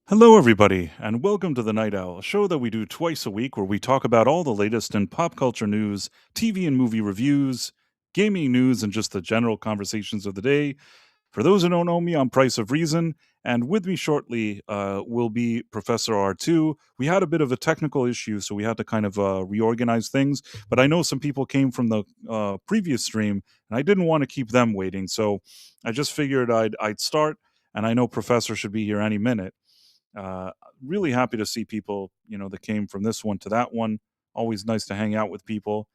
Hello, everybody, and welcome to the Night Owl, a show that we do twice a week where we talk about all the latest in pop culture news, TV and movie reviews, gaming news, and just the general conversations of the day. For those who don't know me, I'm Price of Reason, and with me shortly will be Professor R2. We had a bit of a technical issue, so we had to kind of reorganize things, but I know some people came from the previous stream, and I didn't want to keep them waiting, so I just figured I'd start, and I know Professor should be here any minute. Uh, really happy to see people, that came from this one to that one. Always nice to hang out with people.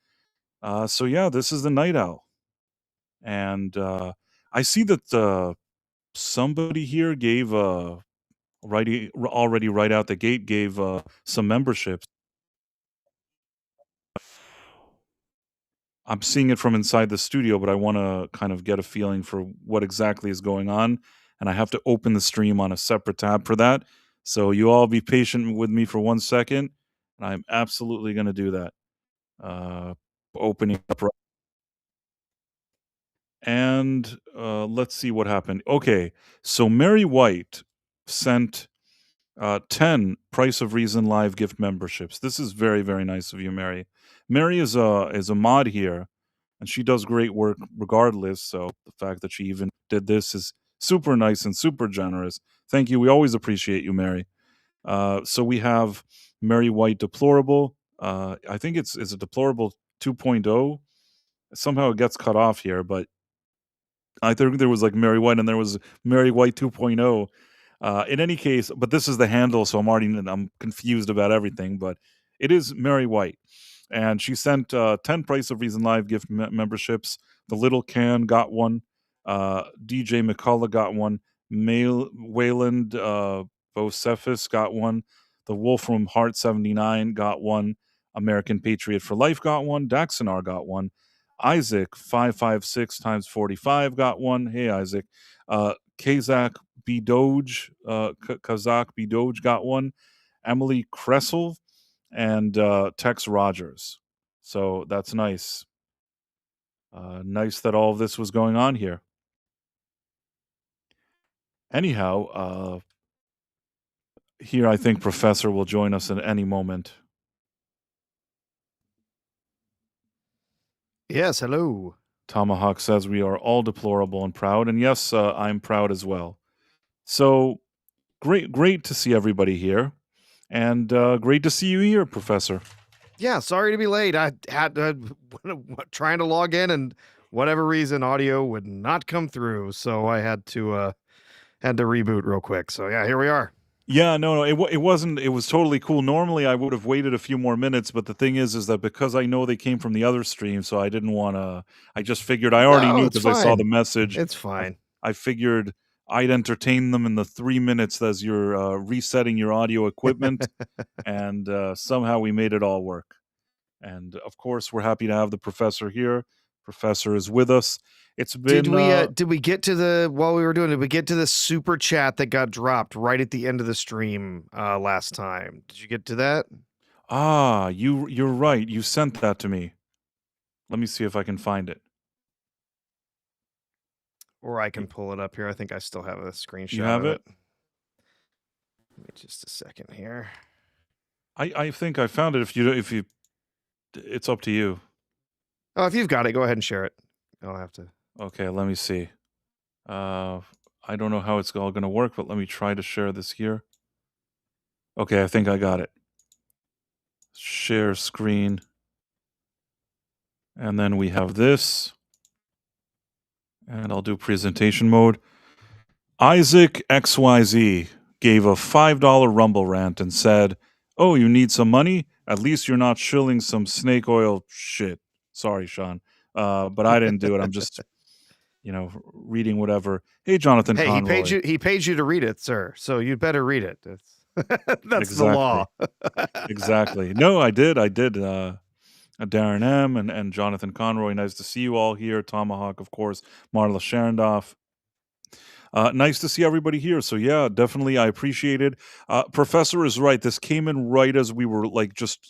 So yeah, this is the Night Owl, and I see that somebody here gave already right out the gate gave some memberships. I'm seeing it from inside the studio, but I want to kind of get a feeling for what exactly is going on, and I have to open the stream on a separate tab for that. So you all be patient with me for 1 second, and I'm absolutely going to do that. uh, Opening up, and let's see what happened. Okay, so Mary White sent 10 Price of Reason live gift memberships. This is very, very nice of you, Mary. Mary is a mod here, and she does great work regardless. So the fact that she even did this is super nice and super generous. Thank you. We always appreciate you, Mary. So we have Mary White Deplorable. I think it's a Deplorable 2.0. Somehow it gets cut off here, but I think there was like Mary White and there was Mary White 2.0. In any case, but this is the handle, so I'm confused about everything. But it is Mary White, and she sent 10 Price of Reason live gift memberships. The Little Can got one. DJ McCullough got one. Wayland Bocephus got one. The Wolf from Heart 79 got one. American Patriot for Life got one. Daxonar got one. Isaac 556 times 45 got one. Hey Isaac. Kazak B Doge, Kazak B Doge got one. Emily Kressel and Tex Rogers. So that's nice. Nice that all of this was going on here. Anyhow, here I think Professor will join us at any moment. Yes, hello. Tomahawk says we are all deplorable and proud, and yes, I'm proud as well. So great to see everybody here, and great to see you here, Professor. Yeah, sorry to be late. I had trying to log in, and whatever reason, audio would not come through, so I had to reboot real quick. So yeah, here we are. Yeah, no, it wasn't. It was totally cool. Normally, I would have waited a few more minutes, but the thing is that because I know they came from the other stream, so I didn't want to. I just figured I already No, knew it's because I saw the fine. message. It's I, fine. I figured I'd entertain them in the 3 minutes as you're resetting your audio equipment, and somehow we made it all work. And of course, we're happy to have the professor here. Professor is with us. It's Did been we get to the while we were doing it? Did we get to the super chat that got dropped right at the end of the stream last time? Did you get to that? you're right. You sent that to me. Let me see if I can find it. Or I can pull it up here. I think I still have a screenshot You have of it? it. Give me just a second here. I think I found it. If you, it's up to you. Oh, if you've got it, go ahead and share it. I'll have to. Okay, let me see. I don't know how it's all going to work, but let me try to share this here. Okay, I think I got it. Share screen. And then we have this. And I'll do presentation mode. Isaac XYZ gave a $5 Rumble rant and said, "Oh, you need some money? At least you're not shilling some snake oil shit." Sorry, Sean. But I didn't do it. I'm just, reading whatever. Hey, Jonathan Hey, Conroy. he paid you to read it, sir. So you'd better read it. That's the law. Exactly. No, I did. Darren M and Jonathan Conroy. Nice to see you all here. Tomahawk, of course. Marla Sharondoff. Nice to see everybody here. So yeah, definitely, I appreciate it. Professor is right. This came in right as we were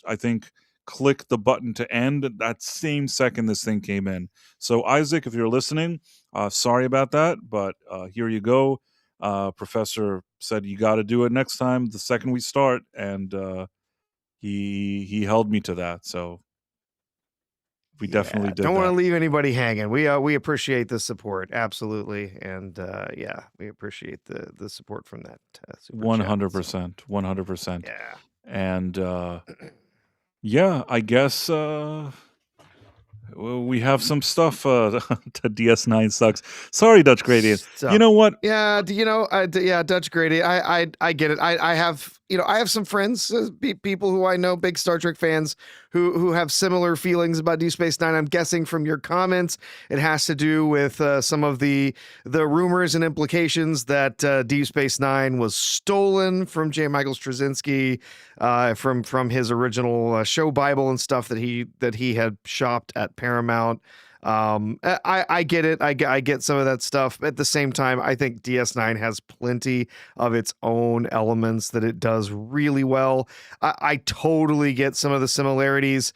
I think, click the button to end. That same second, this thing came in. So Isaac, if you're listening, sorry about that, but here you go. Professor said, "You got to do it next time, the second we start," and he held me to that. So we Yeah, definitely did don't want to that. leave anybody hanging. We appreciate the support, absolutely, and yeah, we appreciate the support from that super chat. So 100%, 100%. yeah, And yeah, I guess well, we have some stuff. The DS9 sucks. Sorry, Dutch Gradient. You stuff. know what? Yeah, do you know? Yeah, Dutch Grady. I get it. I have I have some friends, people who I know, big Star Trek fans, who have similar feelings about Deep Space Nine. I'm guessing from your comments, it has to do with some of the rumors and implications that Deep Space Nine was stolen from J. Michael Straczynski, from his original show Bible and stuff that he had shopped at Paramount. I get it. I get some of that stuff. At the same time, I think DS9 has plenty of its own elements that it does really well. I totally get some of the similarities.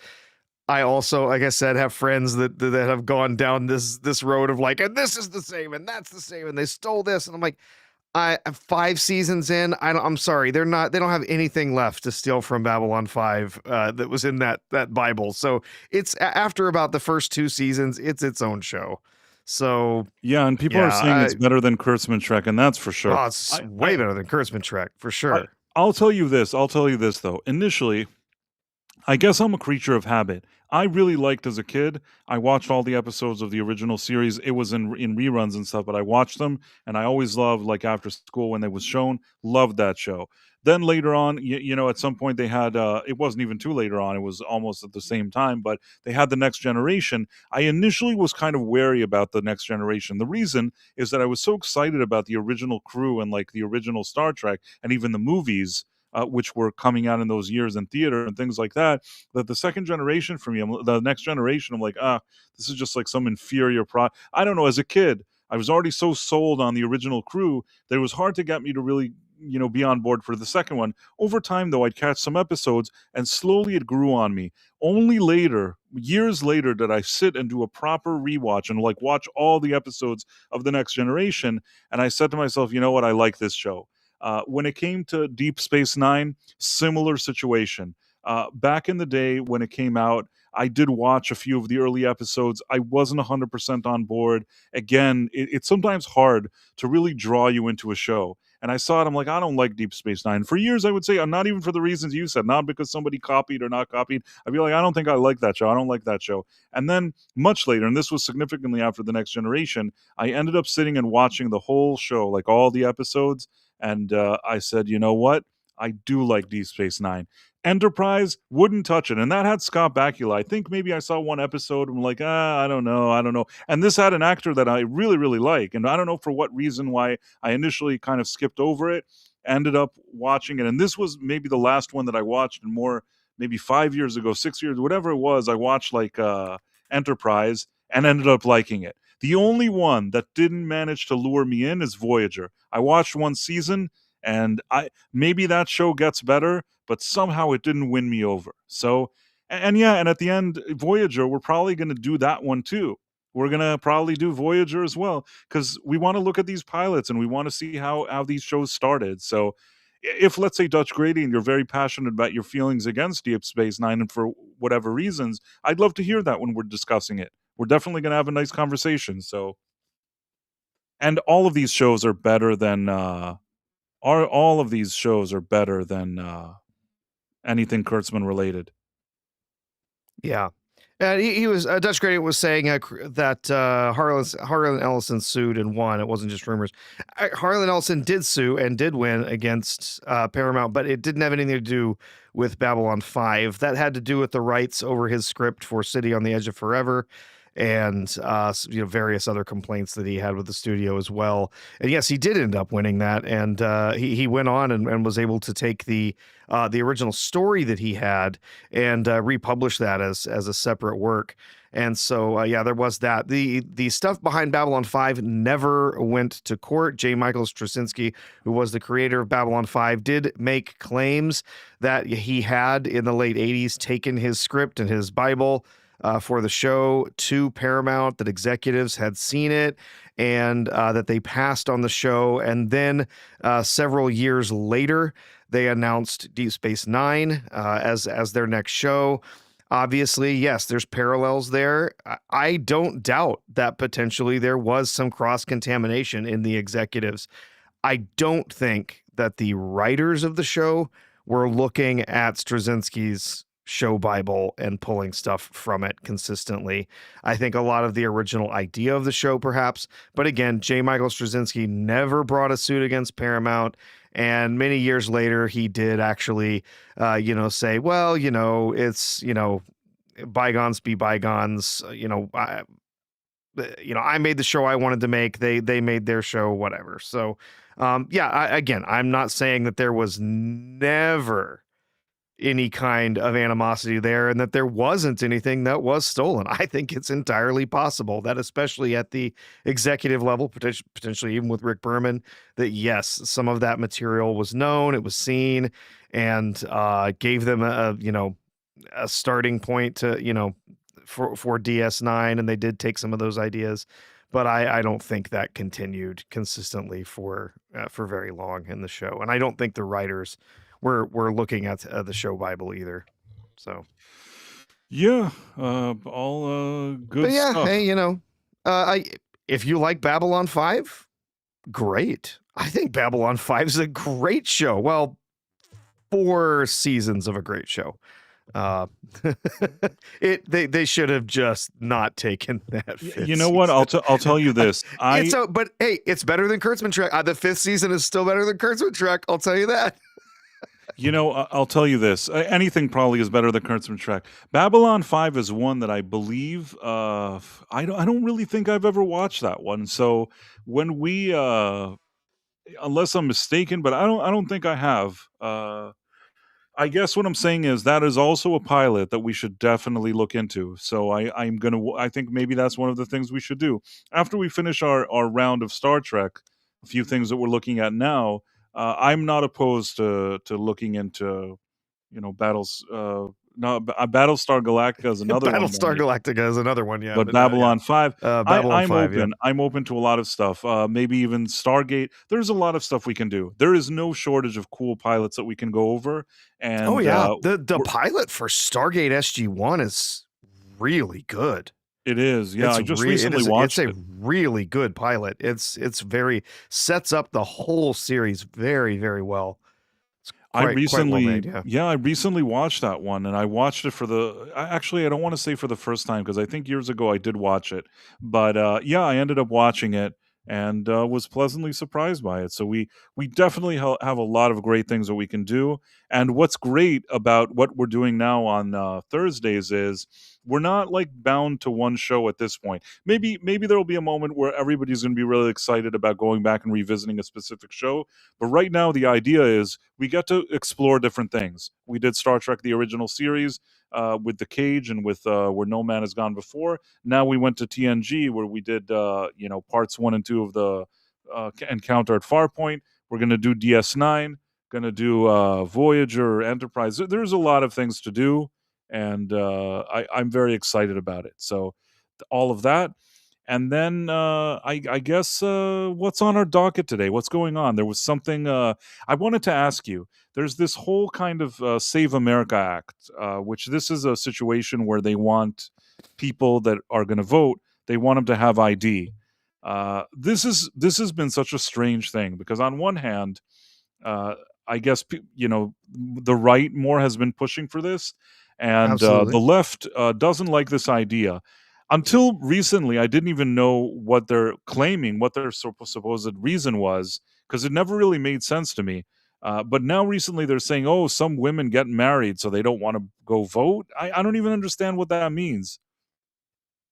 I also, like I said, have friends that have gone down this road of like, and this is the same, and that's the same, and they stole this, and I'm like, I 5 seasons in. I'm sorry, they don't have anything left to steal from Babylon 5 that was in that Bible. So it's after about the first 2 seasons, it's its own show. So Yeah, and people are yeah, saying it's better than Kurtzman Trek, and that's for sure. it's I, way I, better than Kurtzman Trek for I, sure. I'll tell you this. I'll tell you this though. Initially, I guess I'm a creature of habit. I really liked as a kid. I watched all the episodes of the original series. It was in reruns and stuff, but I watched them, and I always loved like after school when they was shown. Loved that show. Then later on, at some point they had. It wasn't even too later on. It was almost at the same time, but they had the Next Generation. I initially was kind of wary about the Next Generation. The reason is that I was so excited about the original crew and like the original Star Trek and even the movies, which were coming out in those years in theater and things like that. That the second generation for me, the next generation, I'm like, this is just like some inferior I don't know. As a kid, I was already so sold on the original crew that it was hard to get me to really, be on board for the second one. Over time, though, I'd catch some episodes, and slowly it grew on me. Only later, years later, did I sit and do a proper rewatch and like watch all the episodes of the Next Generation. And I said to myself, you know what? I like this show. When it came to Deep Space Nine, similar situation. Back in the day when it came out, I did watch a few of the early episodes. I wasn't 100% on board. Again, it's sometimes hard to really draw you into a show. And I saw it, I'm like, I don't like Deep Space Nine. For years, I would say, not even for the reasons you said, not because somebody copied or not copied. I'd be like, I don't think I like that show. I don't like that show. And then much later, and this was significantly after The Next Generation, I ended up sitting and watching the whole show, like all the episodes. And I said, you know what? I do like Deep Space Nine. Enterprise wouldn't touch it, and that had Scott Bakula. I think maybe I saw one episode. I'm like, I don't know. And this had an actor that I really, really like, and I don't know for what reason why I initially kind of skipped over it. Ended up watching it, and this was maybe the last one that I watched, and more maybe 5 years ago, 6 years, whatever it was. I watched like Enterprise and ended up liking it. The only one that didn't manage to lure me in is Voyager. I watched one season, and I maybe that show gets better, but somehow it didn't win me over. So, and yeah, and at the end, Voyager, we're probably going to do that one too. We're going to probably do Voyager as well because we want to look at these pilots and we want to see how these shows started. So, if let's say Dutch Grady and you're very passionate about your feelings against Deep Space Nine and for whatever reasons, I'd love to hear that when we're discussing it. We're definitely going to have a nice conversation. So, and all of these shows are better than all of these shows are better than anything Kurtzman related. Yeah. And he was Dutch Gradient was saying that Harlan Ellison sued and won. It wasn't just rumors. Harlan Ellison did sue and did win against Paramount, but it didn't have anything to do with Babylon 5. That had to do with the rights over his script for City on the Edge of Forever, and various other complaints that he had with the studio as well. And yes, he did end up winning that, and he went on and was able to take the original story that he had and republish that as a separate work. And so there was that. The stuff behind Babylon 5 never went to court. J. Michael Straczynski, who was the creator of Babylon 5, did make claims that he had in the late 80s taken his script and his Bible for the show to Paramount, that executives had seen it and that they passed on the show. And then several years later, they announced Deep Space Nine as their next show. Obviously, yes, there's parallels there. I don't doubt that potentially there was some cross contamination in the executives. I don't think that the writers of the show were looking at Straczynski's show Bible and pulling stuff from it consistently. I think a lot of the original idea of the show, perhaps, but again, J. Michael Straczynski never brought a suit against Paramount. And many years later, he did actually, say, well, it's, bygones be bygones. I made the show I wanted to make. They made their show, whatever. So, again, I'm not saying that there was never any kind of animosity there and that there wasn't anything that was stolen. I think it's entirely possible that, especially at the executive level, potentially even with Rick Berman, that yes, some of that material was known, it was seen, and gave them a starting point to, for DS9, and they did take some of those ideas. But I don't think that continued consistently for very long in the show, and I don't think the writers were looking at the show Bible either. So Yeah, all but good yeah, stuff. hey, I if you like Babylon 5, great. I think Babylon 5 is a great show. Well, 4 seasons of a great show. They should have just not taken that fifth You know what? season. I'll tell you this. But hey, it's better than Kurtzman Trek. The 5th season is still better than Kurtzman Trek. I'll tell you that. I'll tell you this. Anything probably is better than Kurtzman Trek. Babylon 5 is one that I believe I don't really think I've ever watched that one. So when we unless I'm mistaken, but I don't think I have. I guess what I'm saying is that is also a pilot that we should definitely look into. So I think maybe that's one of the things we should do after we finish our round of Star Trek. A few things that we're looking at now. I'm not opposed to looking into battles. No, Battlestar Galactica is another one. Battlestar Galactica is another one, yeah. But Babylon 5, Babylon I'm 5, open. I'm open to a lot of stuff. Maybe even Stargate. There's a lot of stuff we can do. There is no shortage of cool pilots that we can go over. And oh yeah, the pilot for Stargate SG-1 is really good. It is. Yeah, I just recently watched it. It's a really good pilot. It's very sets up the whole series very, very well. I recently watched that one, and I watched it for actually, I don't want to say for the first time because I think years ago I did watch it, but I ended up watching it and was pleasantly surprised by it. So we definitely have a lot of great things that we can do. And what's great about what we're doing now on Thursdays is we're not like bound to one show at this point. Maybe there will be a moment where everybody's going to be really excited about going back and revisiting a specific show. But right now, the idea is we get to explore different things. We did Star Trek, the original series, with the Cage and with Where No Man Has Gone Before. Now we went to TNG where we did, parts 1 and 2 of the Encounter at Farpoint. We're going to do DS9, going to do Voyager, Enterprise. There's a lot of things to do, and I'm very excited about it. So all of that. And then I guess what's on our docket today? What's going on? There was something I wanted to ask you. There's this whole kind of Save America Act, which this is a situation where they want people that are going to vote. They want them to have ID. This has been such a strange thing because on one hand, I guess the right more has been pushing for this, and the left doesn't like this idea. Until recently, I didn't even know what they're claiming, what their supposed reason was, because it never really made sense to me. But now recently they're saying, oh, some women get married, so they don't want to go vote. I don't even understand what that means.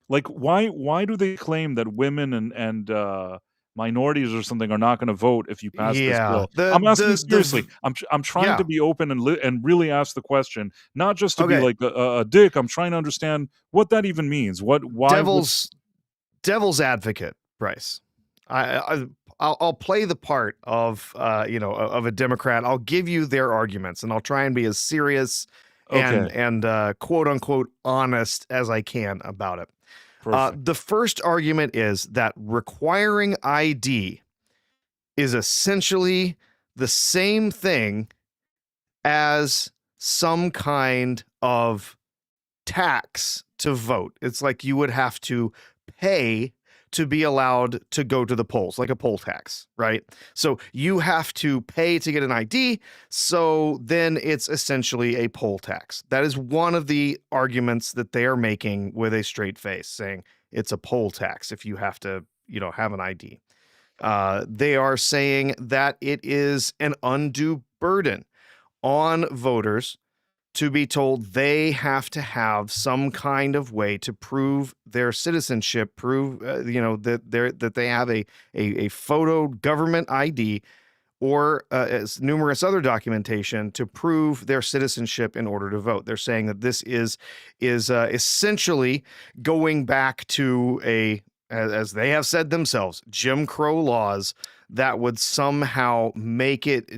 Like, why do they claim that women and minorities or something are not going to vote if you pass this bill? I'm asking seriously. I'm trying to be open and really ask the question, not just to be like a dick. I'm trying to understand what that even means. Devil's advocate, Bryce. I'll play the part of of a Democrat. I'll give you their arguments, and I'll try and be as serious and quote unquote honest as I can about it. Perfect. The first argument is that requiring ID is essentially the same thing as some kind of tax to vote. It's like you would have to pay to be allowed to go to the polls, like a poll tax, right? So you have to pay to get an ID. So then it's essentially a poll tax. That is one of the arguments that they are making with a straight face, saying it's a poll tax if you have to, have an ID. They are saying that it is an undue burden on voters to be told they have to have some kind of way to prove their citizenship, prove that they have a photo government ID or as numerous other documentation to prove their citizenship in order to vote. They're saying that this is essentially going back to as they have said themselves, Jim Crow laws that would somehow make it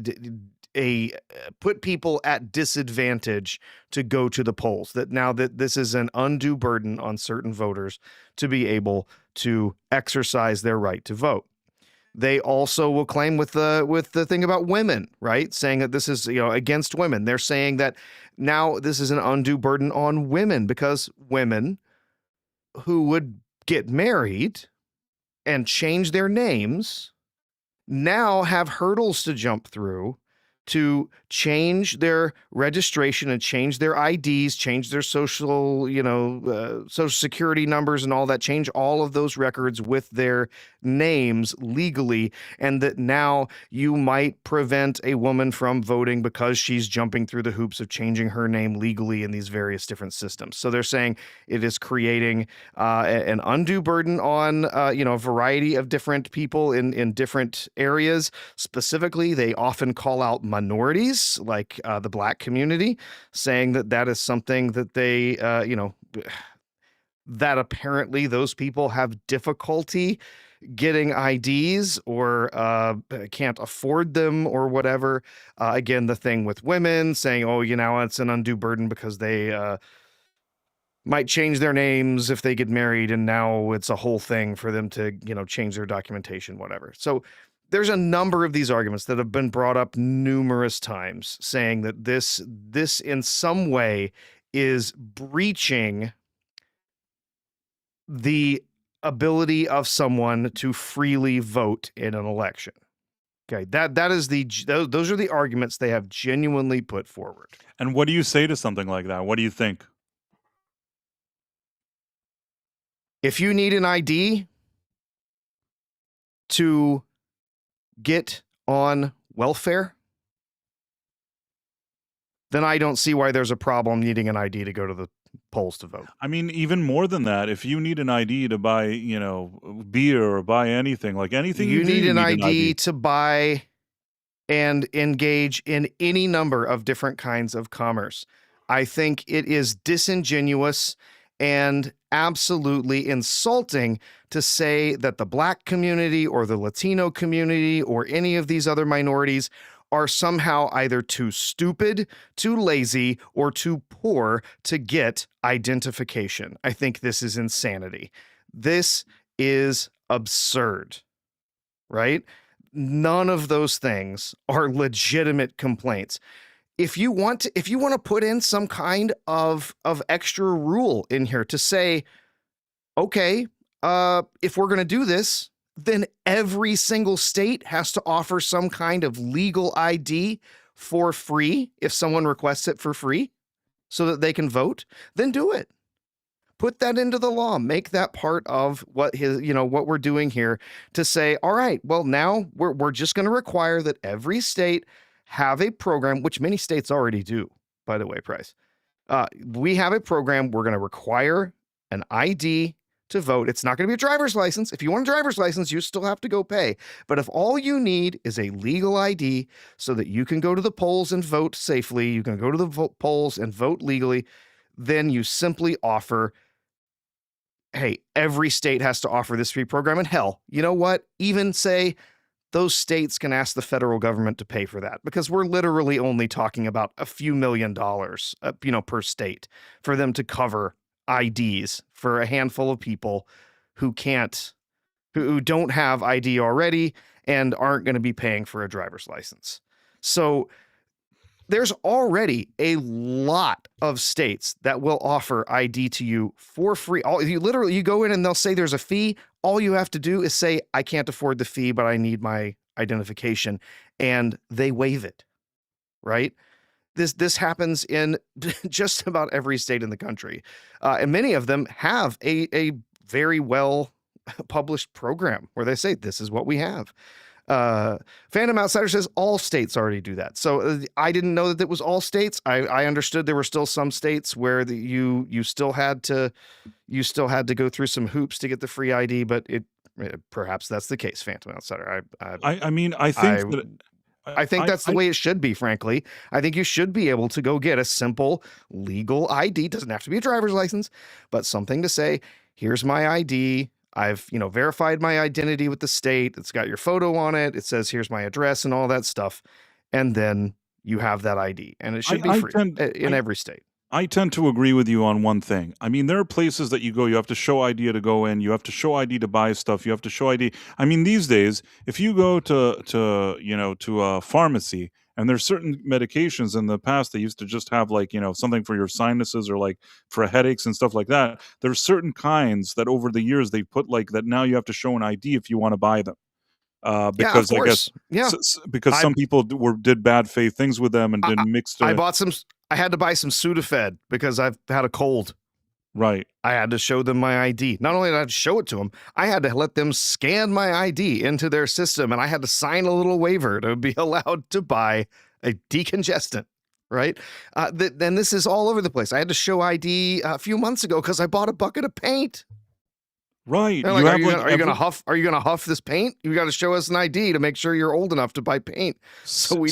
put people at disadvantage to go to the polls. That now that this is an undue burden on certain voters to be able to exercise their right to vote. They also will claim with the thing about women, right? Saying that this is, against women. They're saying that now this is an undue burden on women because women who would get married and change their names now have hurdles to jump through to change their registration and change their IDs, change their social security numbers and all that, change all of those records with their names legally. And that now you might prevent a woman from voting because she's jumping through the hoops of changing her name legally in these various different systems. So they're saying it is creating an undue burden on, a variety of different people in different areas. Specifically, they often call out minorities like the Black community, saying that is something that they, that apparently those people have difficulty getting IDs or can't afford them or whatever. Again, the thing with women saying, it's an undue burden because they might change their names if they get married, and now it's a whole thing for them to, change their documentation, whatever. So there's a number of these arguments that have been brought up numerous times saying that this in some way is breaching the ability of someone to freely vote in an election. Okay, that is those are the arguments they have genuinely put forward. And what do you say to something like that? What do you think? If you need an ID to get on welfare, then I don't see why there's a problem needing an ID to go to the polls to vote. I mean, even more than that, if you need an ID to buy, beer or buy anything, like anything you do, need you an need ID to buy and engage in any number of different kinds of commerce. I think it is disingenuous and absolutely insulting to say that the Black community or the Latino community or any of these other minorities are somehow either too stupid, too lazy, or too poor to get identification. I think this is insanity. This is absurd, right? None of those things are legitimate complaints. If you want to put in some kind of extra rule in here to say, okay, if we're going to do this, then every single state has to offer some kind of legal ID for free if someone requests it for free so that they can vote, then do it. Put that into the law. Make that part of what we're doing here to say, all right, well, now we're just going to require that every state have a program, which many states already do, by the way, Price. We have a program. We're going to require an ID to vote. It's not going to be a driver's license. If you want a driver's license, you still have to go pay. But if all you need is a legal ID so that you can go to the polls and vote safely, you can go to the polls and vote legally, then you simply offer, hey, every state has to offer this free program. And hell, you know what? Even say those states can ask the federal government to pay for that, because we're literally only talking about a few $1 million, per state for them to cover IDs for a handful of people who don't have ID already and aren't going to be paying for a driver's license. So there's already a lot of states that will offer ID to you for free. You go in and they'll say there's a fee. All you have to do is say, I can't afford the fee, but I need my identification. And they waive it, right? This happens in just about every state in the country. And many of them have a very well published program where they say, this is what we have. Phantom Outsider says all states already do that. So I didn't know that it was all states. I understood there were still some states where you still had to go through some hoops to get the free ID, but perhaps that's the case. Phantom Outsider. I mean, I think that I think that's the way it should be, frankly. I think you should be able to go get a simple legal ID. Doesn't have to be a driver's license, but something to say, here's my ID. I've, verified my identity with the state. It's got your photo on it. It says, here's my address and all that stuff. And then you have that ID, and it should be free in every state. I tend to agree with you on one thing. I mean, there are places that you go, you have to show ID to go in, you have to show ID to buy stuff, you have to show ID. I mean, these days, if you go to a pharmacy, and there's certain medications in the past they used to just have something for your sinuses or like for headaches and stuff like that. There's certain kinds that over the years they put that now you have to show an ID if you want to buy them. Because yeah, of I guess course. because some people did bad faith things with them and didn't mix. I had to buy some Sudafed because I've had a cold. Right. I had to show them my ID. Not only did I have to show it to them, I had to let them scan my ID into their system, and I had to sign a little waiver to be allowed to buy a decongestant, right? Then this is all over the place. I had to show ID a few months ago because I bought a bucket of paint. Right. Like, are you gonna huff this paint? You got to show us an ID to make sure you're old enough to buy paint. So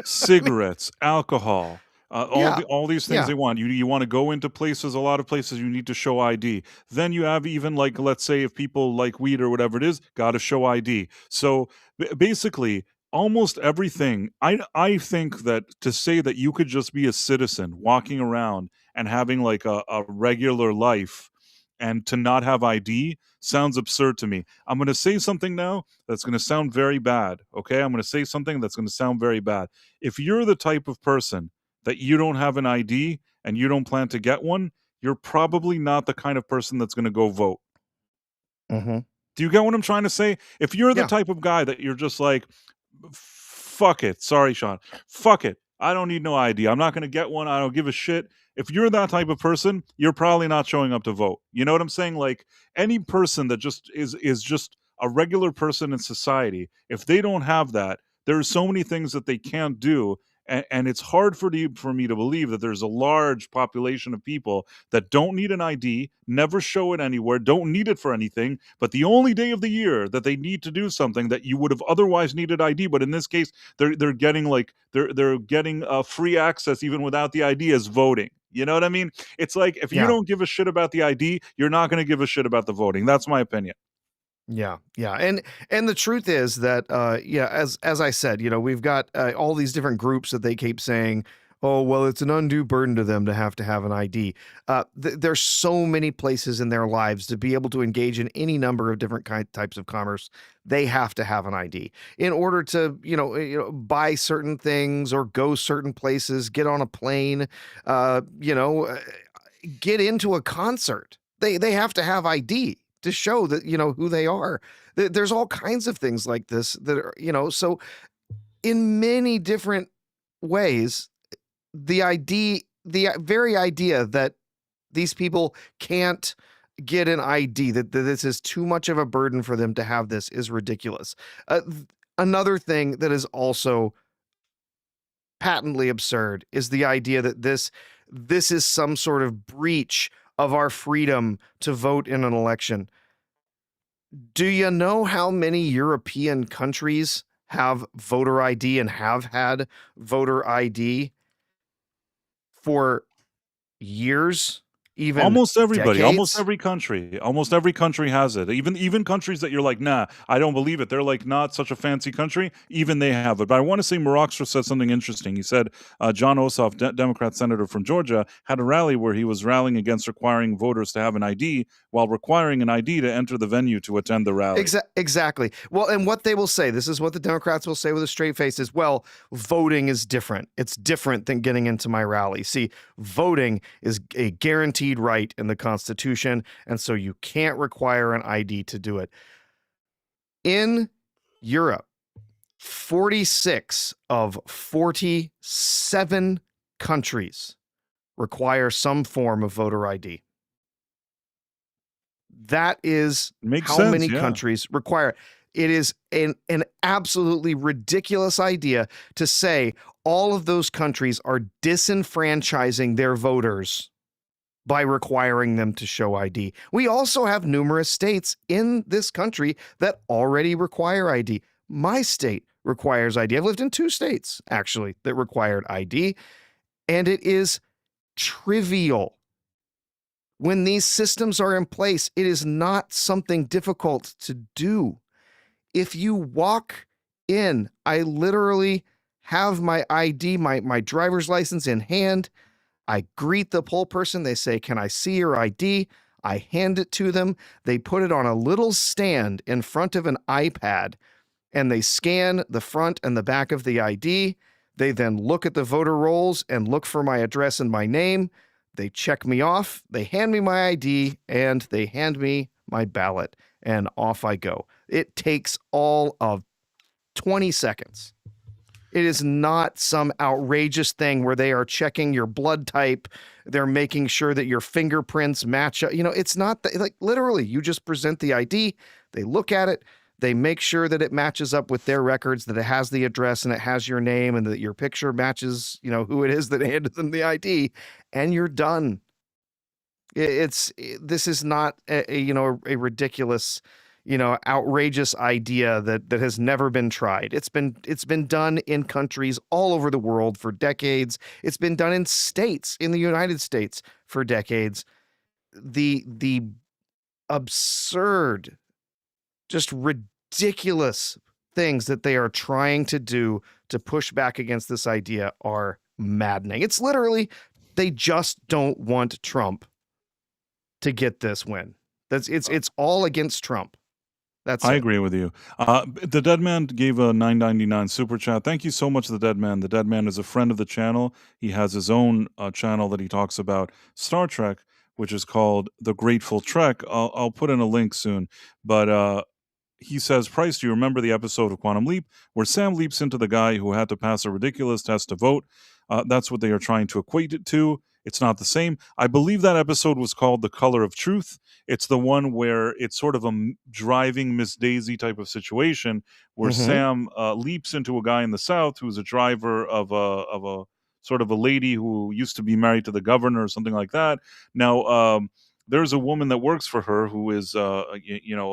cigarettes, alcohol, all these things Yeah. they want. You want to go into places, a lot of places you need to show ID. Then you have even let's say if people like weed or whatever it is, got to show ID. So basically almost everything. I think that to say that you could just be a citizen walking around and having like a regular life and to not have ID sounds absurd to me. I'm going to say something now that's going to sound very bad, okay? I'm going to say something that's going to sound very bad. If you're the type of person that you don't have an ID and you don't plan to get one, you're probably not the kind of person that's going to go vote. Mm-hmm. Do you get what I'm trying to say? If you're the type of guy that you're just like, fuck it. Sorry, Sean. Fuck it. I don't need no ID. I'm not going to get one. I don't give a shit. If you're that type of person, you're probably not showing up to vote. You know what I'm saying? Like any person that just is just a regular person in society, if they don't have that, there are so many things that they can't do. And it's hard for me to believe that there's a large population of people that don't need an ID, never show it anywhere, don't need it for anything, but the only day of the year that they need to do something that you would have otherwise needed ID, but in this case, they're getting they're getting free access even without the ID is voting. You know what I mean? It's like if you don't give a shit about the ID, you're not going to give a shit about the voting. That's my opinion. Yeah. And the truth is that, as I said, we've got all these different groups that they keep saying, oh, well, it's an undue burden to them to have an ID. There's so many places in their lives to be able to engage in any number of different types of commerce. They have to have an ID in order to, buy certain things or go certain places, get on a plane, get into a concert. They have to have ID to show that, who they are. There's all kinds of things like this that are, so in many different ways, the very idea that these people can't get an ID, that this is too much of a burden for them to have this is ridiculous. Another thing that is also patently absurd is the idea that this is some sort of breach of our freedom to vote in an election. Do you know how many European countries have voter ID and have had voter ID for years? even Almost everybody, decades. almost every country has it. Even countries that you're like, "Nah, I don't believe it." They're like not such a fancy country, even they have it. But I wanna say Moroxtra said something interesting. He said, John Ossoff, Democrat senator from Georgia, had a rally where he was rallying against requiring voters to have an ID while requiring an ID to enter the venue to attend the rally. Exactly. Well, and what they will say, this is what the Democrats will say with a straight face is, well, voting is different. It's different than getting into my rally. See, voting is a guaranteed right in the Constitution, and so you can't require an ID to do it. In Europe, 46 of 47 countries require some form of voter ID. That is Makes how sense, many yeah. countries require it. It is an absolutely ridiculous idea to say all of those countries are disenfranchising their voters by requiring them to show ID. We also have numerous states in this country that already require ID. My state requires ID. I've lived in 2 states, actually, that required ID, and it is trivial. When these systems are in place, it is not something difficult to do. If you walk in, I literally have my ID, my driver's license in hand. I greet the poll person. They say, "Can I see your ID?" I hand it to them. They put it on a little stand in front of an iPad, and they scan the front and the back of the ID. They then look at the voter rolls and look for my address and my name. They check me off. They hand me my ID, and they hand me my ballot, and off I go. It takes all of 20 seconds. It is not some outrageous thing where they are checking your blood type. They're making sure that your fingerprints match up. It's not like literally you just present the ID. They look at it. They make sure that it matches up with their records, that it has the address and it has your name and that your picture matches, who it is that handed them the ID, and you're done. This is not a ridiculous, outrageous idea that has never been tried. It's been done in countries all over the world for decades. It's been done in states in the United States for decades. The absurd, just ridiculous things that they are trying to do to push back against this idea are maddening. It's literally, they just don't want Trump to get this win. It's all against Trump. That's I it. agree with you. The Dead Man gave a 9.99 super chat. Thank you so much, The Dead Man. The Dead Man is a friend of the channel. He has his own channel that he talks about Star Trek, which is called The Grateful Trek. I'll put in a link soon. But he says, Price, do you remember the episode of Quantum Leap where Sam leaps into the guy who had to pass a ridiculous test to vote? That's what they are trying to equate it to. It's not the same. I believe that episode was called The Color of Truth. It's the one where it's sort of a driving Miss Daisy type of situation where Mm-hmm. Sam leaps into a guy in the South who's a driver of a sort of a lady who used to be married to the governor or something like that. Now, there's a woman that works for her who is, a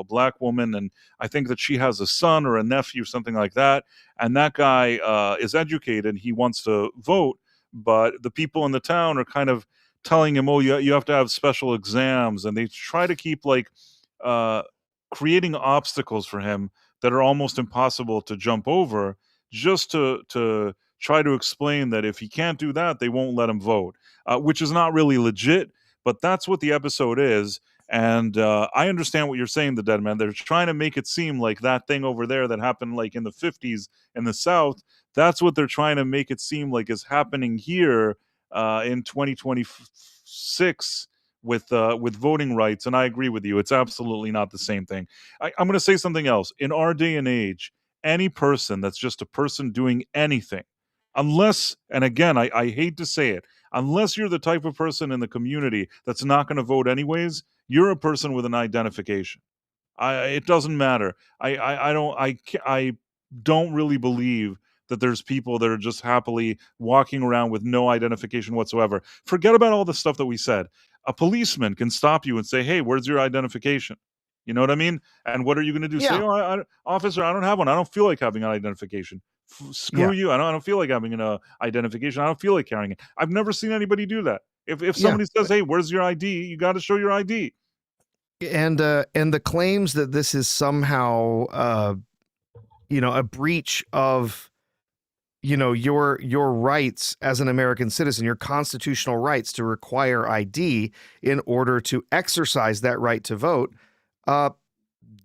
black woman, and I think that she has a son or a nephew, something like that. And that guy is educated. He wants to vote, but the people in the town are kind of telling him, "Oh, you have to have special exams," and they try to keep uh, creating obstacles for him that are almost impossible to jump over, just to try to explain that if he can't do that, they won't let him vote, which is not really legit. But that's what the episode is. And I understand what you're saying, The Dead Man. They're trying to make it seem like that thing over there that happened like in the 50s in the South. That's what they're trying to make it seem like is happening here in 2026 with voting rights. And I agree with you. It's absolutely not the same thing. I'm going to say something else. In our day and age, any person that's just a person doing anything, unless, and again, I hate to say it, unless you're the type of person in the community that's not going to vote anyways, you're a person with an identification. It doesn't matter. I don't really believe that there's people that are just happily walking around with no identification whatsoever. Forget about all the stuff that we said. A policeman can stop you and say, "Hey, where's your identification?" You know what I mean? And what are you going to do? Say, Yeah. "Oh, officer, I don't have one. I don't feel like having an identification." Screw Yeah. you. I don't feel like having an identification. I don't feel like carrying it. I've never seen anybody do that. If Yeah. somebody says, "Hey, where's your ID?" You got to show your ID. And the claims that this is somehow a breach of your rights as an American citizen, your constitutional rights to require ID in order to exercise that right to vote. Uh,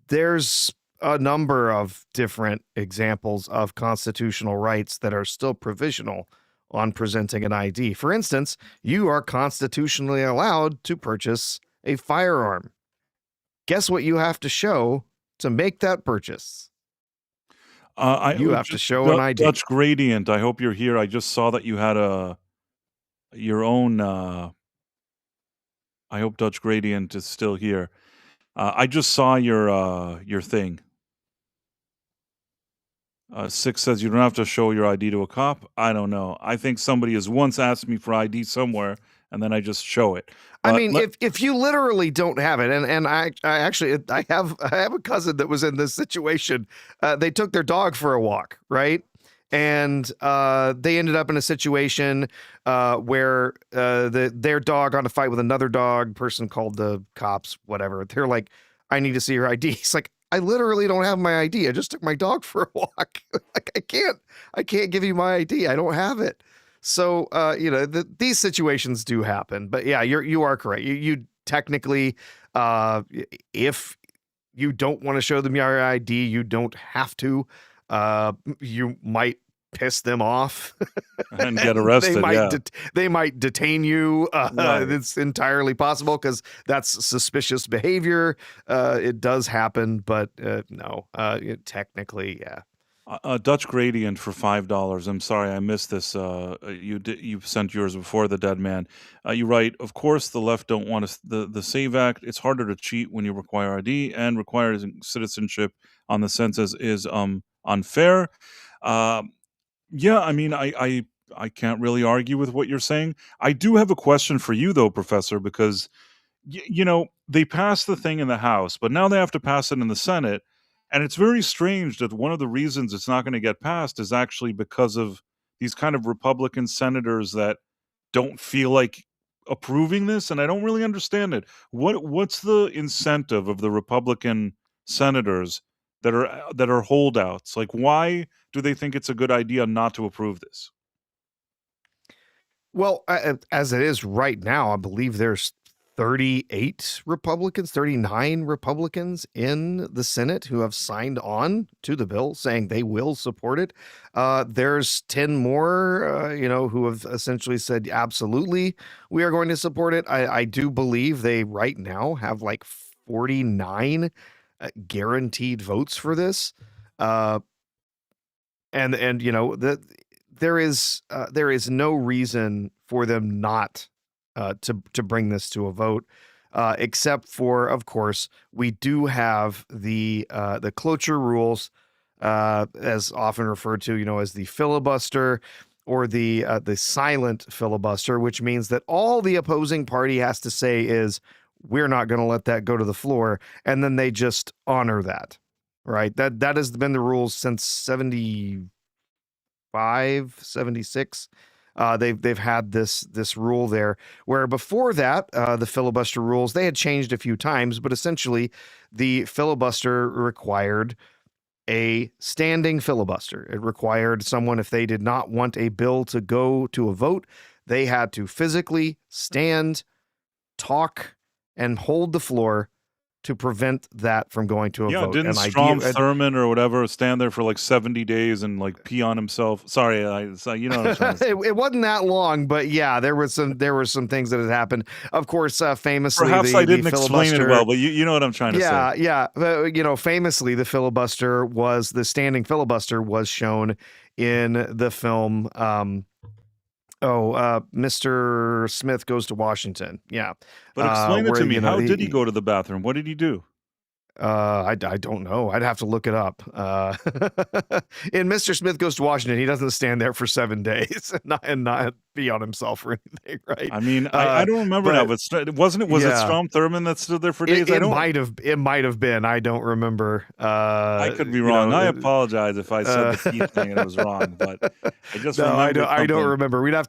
there's a number of different examples of constitutional rights that are still provisional on presenting an ID. For instance, you are constitutionally allowed to purchase a firearm. Guess what you have to show to make that purchase? I You have to just show an ID. Dutch Gradient. I hope you're here. I just saw that you had your own. I hope Dutch Gradient is still here. I just saw your thing. Six says you don't have to show your ID to a cop. I don't know. I think somebody has once asked me for ID somewhere, and then I just show it. I But mean, if you literally don't have it, and I actually I have a cousin that was in this situation. They took their dog for a walk, right? And they ended up in a situation where their dog got in a fight with another dog. Person called the cops, whatever. They're like, "I need to see your ID." It's like, I literally don't have my ID. I just took my dog for a walk. Like, I can't give you my ID. I don't have it. So, these situations do happen, but yeah, you are correct. You technically, if you don't want to show them your ID, you don't have to. You might piss them off, and get and arrested. Yeah. they might detain you. Right. It's entirely possible because that's suspicious behavior. It does happen, but no, technically, yeah. Dutch Gradient for $5. I'm sorry I missed this. You sent yours before the dead man. You write, of course, the left don't want the Save Act. It's harder to cheat when you require ID, and requiring citizenship on the census is unfair. Um, yeah, I mean, I can't really argue with what you're saying. I do have a question for you though, Professor, because they passed the thing in the House, but now they have to pass it in the Senate. And it's very strange that one of the reasons it's not going to get passed is actually because of these kind of Republican senators that don't feel like approving this. And I don't really understand it. What's the incentive of the Republican senators that are holdouts? Like, why do they think it's a good idea not to approve this? Well, as it is right now, I believe there's 38 Republicans, 39 Republicans in the Senate who have signed on to the bill saying they will support it. There's 10 more, who have essentially said, absolutely, we are going to support it. I do believe they right now have like 49 guaranteed votes for this. And there is no reason for them not to bring this to a vote, except for, of course, we do have the cloture rules, as often referred to, as the filibuster or the silent filibuster, which means that all the opposing party has to say is, we're not going to let that go to the floor, and then they just honor that. Right. That has been the rules since 76. They've had this rule there, where before that, the filibuster rules, they had changed a few times, but essentially the filibuster required a standing filibuster. It required someone, if they did not want a bill to go to a vote, they had to physically stand, talk, and hold the floor to prevent that from going to a Yeah, vote. didn't And Strom Thurmond or whatever stand there for like 70 days and like pee on himself? Sorry, you know what I'm trying to say. it wasn't that long, but yeah, there were some things that had happened. Of course, famously, Perhaps the I didn't explain it filibuster. well, but you know what I'm trying to say. Yeah. Famously, the standing filibuster was shown in the film. Mr. Smith Goes to Washington. Yeah, But explain it where to me. How did he go to the bathroom? What did he do? I don't know. I'd have to look it up. In Mr. Smith Goes to Washington, he doesn't stand there for 7 days and not pee on himself or anything, right? I mean, I don't remember now, But but wasn't it? Was it yeah, Strom Thurmond that stood there for it days? I it don't. might have been. I don't remember. I could be wrong. I apologize if I said the pee thing and it was wrong, but I just No, remembered I don't something. remember. We'd have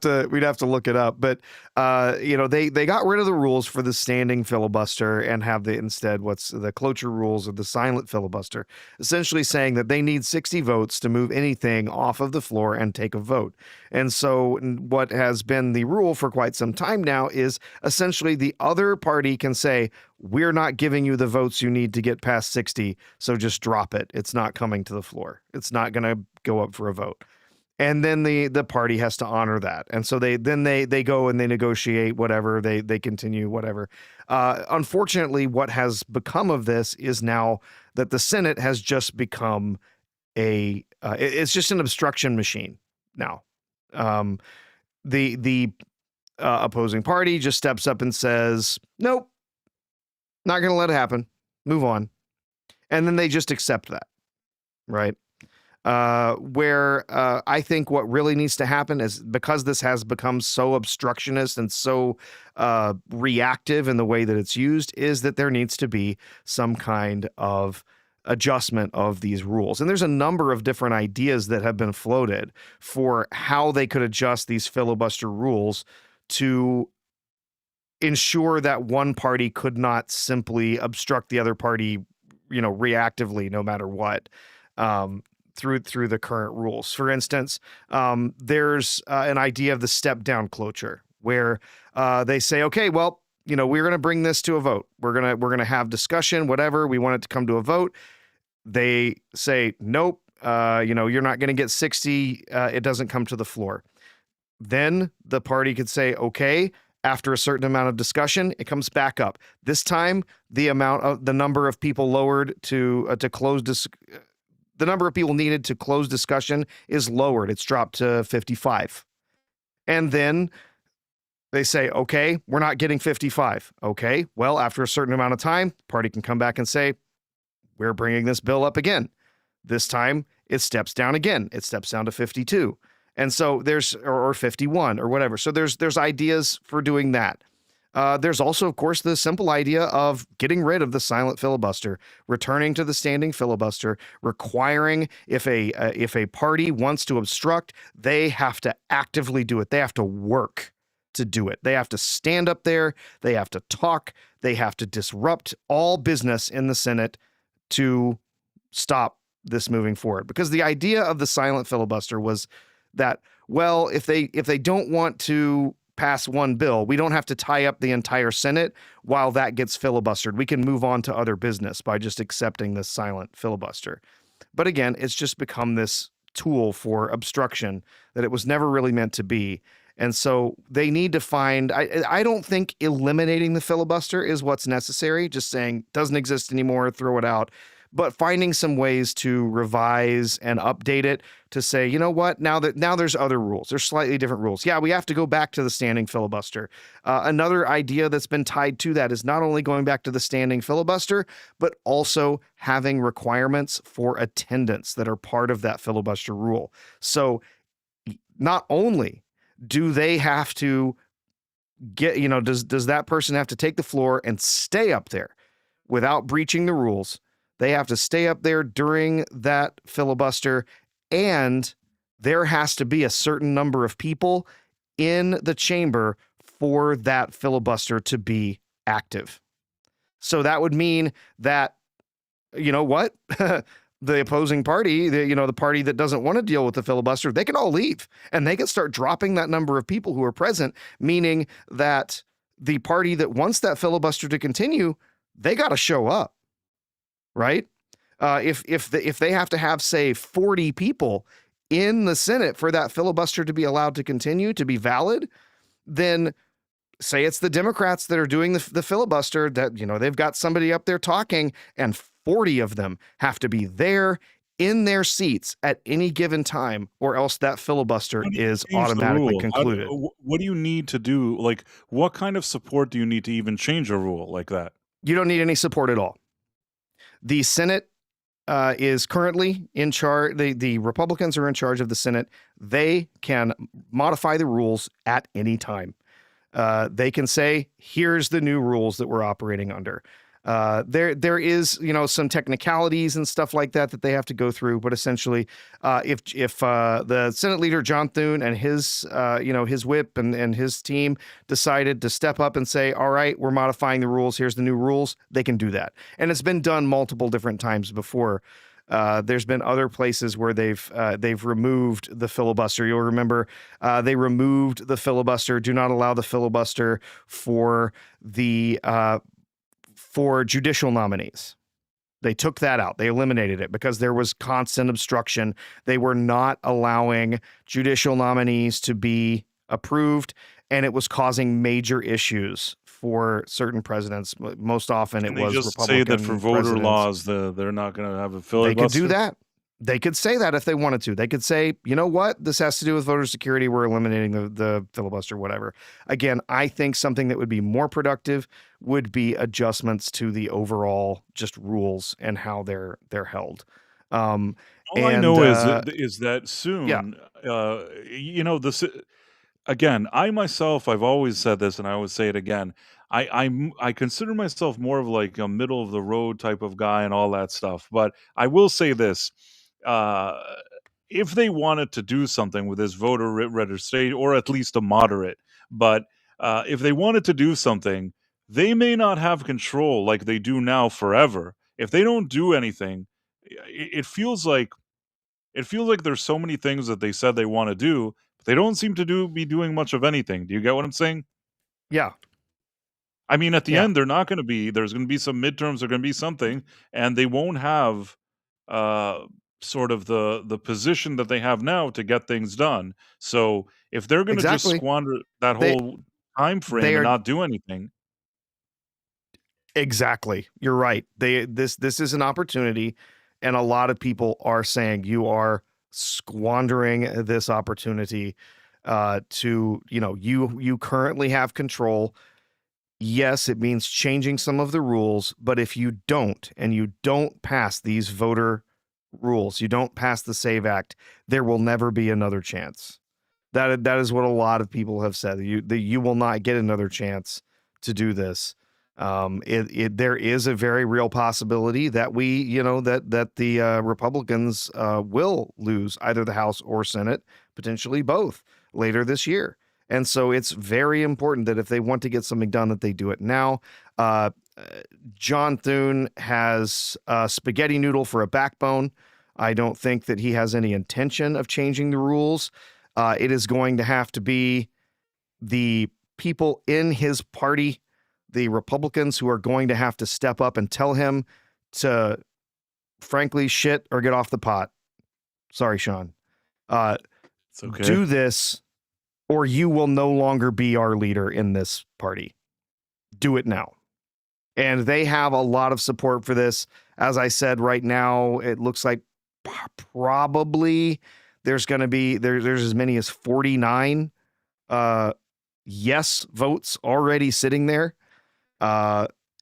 to look it up. But they got rid of the rules for the standing filibuster and have instead what's the cloture rules of the silent filibuster, essentially saying that they need 60 votes to move anything off of the floor and take a vote. And so what has been the rule for quite some time now is essentially the other party can say, we're not giving you the votes you need to get past 60, so just drop it. It's not coming to the floor. It's not going to go up for a vote. And then the party has to honor that. And so they go and they negotiate whatever, they continue whatever. Unfortunately, what has become of this is now that the Senate has just become it's just an obstruction machine now. The opposing party just steps up and says, nope, not going to let it happen. Move on. And then they just accept that, right? Where I think what really needs to happen is, because this has become so obstructionist and so reactive in the way that it's used, is that there needs to be some kind of adjustment of these rules. And there's a number of different ideas that have been floated for how they could adjust these filibuster rules to ensure that one party could not simply obstruct the other party, reactively, no matter what, through the current rules. For instance, there's an idea of the step down cloture, where they say, okay, well, we're going to bring this to a vote. We're going to have discussion, whatever. We want it to come to a vote. They say, nope, you're not going to get 60. It doesn't come to the floor. Then the party could say, okay, after a certain amount of discussion, it comes back up. This time, the number of people lowered to close the number of people needed to close discussion is lowered. It's dropped to 55. And then they say, okay, we're not getting 55. Okay, well, after a certain amount of time, the party can come back and say, we're bringing this bill up again. This time, it steps down again. It steps down to 52. And so or 51 or whatever. So there's ideas for doing that. There's also, of course, the simple idea of getting rid of the silent filibuster, returning to the standing filibuster, requiring if a party wants to obstruct, they have to actively do it. They have to work to do it. They have to stand up there. They have to talk. They have to disrupt all business in the Senate to stop this moving forward. Because the idea of the silent filibuster was that, well, if they don't want to pass one bill, we don't have to tie up the entire Senate while that gets filibustered. We can move on to other business by just accepting this silent filibuster. But again, it's just become this tool for obstruction that it was never really meant to be. And so they need to find, I don't think eliminating the filibuster is what's necessary, just saying doesn't exist anymore, throw it out. But finding some ways to revise and update it to say, you know what, now there's other rules. There's slightly different rules. Yeah, we have to go back to the standing filibuster. Another idea that's been tied to that is not only going back to the standing filibuster, but also having requirements for attendance that are part of that filibuster rule. So not only do they have to get, does that person have to take the floor and stay up there without breaching the rules? They have to stay up there during that filibuster, and there has to be a certain number of people in the chamber for that filibuster to be active. So that would mean that, the opposing party, the party that doesn't want to deal with the filibuster, they can all leave and they can start dropping that number of people who are present, meaning that the party that wants that filibuster to continue, they got to show up. Right? If they have to have, say, 40 people in the Senate for that filibuster to be allowed to continue, to be valid, then say it's the Democrats that are doing the filibuster, that, they've got somebody up there talking, and 40 of them have to be there in their seats at any given time, or else that filibuster is automatically concluded. What do you need to do? Like, what kind of support do you need to even change a rule like that? You don't need any support at all. The Senate is currently in charge. The Republicans are in charge of the Senate. They can modify the rules at any time. They can say, here's the new rules that we're operating under. There is, some technicalities and stuff like that that they have to go through. But essentially, if the Senate leader John Thune and his his whip and his team decided to step up and say, all right, we're modifying the rules. Here's the new rules. They can do that, and it's been done multiple different times before. There's been other places where they've removed the filibuster. You'll remember they removed the filibuster. Do not allow the filibuster for for judicial nominees. They took that out. They eliminated it because there was constant obstruction. They were not allowing judicial nominees to be approved, and it was causing major issues for certain presidents. Most often it Can they was just say Republican that for voter presidents. laws, they're not going to have a They could do filibuster? that. They could say that if they wanted to. They could say, you know what, this has to do with voter security. We're eliminating the filibuster, whatever. Again, I think something that would be more productive would be adjustments to the overall just rules and how they're held. All I And know is that yeah, soon, this again, I myself, I've always said this, and I always say it again. I consider myself more of like a middle of the road type of guy and all that stuff. But I will say this: uh, if they wanted to do something with this voter registration, or at least a moderate, but if they wanted to do something, they may not have control like they do now forever. If they don't do anything, it feels like there's so many things that they said they want to do, but they don't seem to be doing much of anything. Do you get what I'm saying? yeah, I mean, at the yeah, end, they're not going to be. There's going to be some midterms. There's going to be something, and they won't have uh, sort of the position that they have now to get things done. So if they're going to just exactly. squander that They whole time they frame and are not do anything, exactly. You're right. This is an opportunity, and a lot of people are saying you are squandering this opportunity. You currently have control. Yes, it means changing some of the rules, but if you don't, and you don't pass these voter rules, you don't pass the Save Act, there will never be another chance. That is what a lot of people have said. You will not get another chance to do this. There is a very real possibility that the Republicans will lose either the House or Senate, potentially both, later this year. And so it's very important that if they want to get something done, that they do it now. Uh, John Thune has a spaghetti noodle for a backbone. I don't think that he has any intention of changing the rules. It is going to have to be the people in his party, the Republicans, who are going to have to step up and tell him to, frankly, shit or get off the pot. Sorry, Sean. it's okay. Do this, or you will no longer be our leader in this party. Do it now. And they have a lot of support for this. As I said, right now, it looks like probably there's going to be there's as many as 49 yes votes already sitting there.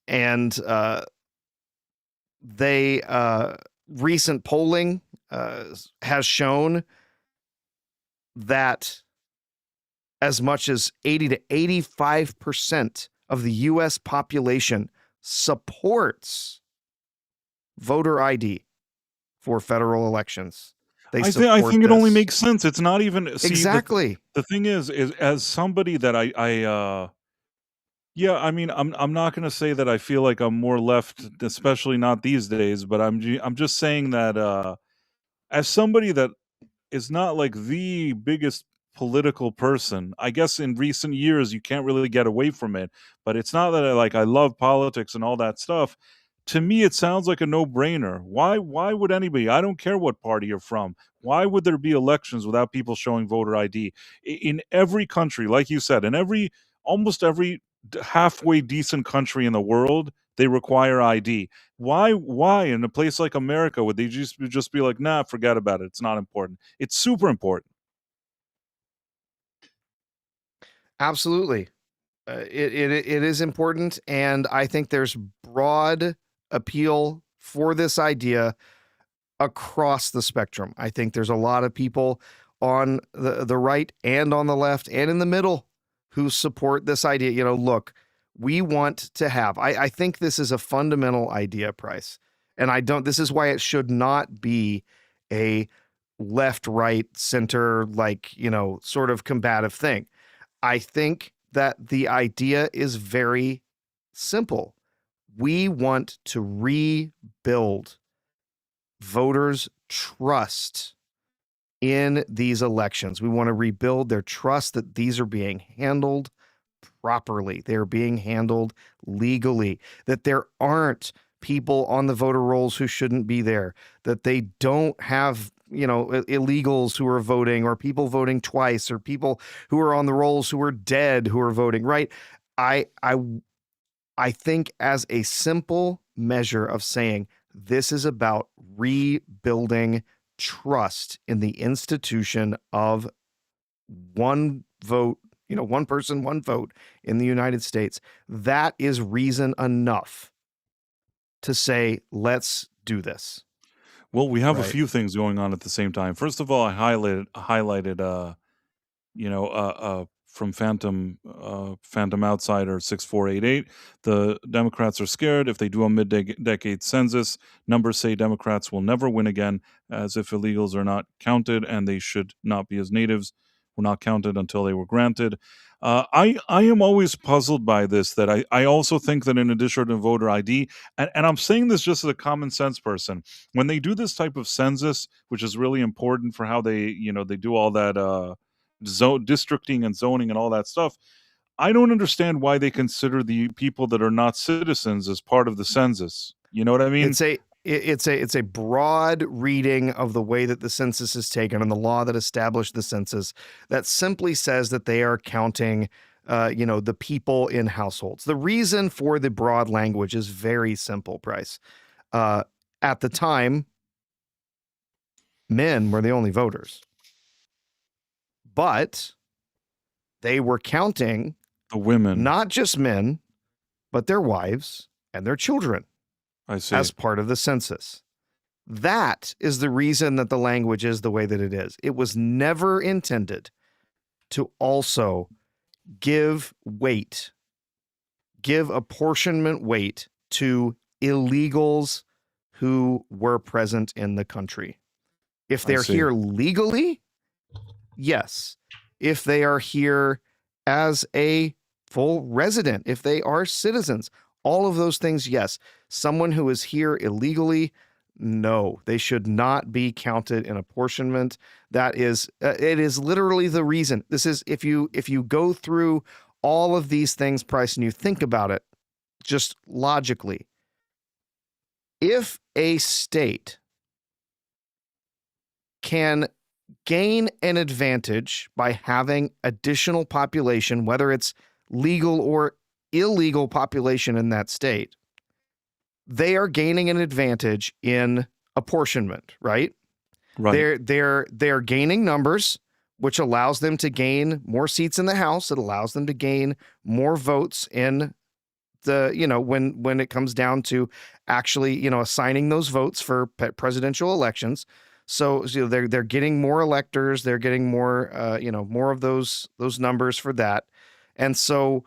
And they recent polling has shown that as much as 80 to 85% of the US population supports voter ID for federal elections. They I support think it only this. makes sense. It's not even see Exactly. the thing is as somebody that yeah, I mean, I'm not gonna say that I feel like I'm more left, especially not these days, but I'm just saying that, as somebody that is not like the biggest political person. I guess in recent years you can't really get away from it, but it's not that I love politics and all that stuff. To me, it sounds like a no-brainer. Why would anybody? I don't care what party you're from. Why would there be elections without people showing voter ID? In every country, like you said, in almost every halfway decent country in the world, they require ID. Why in a place like America would they just be like, nah, forget about it. It's not important. It's super important. Absolutely. It is important, and I think there's broad appeal for this idea. across the spectrum. I think there's a lot of people on the right and on the left and in the middle who support this idea. Look, we want to have, I think this is a fundamental idea, Price. And this is why it should not be a left, right, center, sort of combative thing. I think that the idea is very simple. We want to rebuild voters' trust in these elections. We want to rebuild their trust that these are being handled properly. They're being handled legally, that there aren't people on the voter rolls who shouldn't be there, that they don't have illegals who are voting, or people voting twice, or people who are on the rolls who are dead who are voting, right? I think as a simple measure of saying this is about rebuilding trust in the institution of one vote, one person, one vote in the United States, that is reason enough to say, let's do this. Well, we have a Right. few things going on at the same time. First of all, I highlighted from Phantom Outsider 6488. The Democrats are scared. If they do a mid-decade census, numbers say Democrats will never win again, as if illegals are not counted and they should not be, as natives were not counted until they were granted. I am always puzzled by this, that I also think that in addition to voter ID, and I'm saying this just as a common sense person, when they do this type of census, which is really important for how they do all that districting and zoning and all that stuff, I don't understand why they consider the people that are not citizens as part of the census. You know what I mean? It's a broad reading of the way that the census is taken and the law that established the census that simply says that they are counting the people in households. The reason for the broad language is very simple, Price. At the time, men were the only voters, but they were counting The women, not just men, but their wives and their children I see. as part of the census. That is the reason that the language is the way that it is. It was never intended to also give apportionment weight to illegals who were present in the country. If I they're see. here legally, yes. If they are here as a full resident, if they are citizens, all of those things, yes. Someone who is here illegally, no, they should not be counted in apportionment. That is, it is literally the reason. This is, if you go through all of these things, Price, and you think about it just logically, if a state can gain an advantage by having additional population, whether it's legal or illegal population in that state, they are gaining an advantage in apportionment, right? Right. They're gaining numbers, which allows them to gain more seats in the House. It allows them to gain more votes in the, when it comes down to actually, assigning those votes for presidential elections. So they're getting more electors, they're getting more, more of those numbers for that. And so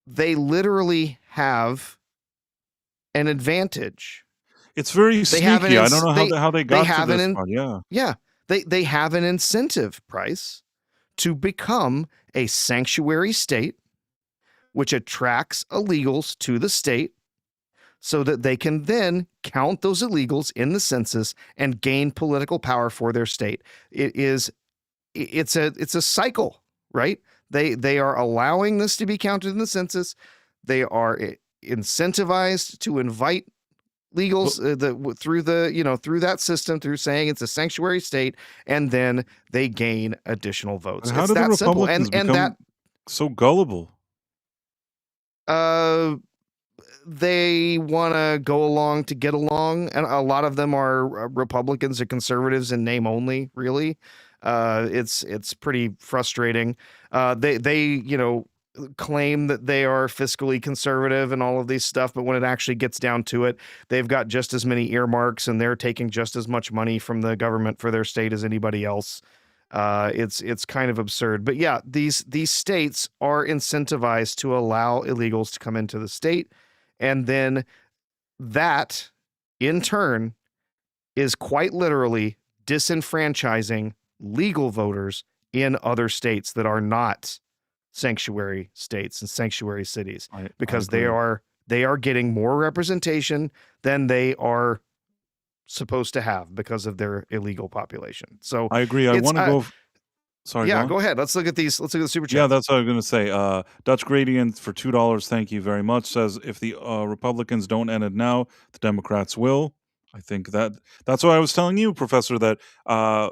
they literally have an advantage. It's very They have sneaky. I don't know how they got to have this part. Yeah. yeah, they have an incentive, Price, to become a sanctuary state, which attracts illegals to the state so that they can then count those illegals in the census and gain political power for their state. It's a cycle, right? They are allowing this to be counted in the census. They are incentivized to invite legals through that system, through saying it's a sanctuary state, and then they gain additional votes. How It's do the that simple. Republicans And become that so gullible? they want to go along to get along, and a lot of them are Republicans or conservatives in name only, really. It's pretty frustrating. They claim that they are fiscally conservative and all of these stuff, but when it actually gets down to it, they've got just as many earmarks and they're taking just as much money from the government for their state as anybody else. It's kind of absurd. But yeah, these states are incentivized to allow illegals to come into the state, and then that in turn is quite literally disenfranchising legal voters in other states that are not sanctuary states and sanctuary cities, I because agree. they are getting more representation than they are supposed to have because of their illegal population. So I agree. I it's want to go. Sorry, go yeah, on. go ahead. Let's look at these. Let's look at the super Yeah, chats. that's what I was going to say. Dutch Gradient for $2. Thank you very much. Says if the Republicans don't end it now, the Democrats will. I think that's why I was telling you, Professor, that I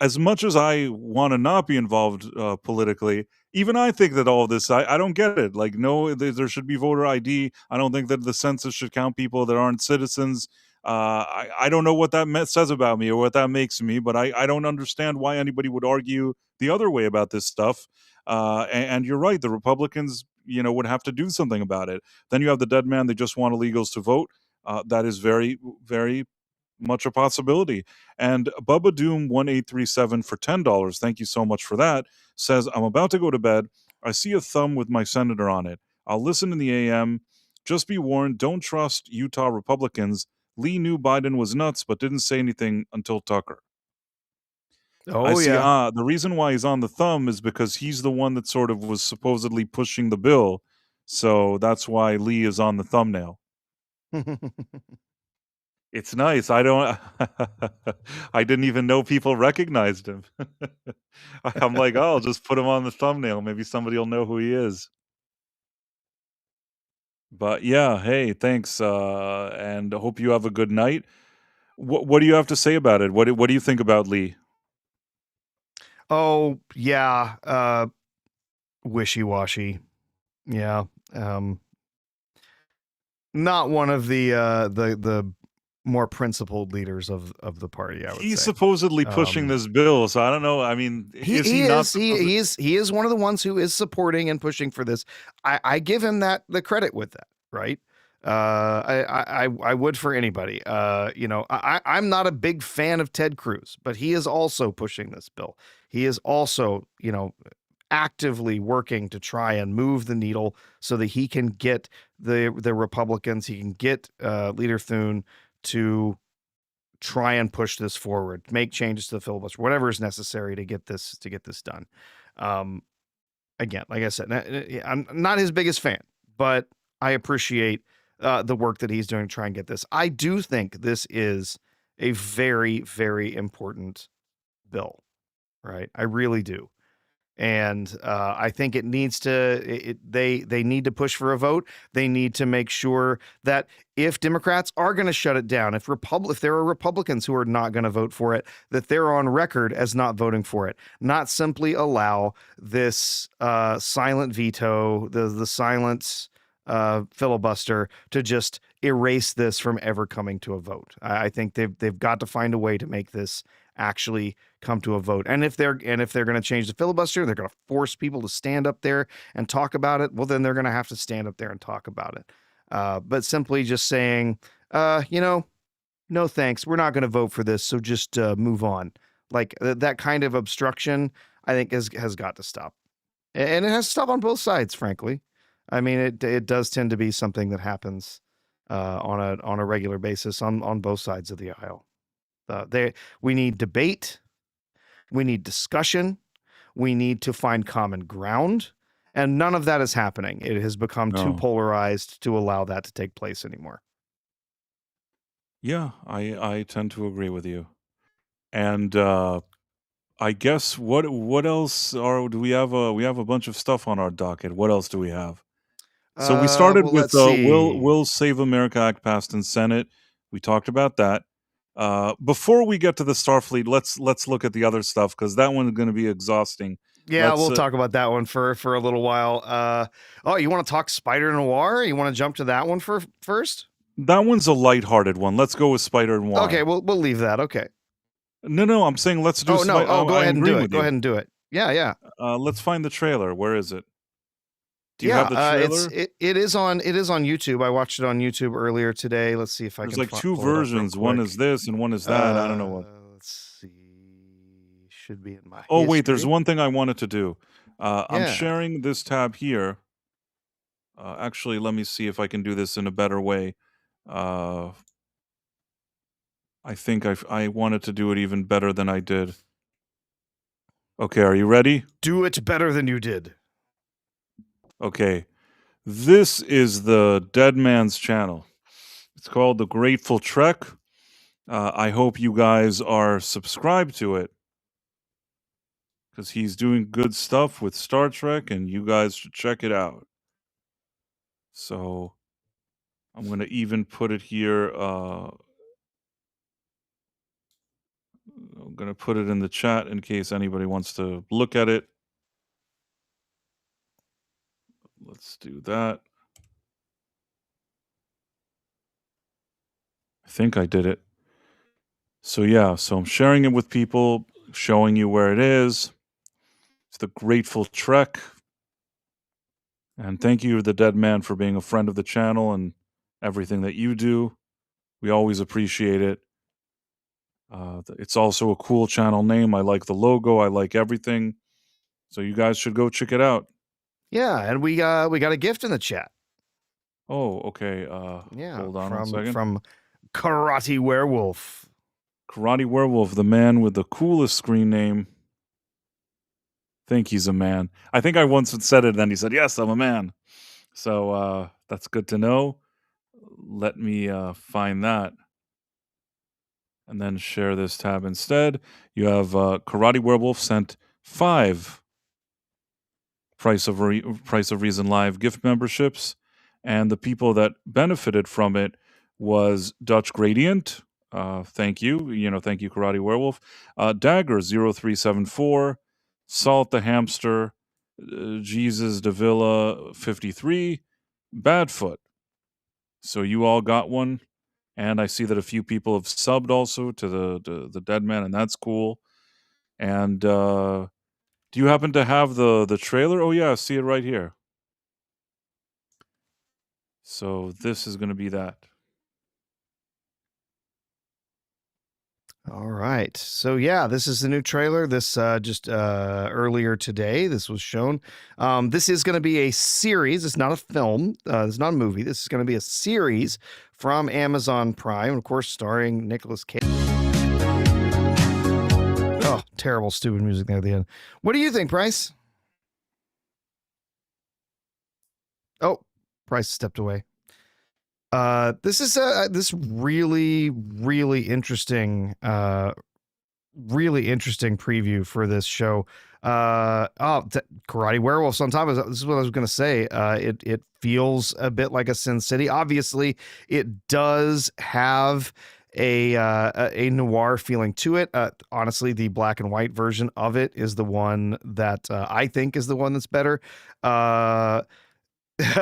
as much as I want to not be involved politically, even I think that all of this, I don't get it. Like, no, there should be voter ID. I don't think that the census should count people that aren't citizens. I don't know what that says about me or what that makes me, but I don't understand why anybody would argue the other way about this stuff. And you're right, the Republicans, would have to do something about it. Then you have the dead man; they just want illegals to vote. That is very, very much a possibility. And Bubba Doom 1837 for $10. Thank you so much for that. Says, I'm about to go to bed. I see a thumb with my senator on it. I'll listen in the AM. Just be warned, don't trust Utah Republicans. Lee knew Biden was nuts, but didn't say anything until Tucker. I Oh see. yeah. The reason why he's on the thumb is because he's the one that sort of was supposedly pushing the bill. So that's why Lee is on the thumbnail. It's nice. I don't I didn't even know people recognized him. I'm like, "Oh, I'll just put him on the thumbnail. Maybe somebody'll know who he is." But yeah, hey, thanks, and I hope you have a good night. What do you have to say about it? What do you think about Lee? Oh yeah. Wishy-washy. Yeah. Um, Not one of the more principled leaders of the party, I would He's say. supposedly pushing Um, this bill, so I don't know. I mean, is he he not is supposed? he is one of the ones who is supporting and pushing for this. I give him the credit with that, right? I would for anybody. I'm not a big fan of Ted Cruz, but he is also pushing this bill. He is also, actively working to try and move the needle so that he can get the Republicans, he can get Leader Thune to try and push this forward, make changes to the filibuster, whatever is necessary to get this done. Um, Again, like I said, I'm not his biggest fan, but I appreciate the work that he's doing to try and get this. I do think this is a very, very important bill, right? I really do. And I think it needs to. They need to push for a vote. They need to make sure that if Democrats are going to shut it down, if there are Republicans who are not going to vote for it, that they're on record as not voting for it, not simply allow this silent veto, the silent filibuster to just erase this from ever coming to a vote. I think they've got to find a way to make this actually come to a vote. And if they're going to change the filibuster, they're going to force people to stand up there and talk about it. Well, then they're going to have to stand up there and talk about it. But simply just saying, no thanks, we're not going to vote for this, so just move on. Like that kind of obstruction, I think has got to stop, and it has to stop on both sides. Frankly, I mean, it does tend to be something that happens on a regular basis on both sides of the aisle. We need debate, we need discussion, we need to find common ground, and none of that is happening. It has become too No. polarized to allow that to take place anymore. Yeah, I tend to agree with you. And I guess what else do we have? We have a bunch of stuff on our docket. What else do we have? So we started Well, with let's see. Will Save America Act passed in Senate. We talked about that. Before we get to the Starfleet, let's look at the other stuff because that one's going to be exhausting. Yeah, Let's we'll talk about that one for a little while. Oh, you want to talk Spider-Noir? You want to jump to that one first? that one's a lighthearted one. Let's go with Spider Okay, Noir. we'll leave that. Okay. No, I'm saying let's do Oh no. Spider. Oh, go I'm ahead and do agreeing it. with Go you. ahead and do it. Yeah, yeah. Let's find the trailer. Where is it? Do you Yeah, have the trailer? it is on YouTube. I watched it on YouTube earlier today. Let's see if I There's can like two pull it up real versions. One is quick. this and one is that. I don't know what. Let's see. Should be in my Oh, wait, there's history. one thing I wanted to do. I'm Yeah. sharing this tab here. Actually, let me see if I can do this in a better way. Uh, I think I wanted to do it even better than I did. Okay, are you ready? Do it better than you did. Okay. This is the Dead Man's channel. It's called The Grateful Trek. I hope you guys are subscribed to it because he's doing good stuff with Star Trek, and you guys should check it out. So I'm going to even put it here. I'm going to put it in the chat in case anybody wants to look at it. Let's do that. I think I did it. So yeah, so I'm sharing it with people, showing you where it is. It's the Grateful Trek. And thank you, The Dead Man, for being a friend of the channel and everything that you do. We always appreciate it. It's also a cool channel name. I like the logo. I like everything. So you guys should go check it out. Yeah, and we got a gift in the chat. Oh, okay. Yeah, Hold on one second. from Karate Werewolf. Karate Werewolf, the man with the coolest screen name. Think he's a man. I think I once said it, and then he said, "Yes, I'm a man." So that's good to know. Let me find that and then share this tab instead. You have Karate Werewolf sent 5 Price of Reason Live gift memberships, and the people that benefited from it was Dutch Gradient. Thank you. Thank you, Karate Werewolf. Dagger 0374, Salt the Hamster, Jesus Davila 53, Badfoot. So you all got one. And I see that a few people have subbed also to the Dead Man, and that's cool. And do you happen to have the trailer? Oh yeah, I see it right here. So this is going to be that. All right. So yeah, this is the new trailer. This just earlier today. This was shown. This is going to be a series. It's not a film. It's not a movie. This is going to be a series from Amazon Prime, of course, starring Nicolas Cage. Oh, terrible, stupid music there at the end. What do you think, Price? Oh, Price stepped away. This is this really interesting preview for this show. Karate Werewolves on top of this is what I was going to say. It feels a bit like a Sin City. Obviously, it does have a noir feeling to it. Honestly, the black and white version of it is the one that I think is the one that's better.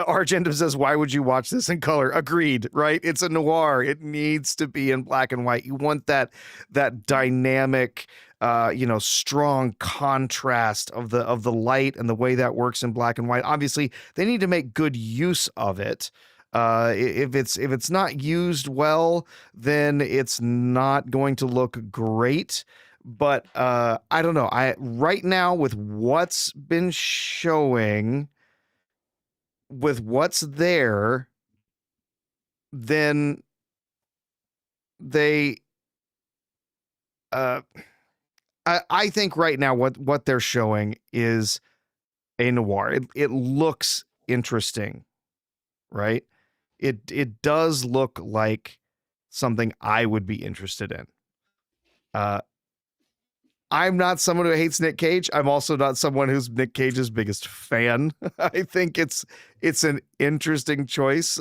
Argentum says, why would you watch this in color? Agreed, right? It's a noir. It needs to be in black and white. You want that dynamic, strong contrast of the light and the way that works in black and white. Obviously, they need to make good use of it. If it's not used well, then it's not going to look great. But I don't know. Right now with what's been showing, with what's there, then they I think right now what they're showing is a noir. It looks interesting, right? It does look like something I would be interested in. I'm not someone who hates Nick Cage. I'm also not someone who's Nick Cage's biggest fan. I think it's an interesting choice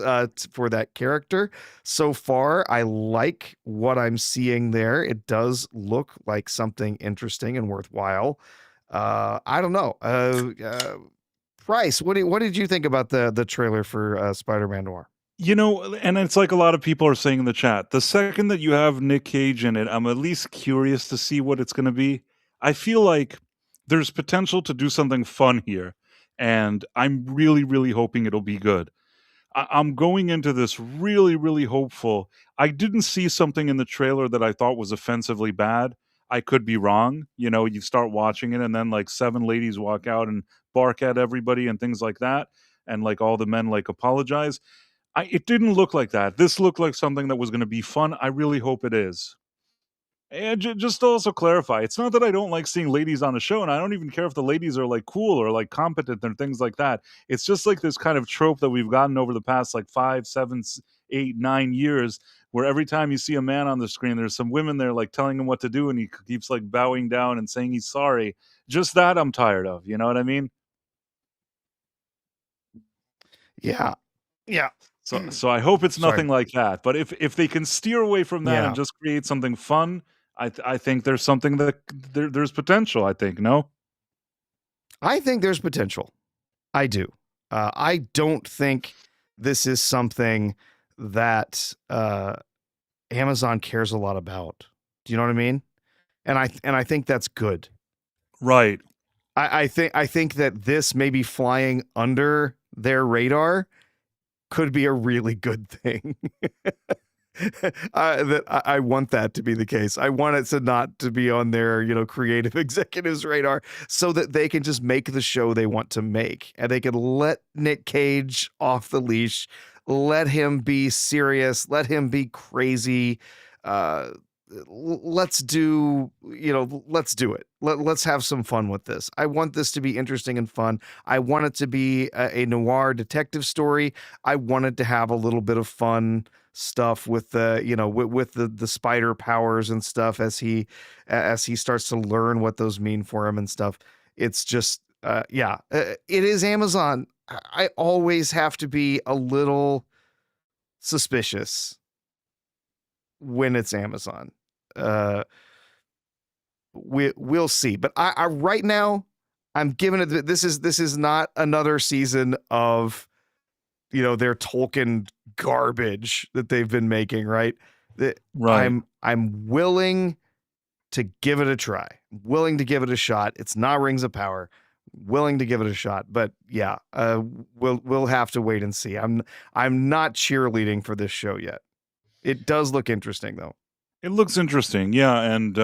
for that character. So far, I like what I'm seeing there. It does look like something interesting and worthwhile. I don't know. Price, what did you think about the trailer for Spider-Man Noir? And it's like a lot of people are saying in the chat, the second that you have Nick Cage in it, I'm at least curious to see what it's going to be. I feel like there's potential to do something fun here, and I'm really, really hoping it'll be good. I'm going into this really, really hopeful. I didn't see something in the trailer that I thought was offensively bad. I could be wrong. You know, you start watching it, and then like seven ladies walk out and bark at everybody and things like that, and like all the men like apologize. It didn't look like that. This looked like something that was going to be fun. I really hope it is. And just to also clarify, it's not that I don't like seeing ladies on a show, and I don't even care if the ladies are like cool or like competent and things like that. It's just like this kind of trope that we've gotten over the past like 5, 7, 8, 9 years, where every time you see a man on the screen, there's some women there like telling him what to do, and he keeps like bowing down and saying he's sorry. Just that I'm tired of. You know what I mean? Yeah. Yeah. So I hope it's Sorry. nothing like that. But if they can steer away from that and Yeah. just create something fun, I think there's something that there's potential. I think no. I think there's potential. I do. I don't think this is something that Amazon cares a lot about. Do you know what I mean? And I think that's good. Right. I think that this maybe flying under their radar could be a really good thing. I want that to be the case. I want it to not to be on their, creative executives radar so that they can just make the show they want to make and they can let Nick Cage off the leash, let him be serious, let him be crazy. Let's do it. Let's have some fun with this. I want this to be interesting and fun. I want it to be a noir detective story. I wanted to have a little bit of fun stuff with the spider powers and stuff as he starts to learn what those mean for him and stuff. It's just it is Amazon. I always have to be a little suspicious when it's Amazon. Uh, we'll see, but I right now I'm giving it. This is not another season of their Tolkien garbage that they've been making. Right, Right. I'm willing to give it a try. Willing to give it a shot. It's not Rings of Power. Willing to give it a shot, but yeah, we'll have to wait and see. I'm not cheerleading for this show yet. It does look interesting though. It looks interesting. Yeah, and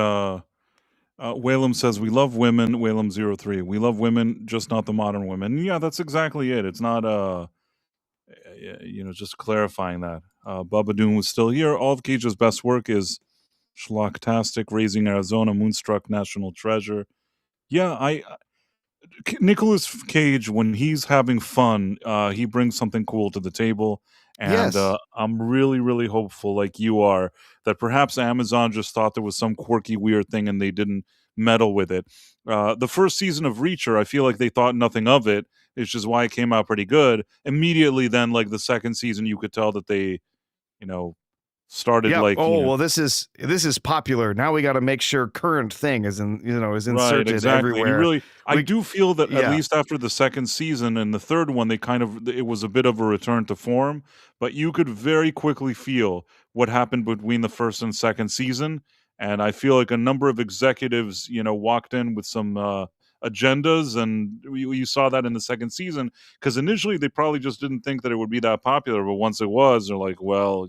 Whalem says we love women. Whalem03. We love women, just not the modern women. Yeah, that's exactly it. It's not just clarifying that. Bubba Doom was still here. All of Cage's best work is Schlocktastic, Raising Arizona, Moonstruck, National Treasure. Yeah, Nicolas Cage, when he's having fun, he brings something cool to the table, and Yes. I'm really, really hopeful, like you are, that perhaps Amazon just thought there was some quirky, weird thing, and they didn't meddle with it. The first season of Reacher, I feel like they thought nothing of it, which is why it came out pretty good. Immediately, then, like the second season, you could tell that they, you know, started Yep. like, Oh well, this is popular. Now we got to make sure current thing is is right, inserted exactly. And you everywhere. really I We do feel that at yeah least after the second season and the third one, they kind of it was a bit of a return to form, but you could very quickly feel what happened between the first and second season. And I feel like a number of executives, walked in with some agendas, and you saw that in the second season. Because initially they probably just didn't think that it would be that popular, but once it was, they're like, well,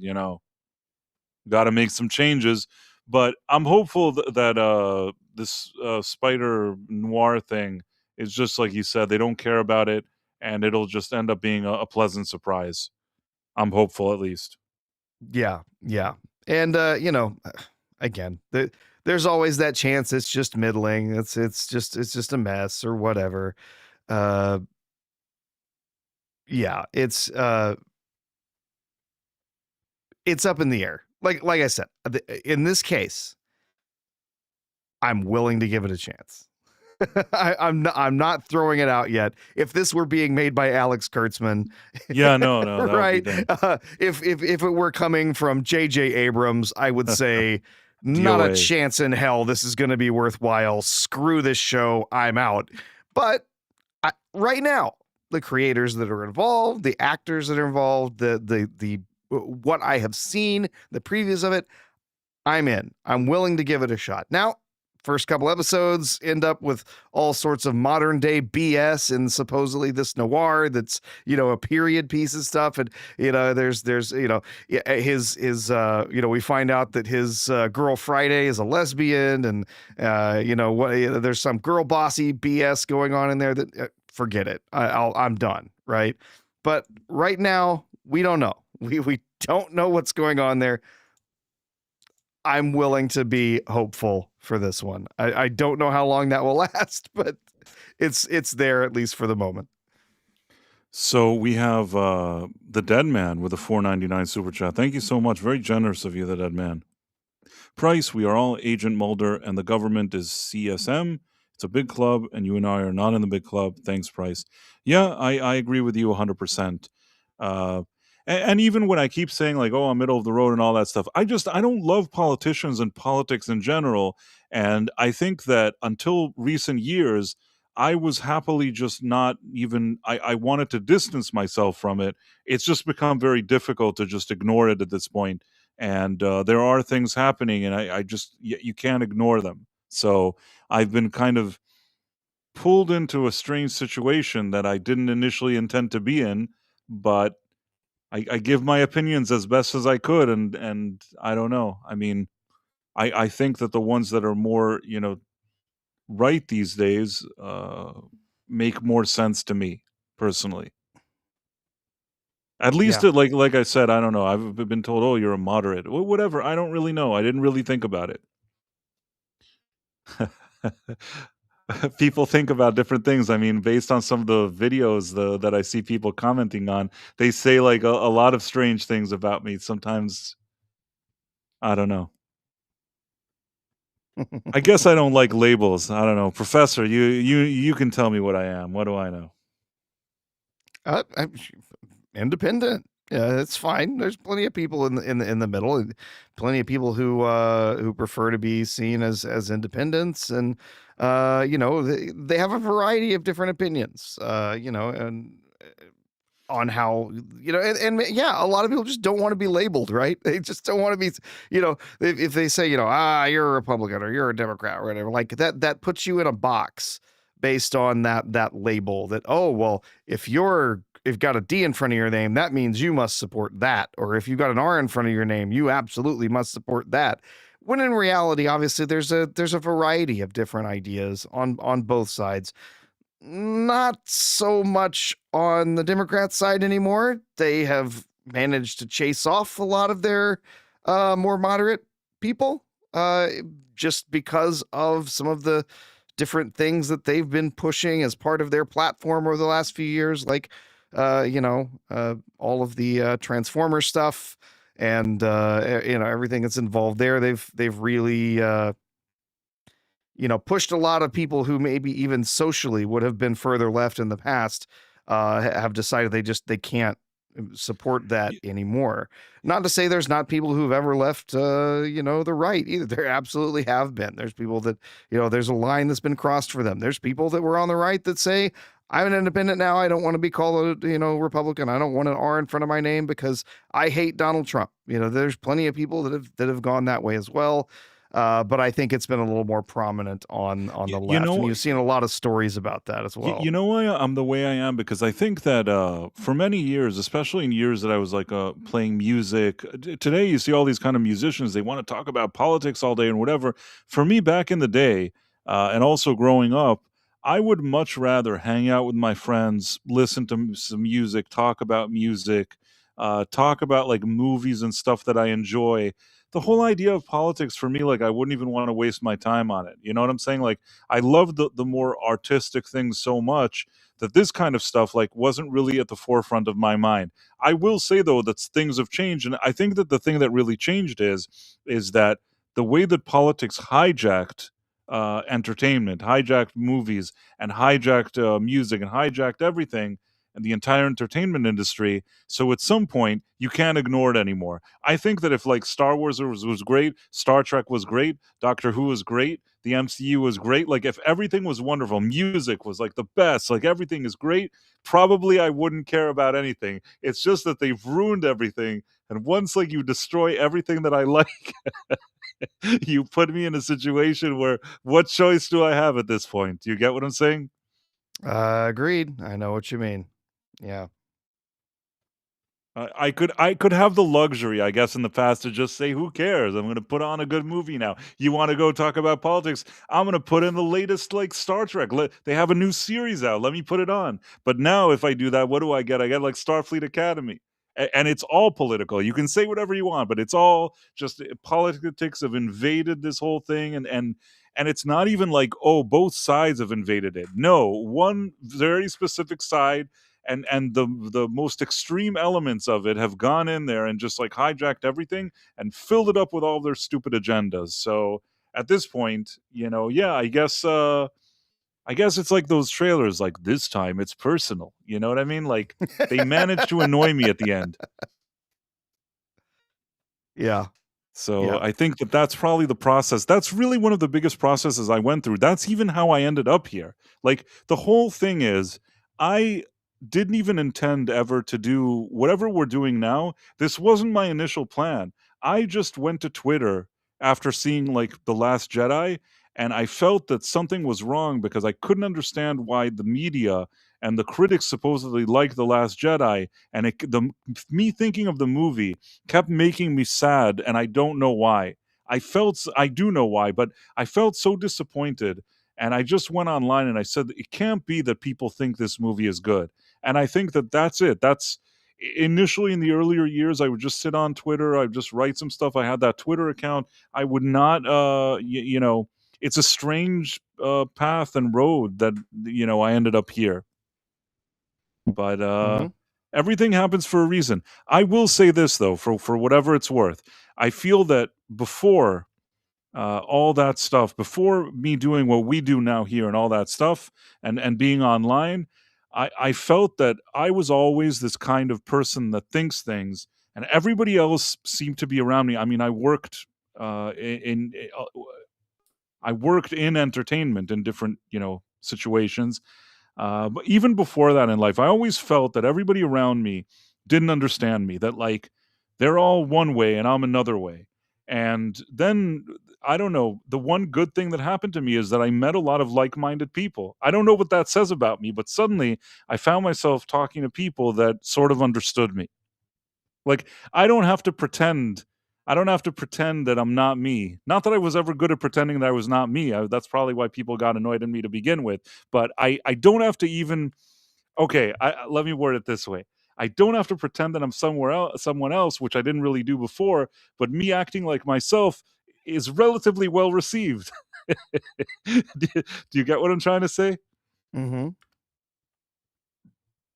got to make some changes. But I'm hopeful that this Spider Noir thing is just like you said. They don't care about it, and it'll just end up being a pleasant surprise. I'm hopeful, at least. yeah, and again, there's always that chance it's just middling. It's just a mess or whatever. Uh, yeah, it's up in the air. Like I said, in this case, I'm willing to give it a chance. I'm not throwing it out yet. If this were being made by Alex Kurtzman, Yeah, no, that would be right? dumb. If it were coming from J.J. Abrams, I would say not a DOA. chance in hell. This is going to be worthwhile. Screw this show. I'm out. But right now, the creators that are involved, the actors that are involved, the what I have seen, the previews of it, I'm in. I'm willing to give it a shot. Now, first couple episodes end up with all sorts of modern day BS and supposedly this noir that's, a period piece of stuff. And, there's, we find out that his girl Friday is a lesbian, and, there's some girl bossy BS going on in there that forget it. I'm done. Right. But right now, we don't know. We don't know what's going on there. I'm willing to be hopeful for this one. I don't know how long that will last, but it's there at least for the moment. So we have the Dead Man with a $4.99 super chat. Thank you so much. Very generous of you, the Dead Man. Price, we are all Agent Mulder and the government is CSM. It's a big club and you and I are not in the big club. Thanks, Price. Yeah, I agree with you 100%. And even when I keep saying like, oh, I'm middle of the road and all that stuff, I don't love politicians and politics in general. And I think that until recent years, I was happily just not even, I wanted to distance myself from it. It's just become very difficult to just ignore it at this point. And there are things happening and I just, you can't ignore them. So I've been kind of pulled into a strange situation that I didn't initially intend to be in, but I give my opinions as best as I could, and I don't know. I mean, I think that the ones that are more, right these days, make more sense to me personally. At least, Yeah. like I said, I don't know. I've been told, "Oh, you're a moderate." Whatever. I don't really know. I didn't really think about it. People think about different things. I mean, based on some of the videos that I see people commenting on, they say like a lot of strange things about me. Sometimes I don't know. I guess I don't like labels. I don't know. Professor, you can tell me what I am. What do I know? I'm independent. Yeah, it's fine. There's plenty of people in the middle, and plenty of people who prefer to be seen as independents, and they have a variety of different opinions. And on how, and yeah, a lot of people just don't want to be labeled, right? They just don't want to be, if they say, you're a Republican or you're a Democrat or whatever, like that puts you in a box based on that label that, oh, well, if you've got a D in front of your name, that means you must support that. Or if you've got an R in front of your name, you absolutely must support that. When in reality, obviously, there's a variety of different ideas on both sides. Not so much on the Democrat side anymore. They have managed to chase off a lot of their more moderate people just because of some of the different things that they've been pushing as part of their platform over the last few years, like all of the Transformer stuff and everything that's involved there. They've really pushed a lot of people who maybe even socially would have been further left in the past, have decided they can't support that anymore. Not to say there's not people who've ever left, the right either. There absolutely have been. There's people that, there's a line that's been crossed for them. There's people that were on the right that say, I'm an independent now. I don't want to be called a, Republican. I don't want an R in front of my name because I hate Donald Trump. There's plenty of people that have gone that way as well. But I think it's been a little more prominent on the left, and you've seen a lot of stories about that as well. You know why I'm the way I am? Because I think that for many years, especially in years that I was like playing music, today you see all these kind of musicians, they want to talk about politics all day and whatever. For me, back in the day, and also growing up, I would much rather hang out with my friends, listen to some music, talk about music, talk about like movies and stuff that I enjoy. The whole idea of politics for me, like I wouldn't even want to waste my time on it. You know what I'm saying? Like I love the more artistic things so much that this kind of stuff like wasn't really at the forefront of my mind. I will say though that things have changed, and I think that the thing that really changed is that the way that politics hijacked entertainment, hijacked movies, and hijacked music, and hijacked everything. and the entire entertainment industry. So at some point, you can't ignore it anymore. I think that if like Star Wars was great, Star Trek was great, Doctor Who was great, the MCU was great, like if everything was wonderful, music was like the best, like everything is great, probably I wouldn't care about anything. It's just that they've ruined everything. And once like you destroy everything that I like, you put me in a situation where what choice do I have at this point? Do you get what I'm saying? Agreed. I know what you mean. Yeah. I could have the luxury, I guess, in the past to just say, "Who cares? I'm going to put on a good movie now." You want to go talk about politics? I'm going to put in the latest like Star Trek. They have a new series out. Let me put it on. But now, if I do that, what do I get? I get like Starfleet Academy, and it's all political. You can say whatever you want, but it's all just politics have invaded this whole thing, and it's not even like, oh, both sides have invaded it. No, one very specific side and the most extreme elements of it have gone in there and just like hijacked everything and filled it up with all their stupid agendas. So at this point, yeah, I guess it's like those trailers, like this time it's personal. You know what I mean? Like they managed to annoy me at the end. Yeah. So Yeah. I think that that's probably the process. That's really one of the biggest processes I went through. That's even how I ended up here. Like the whole thing is, I didn't even intend ever to do whatever we're doing now. This wasn't my initial plan. I just went to Twitter after seeing like The Last Jedi, and I felt that something was wrong because I couldn't understand why the media and the critics supposedly liked The Last Jedi, and me thinking of the movie kept making me sad, and I don't know why. I do know why, but I felt so disappointed, and I just went online and I said, it can't be that people think this movie is good. And I think that that's it. That's initially in the earlier years, I would just sit on Twitter, I would just write some stuff. I had that Twitter account. I would not, it's a strange path and road that, I ended up here. But Mm-hmm. everything happens for a reason. I will say this though, for whatever it's worth, I feel that before all that stuff, before me doing what we do now here and all that stuff, and being online, I felt that I was always this kind of person that thinks things, and everybody else seemed to be around me. I mean, I worked in entertainment in different situations, but even before that in life, I always felt that everybody around me didn't understand me, that like they're all one way and I'm another way. And then I don't know, the one good thing that happened to me is that I met a lot of like minded people. I don't know what that says about me, but suddenly I found myself talking to people that sort of understood me. Like, I don't have to pretend I don't have to pretend that I'm not me. Not that I was ever good at pretending that I was not me. That's probably why people got annoyed at me to begin with. But I don't have to even okay, let me word it this way. I don't have to pretend that I'm someone else, which I didn't really do before, but me acting like myself is relatively well received. Do you get what I'm trying to say? Mm-hmm.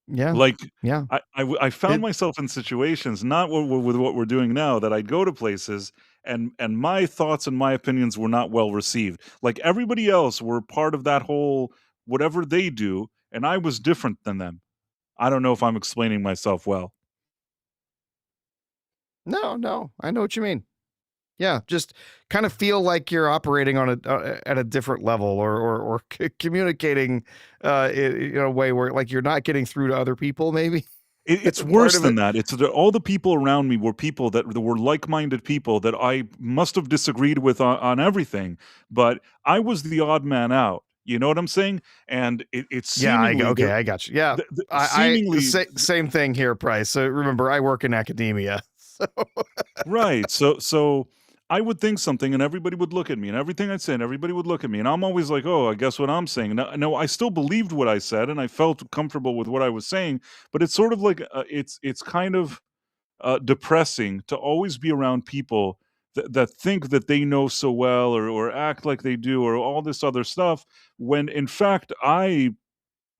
Yeah. Like, Yeah. I found It myself in situations, not with what we're doing now, that I'd go to places and my thoughts and my opinions were not well received. Like, everybody else were part of that whole whatever they do, and I was different than them. I don't know if I'm explaining myself well. No, no. I know what you mean. Yeah, just kind of feel like you're operating on at a different level, or communicating in a way where like you're not getting through to other people. Maybe It's part worse of than it. that. It's that all the people around me were people that were like-minded people that I must have disagreed with on everything, but I was the odd man out. You know what I'm saying? And it Yeah, seemingly okay, there I got you. Yeah, I seemingly same thing here, Price. So remember, I work in academia. So right. So I would think something and everybody would look at me and everything I said, everybody would look at me. And I'm always like, oh, I guess what I'm saying. No, I still believed what I said and I felt comfortable with what I was saying. But it's sort of like it's kind of depressing to always be around people that think that they know so well or act like they do or all this other stuff when in fact I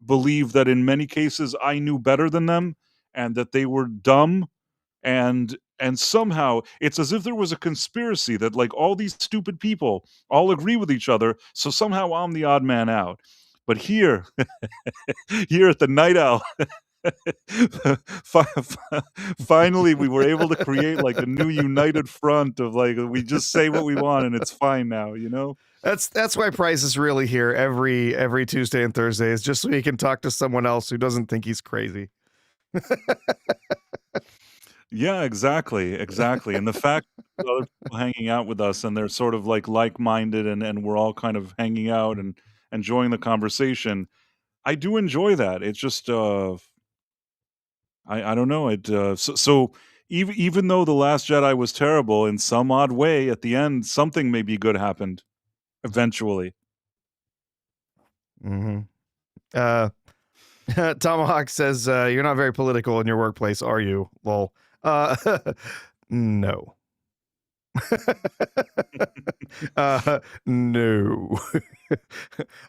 believe that in many cases I knew better than them and that they were dumb and somehow it's as if there was a conspiracy that like all these stupid people all agree with each other, so somehow I'm the odd man out. But here here at the Night Owl Finally, we were able to create like a new united front of like we just say what we want and it's fine now, you know? That's why Price is really here every Tuesday and Thursday, is just so he can talk to someone else who doesn't think he's crazy. Yeah, exactly, exactly. And the fact that other people hanging out with us and they're sort of like-minded and we're all kind of hanging out and enjoying the conversation, I do enjoy that. It's just I don't know. So even though The Last Jedi was terrible in some odd way, at the end, something maybe good happened eventually. hmm Uh, Tomahawk says, "You're not very political in your workplace, are you?" Lol. Uh, no. No.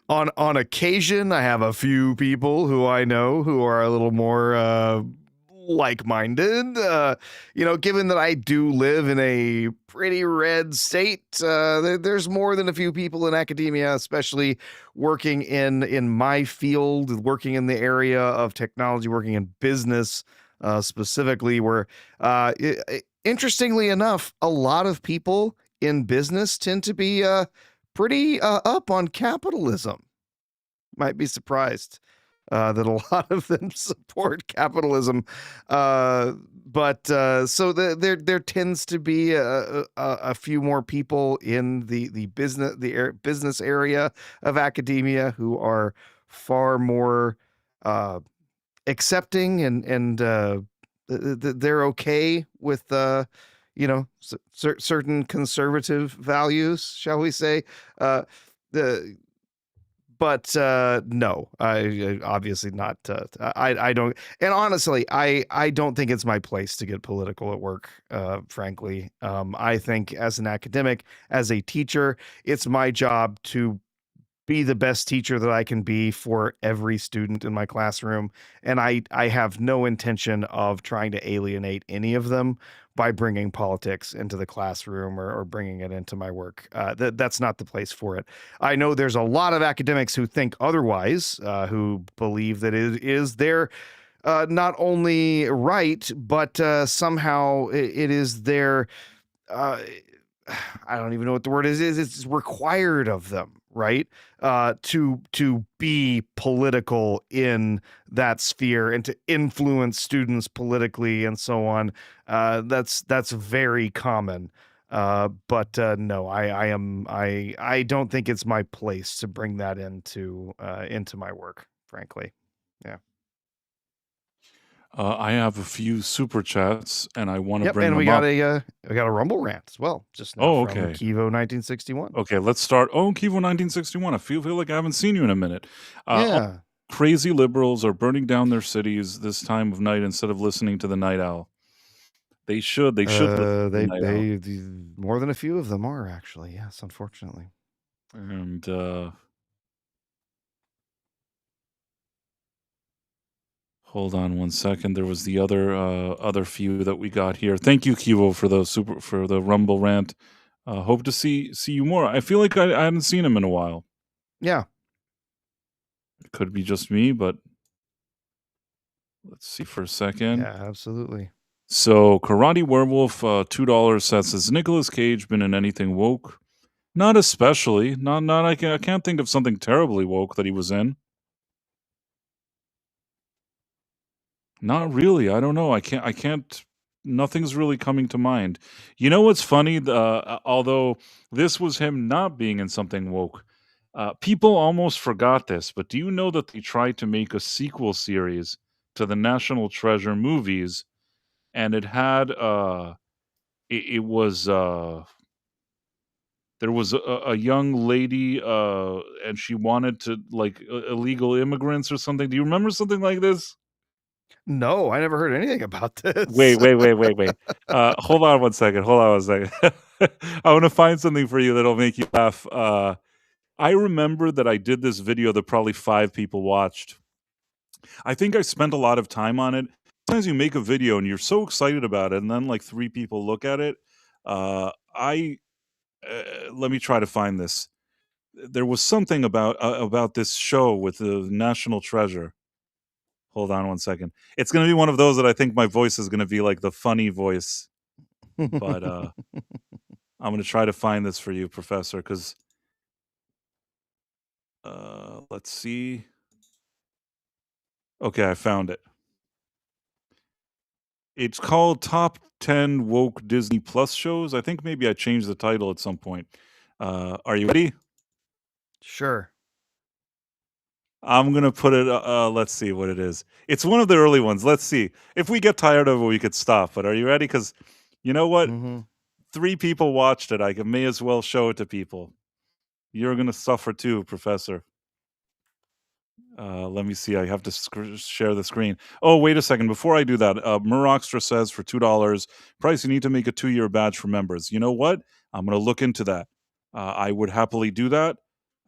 On occasion, I have a few people who I know who are a little more like-minded. Given that I do live in a pretty red state, there's more than a few people in academia, especially working in my field, working in the area of technology, working in business specifically, where interestingly enough, a lot of people in business tend to be pretty up on capitalism. Might be surprised that a lot of them support capitalism, but so there tends to be a few more people in the business area of academia who are far more uh, accepting and they're okay with certain conservative values, shall we say. The but no, I obviously not. I don't, and honestly, I don't think it's my place to get political at work. Frankly, I think as an academic, as a teacher, it's my job to be the best teacher that I can be for every student in my classroom. And I have no intention of trying to alienate any of them by bringing politics into the classroom or bringing it into my work. That's not the place for it. I know there's a lot of academics who think otherwise, who believe that it is their not only right, but somehow it is their uh, I don't even know what the word is it's required of them, right? To be political in that sphere and to influence students politically and so on. That's very common. But no, I don't think it's my place to bring that into my work, frankly. Yeah. I have a few super chats and I want to Yep, bring and them up. we got a Rumble rant as well, just now Oh, from okay. Kivo 1961. Okay, let's start. Oh, Kivo 1961. I feel like I haven't seen you in a minute. All Yeah. crazy liberals are burning down their cities this time of night instead of listening to the night owl. They should. They should listen to the night owl. More than a few of them are actually, yes, unfortunately. And hold on one second. There was the other few that we got here. Thank you, Kivo, for the Rumble rant. Hope to see you more. I feel like I hadn't seen him in a while. Yeah. It could be just me, but let's see for a second. Yeah, absolutely. So, Karate Werewolf, $2 says, has Nicolas Cage been in anything woke? Not especially. Not I can't think of something terribly woke that he was in. Not really. I don't know. I can't nothing's really coming to mind. You know what's funny? Although this was him not being in something woke. People almost forgot this, but do you know that they tried to make a sequel series to the National Treasure movies and it had it was there was a young lady and she wanted to like illegal immigrants or something. Do you remember something like this? No, I never heard anything about Wait, this. wait, wait, wait, wait. Hold on one second. Hold on one second. I want to find something for you that'll make you laugh. I remember that I did this video that probably 5 people watched. I think I spent a lot of time on it. Sometimes you make a video and you're so excited about it, and then like 3 people look at it. I Let me try to find this. There was something about this show with the National Treasure. Hold on one second. It's going to be one of those that I think my voice is going to be like the funny voice. But I'm going to try to find this for you, Professor, because let's see. Okay, I found it. It's called Top 10 Woke Disney Plus Shows. I think maybe I changed the title at some point. Are you ready? Sure. I'm going to put it, let's see what it is. It's one of the early ones. Let's see. If we get tired of it, we could stop. But are you ready? Because you know what? Mm-hmm. 3 people watched it. I may as well show it to people. You're going to suffer too, Professor. Let me see. I have to share the screen. Oh, wait a second. Before I do that, Muroxtra says for $2, price, you need to make a 2-year badge for members. You know what? I'm going to look into that. I would happily do that.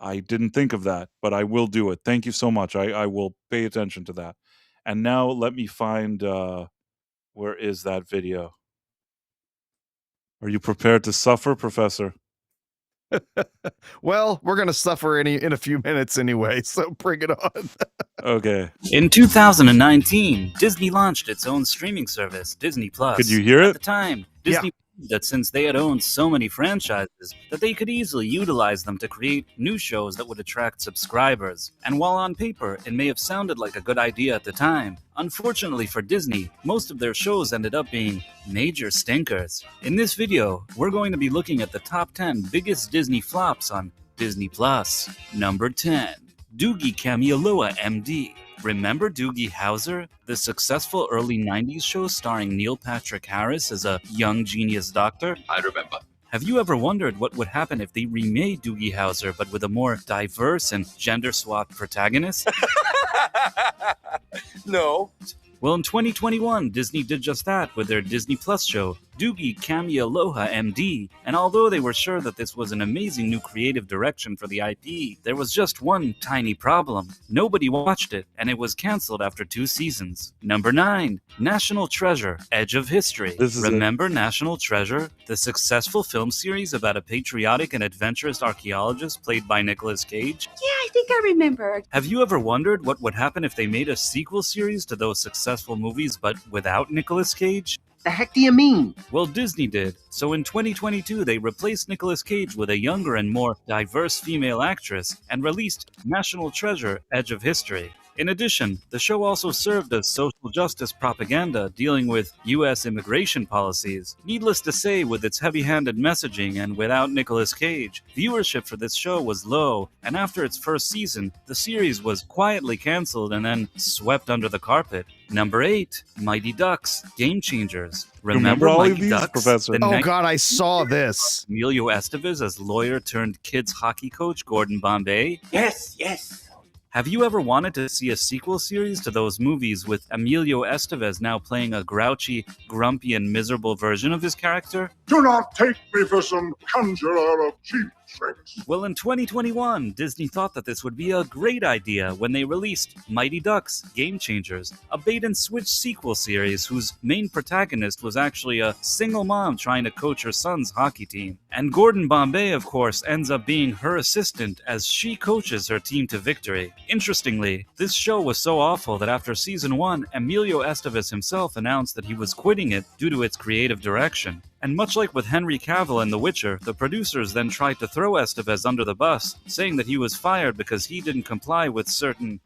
I didn't think of that, but I will do it. Thank you so much. I will pay attention to that. And now let me find, where is that video? Are you prepared to suffer, Professor? Well, we're gonna suffer in a few minutes anyway, so bring it on. Okay. In 2019, Disney launched its own streaming service, Disney Plus. Could you hear At it? the time, Disney believed that since they had owned so many franchises, that they could easily utilize them to create new shows that would attract subscribers. And while on paper, it may have sounded like a good idea at the time, unfortunately for Disney, most of their shows ended up being major stinkers. In this video, we're going to be looking at the top 10 biggest Disney flops on Disney Plus. Number 10. Doogie Kamealoha, MD. Remember Doogie Howser, the successful early 90s show starring Neil Patrick Harris as a young genius doctor? I remember. Have you ever wondered what would happen if they remade Doogie Howser but with a more diverse and gender-swapped protagonist? No. Well, in 2021, Disney did just that with their Disney Plus show, Doogie Kamealoha, MD, and although they were sure that this was an amazing new creative direction for the IP, there was just one tiny problem. Nobody watched it, and it was cancelled after 2 seasons. Number 9. National Treasure, Edge of History. Remember National Treasure? The successful film series about a patriotic and adventurous archaeologist played by Nicolas Cage? Yeah, I think I remember. Have you ever wondered what would happen if they made a sequel series to those successful movies but without Nicolas Cage? The heck do you mean? Well, Disney did. So in 2022, they replaced Nicolas Cage with a younger and more diverse female actress and released National Treasure: Edge of History. In addition, the show also served as social justice propaganda dealing with U.S. immigration policies. Needless to say, with its heavy-handed messaging and without Nicolas Cage, viewership for this show was low, and after its first season, the series was quietly cancelled and then swept under the carpet. Number 8. Mighty Ducks, Game Changers. Remember all Mighty of these, Ducks? Professor? Oh God, I saw this. Emilio Estevez as lawyer-turned-kids hockey coach Gordon Bombay? Yes, yes. Have you ever wanted to see a sequel series to those movies with Emilio Estevez now playing a grouchy, grumpy, and miserable version of his character? Do not take me for some conjurer of cheap tricks. Well, in 2021, Disney thought that this would be a great idea when they released Mighty Ducks, Game Changers, a bait-and-switch sequel series whose main protagonist was actually a single mom trying to coach her son's hockey team. And Gordon Bombay, of course, ends up being her assistant as she coaches her team to victory. Interestingly, this show was so awful that after season 1, Emilio Estevez himself announced that he was quitting it due to its creative direction. And much like with Henry Cavill in The Witcher, the producers then tried to throw Estevez under the bus, saying that he was fired because he didn't comply with certain,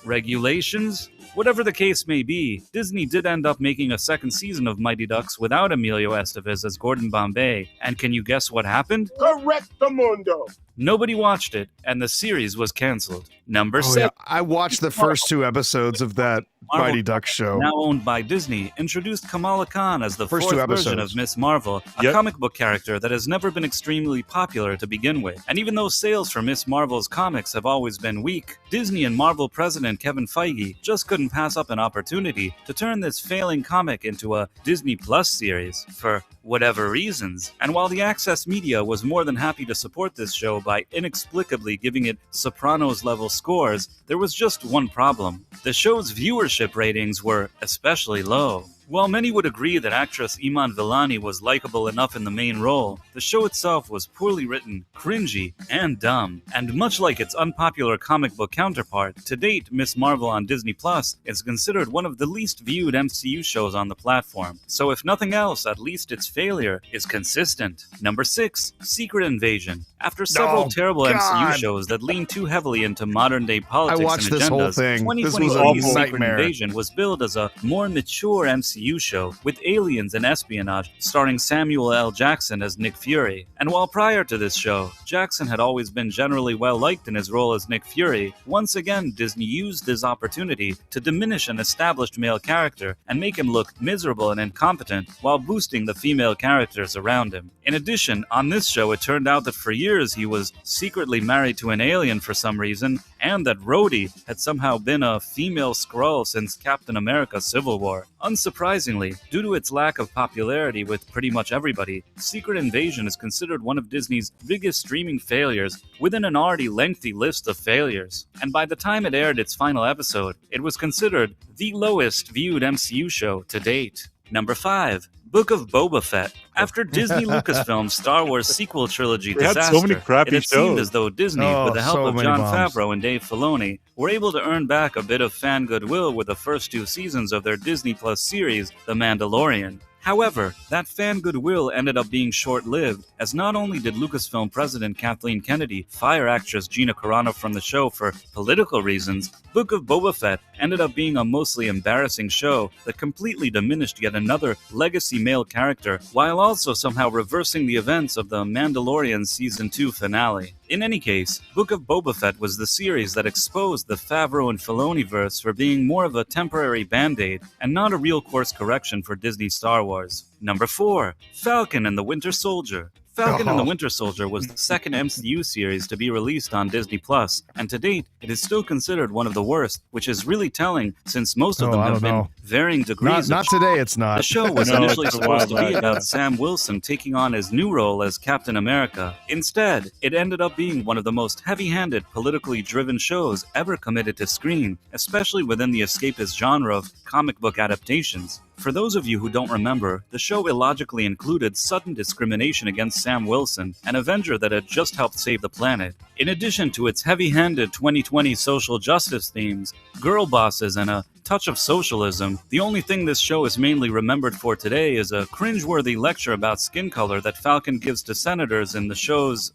regulations? Whatever the case may be, Disney did end up making a second season of Mighty Ducks without Emilio Estevez as Gordon Bombay, and can you guess what happened? Correctamundo. Nobody watched it, and the series was cancelled. Number 7. I watched the first 2 episodes of that Marvel, Mighty Ducks show. now owned by Disney, introduced Kamala Khan as the First fourth 2 version episodes. of Miss Marvel, a Yep. comic book character that has never been extremely popular to begin with. And even though sales for Miss Marvel's comics have always been weak, Disney and Marvel president Kevin Feige just couldn't pass up an opportunity to turn this failing comic into a Disney Plus series for whatever reasons. And while the Access Media was more than happy to support this show by inexplicably giving it Sopranos-level scores, there was just one problem. The show's viewership ratings were especially low. While many would agree that actress Iman Vellani was likable enough in the main role, the show itself was poorly written, cringy, and dumb. And much like its unpopular comic book counterpart, to date, Miss Marvel on Disney Plus is considered one of the least viewed MCU shows on the platform. So if nothing else, at least its failure is consistent. Number 6. Secret Invasion. After several terrible MCU shows that lean too heavily into modern-day politics watched and this whole agendas, thing. This was 2023's a Secret nightmare. Invasion was billed as a more mature MCU show with aliens and espionage, starring Samuel L. Jackson as Nick Fury. And while prior to this show, Jackson had always been generally well-liked in his role as Nick Fury, once again Disney used this opportunity to diminish an established male character and make him look miserable and incompetent while boosting the female characters around him. In addition, on this show it turned out that for years he was secretly married to an alien for some reason, and that Rhodey had somehow been a female Skrull since Captain America Civil War. Unsurprisingly, due to its lack of popularity with pretty much everybody, Secret Invasion is considered one of Disney's biggest streaming failures within an already lengthy list of failures. And by the time it aired its final episode, it was considered the lowest viewed MCU show to date. Number 5. Book of Boba Fett. After Disney Lucasfilm's Star Wars sequel trilogy They had disaster, so many crappy it had seemed shows. as though Disney, with the help so of many Jon bombs. Favreau and Dave Filoni, were able to earn back a bit of fan goodwill with the first 2 seasons of their Disney Plus series, The Mandalorian. However, that fan goodwill ended up being short-lived, as not only did Lucasfilm president Kathleen Kennedy fire actress Gina Carano from the show for political reasons, Book of Boba Fett ended up being a mostly embarrassing show that completely diminished yet another legacy male character, while also somehow reversing the events of The Mandalorian Season 2 finale. In any case, Book of Boba Fett was the series that exposed the Favreau and Filoni-verse for being more of a temporary band-aid and not a real course correction for Disney Star Wars. Number 4. Falcon and the Winter Soldier. Falcon and the Winter Soldier was the second MCU series to be released on Disney Plus, and to date, it is still considered one of the worst, which is really telling since most of them have been varying degrees Not today, it's not. The show was No, initially it's a supposed to while be back. about Sam Wilson taking on his new role as Captain America. Instead, it ended up being one of the most heavy-handed, politically driven shows ever committed to screen, especially within the escapist genre of comic book adaptations. For those of you who don't remember, the show illogically included sudden discrimination against Sam Wilson, an Avenger that had just helped save the planet. In addition to its heavy-handed 2020 social justice themes, girl bosses, and a touch of socialism, the only thing this show is mainly remembered for today is a cringeworthy lecture about skin color that Falcon gives to senators in the show's,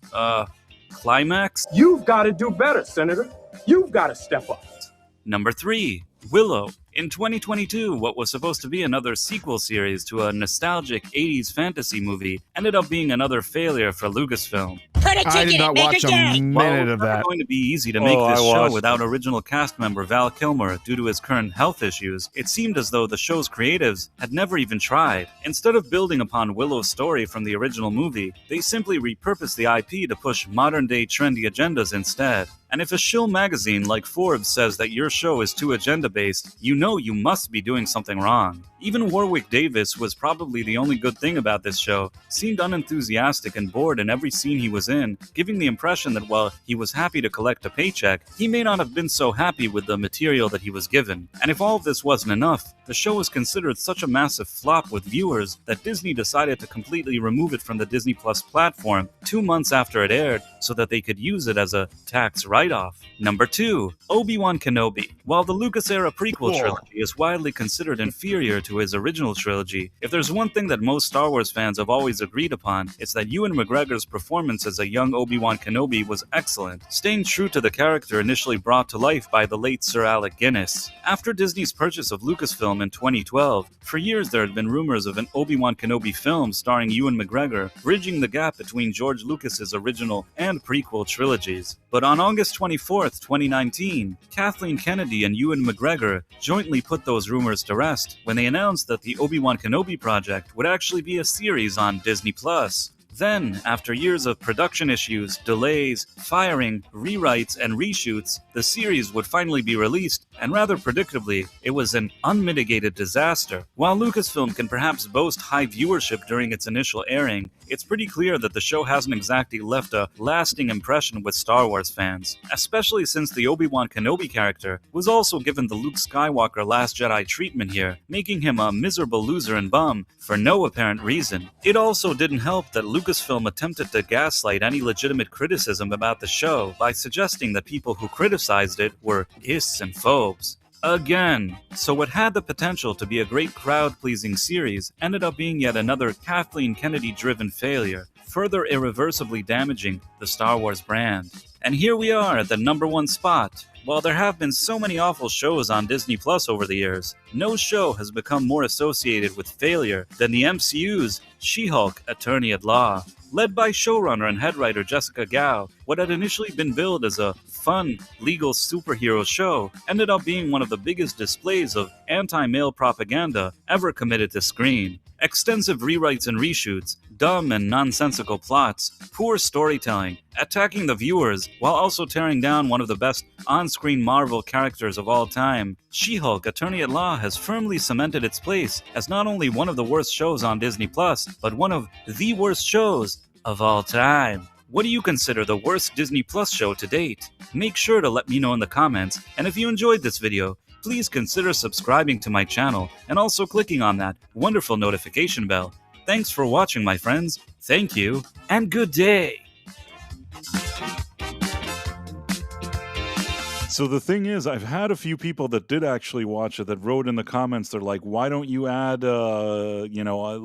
climax? You've got to do better, Senator. You've got to step up. Number 3. Willow. In 2022, what was supposed to be another sequel series to a nostalgic 80s fantasy movie ended up being another failure for Lucasfilm. I did not watch a While minute it of was never that. going to be easy to make Oh, this I show watched without it. original cast member Val Kilmer due to his current health issues, it seemed as though the show's creatives had never even tried. Instead of building upon Willow's story from the original movie, they simply repurposed the IP to push modern-day trendy agendas instead. And if a shill magazine like Forbes says that your show is too agenda-based, you know you must be doing something wrong. Even Warwick Davis was probably the only good thing about this show, seemed unenthusiastic and bored in every scene he was in, giving the impression that while he was happy to collect a paycheck, he may not have been so happy with the material that he was given. And if all of this wasn't enough, the show was considered such a massive flop with viewers that Disney decided to completely remove it from the Disney Plus platform 2 months after it aired so that they could use it as a tax write-off. Number 2. Obi-Wan Kenobi. While the Lucas-era prequel trilogy is widely considered inferior to his original trilogy, if there's one thing that most Star Wars fans have always agreed upon, it's that Ewan McGregor's performance as a young Obi-Wan Kenobi was excellent, staying true to the character initially brought to life by the late Sir Alec Guinness. After Disney's purchase of Lucasfilm in 2012, for years there had been rumors of an Obi-Wan Kenobi film starring Ewan McGregor, bridging the gap between George Lucas's original and prequel trilogies. But on August 24th, 2019, Kathleen Kennedy and Ewan McGregor jointly put those rumors to rest when they announced that the Obi-Wan Kenobi project would actually be a series on Disney+. Then, after years of production issues, delays, firing, rewrites, and reshoots, the series would finally be released, and rather predictably, it was an unmitigated disaster. While Lucasfilm can perhaps boast high viewership during its initial airing, it's pretty clear that the show hasn't exactly left a lasting impression with Star Wars fans, especially since the Obi-Wan Kenobi character was also given the Luke Skywalker Last Jedi treatment here, making him a miserable loser and bum for no apparent reason. It also didn't help that Lucasfilm attempted to gaslight any legitimate criticism about the show by suggesting that people who criticized it were ists and phobes. Again. So what had the potential to be a great crowd-pleasing series ended up being yet another Kathleen Kennedy-driven failure, further irreversibly damaging the Star Wars brand. And here we are at the #1 spot. While there have been so many awful shows on Disney Plus over the years, no show has become more associated with failure than the MCU's She-Hulk Attorney at Law. Led by showrunner and head writer Jessica Gao, what had initially been billed as a fun, legal superhero show ended up being one of the biggest displays of anti-male propaganda ever committed to screen. Extensive rewrites and reshoots, dumb and nonsensical plots, poor storytelling, attacking the viewers while also tearing down one of the best on-screen Marvel characters of all time. She-Hulk Attorney at Law has firmly cemented its place as not only one of the worst shows on Disney Plus, but one of the worst shows of all time. What do you consider the worst Disney Plus show to date? Make sure to let me know in the comments, and if you enjoyed this video, please consider subscribing to my channel and also clicking on that wonderful notification bell. Thanks for watching, my friends. Thank you, and good day. So the thing is, I've had a few people that did actually watch it that wrote in the comments, they're like, why don't you add,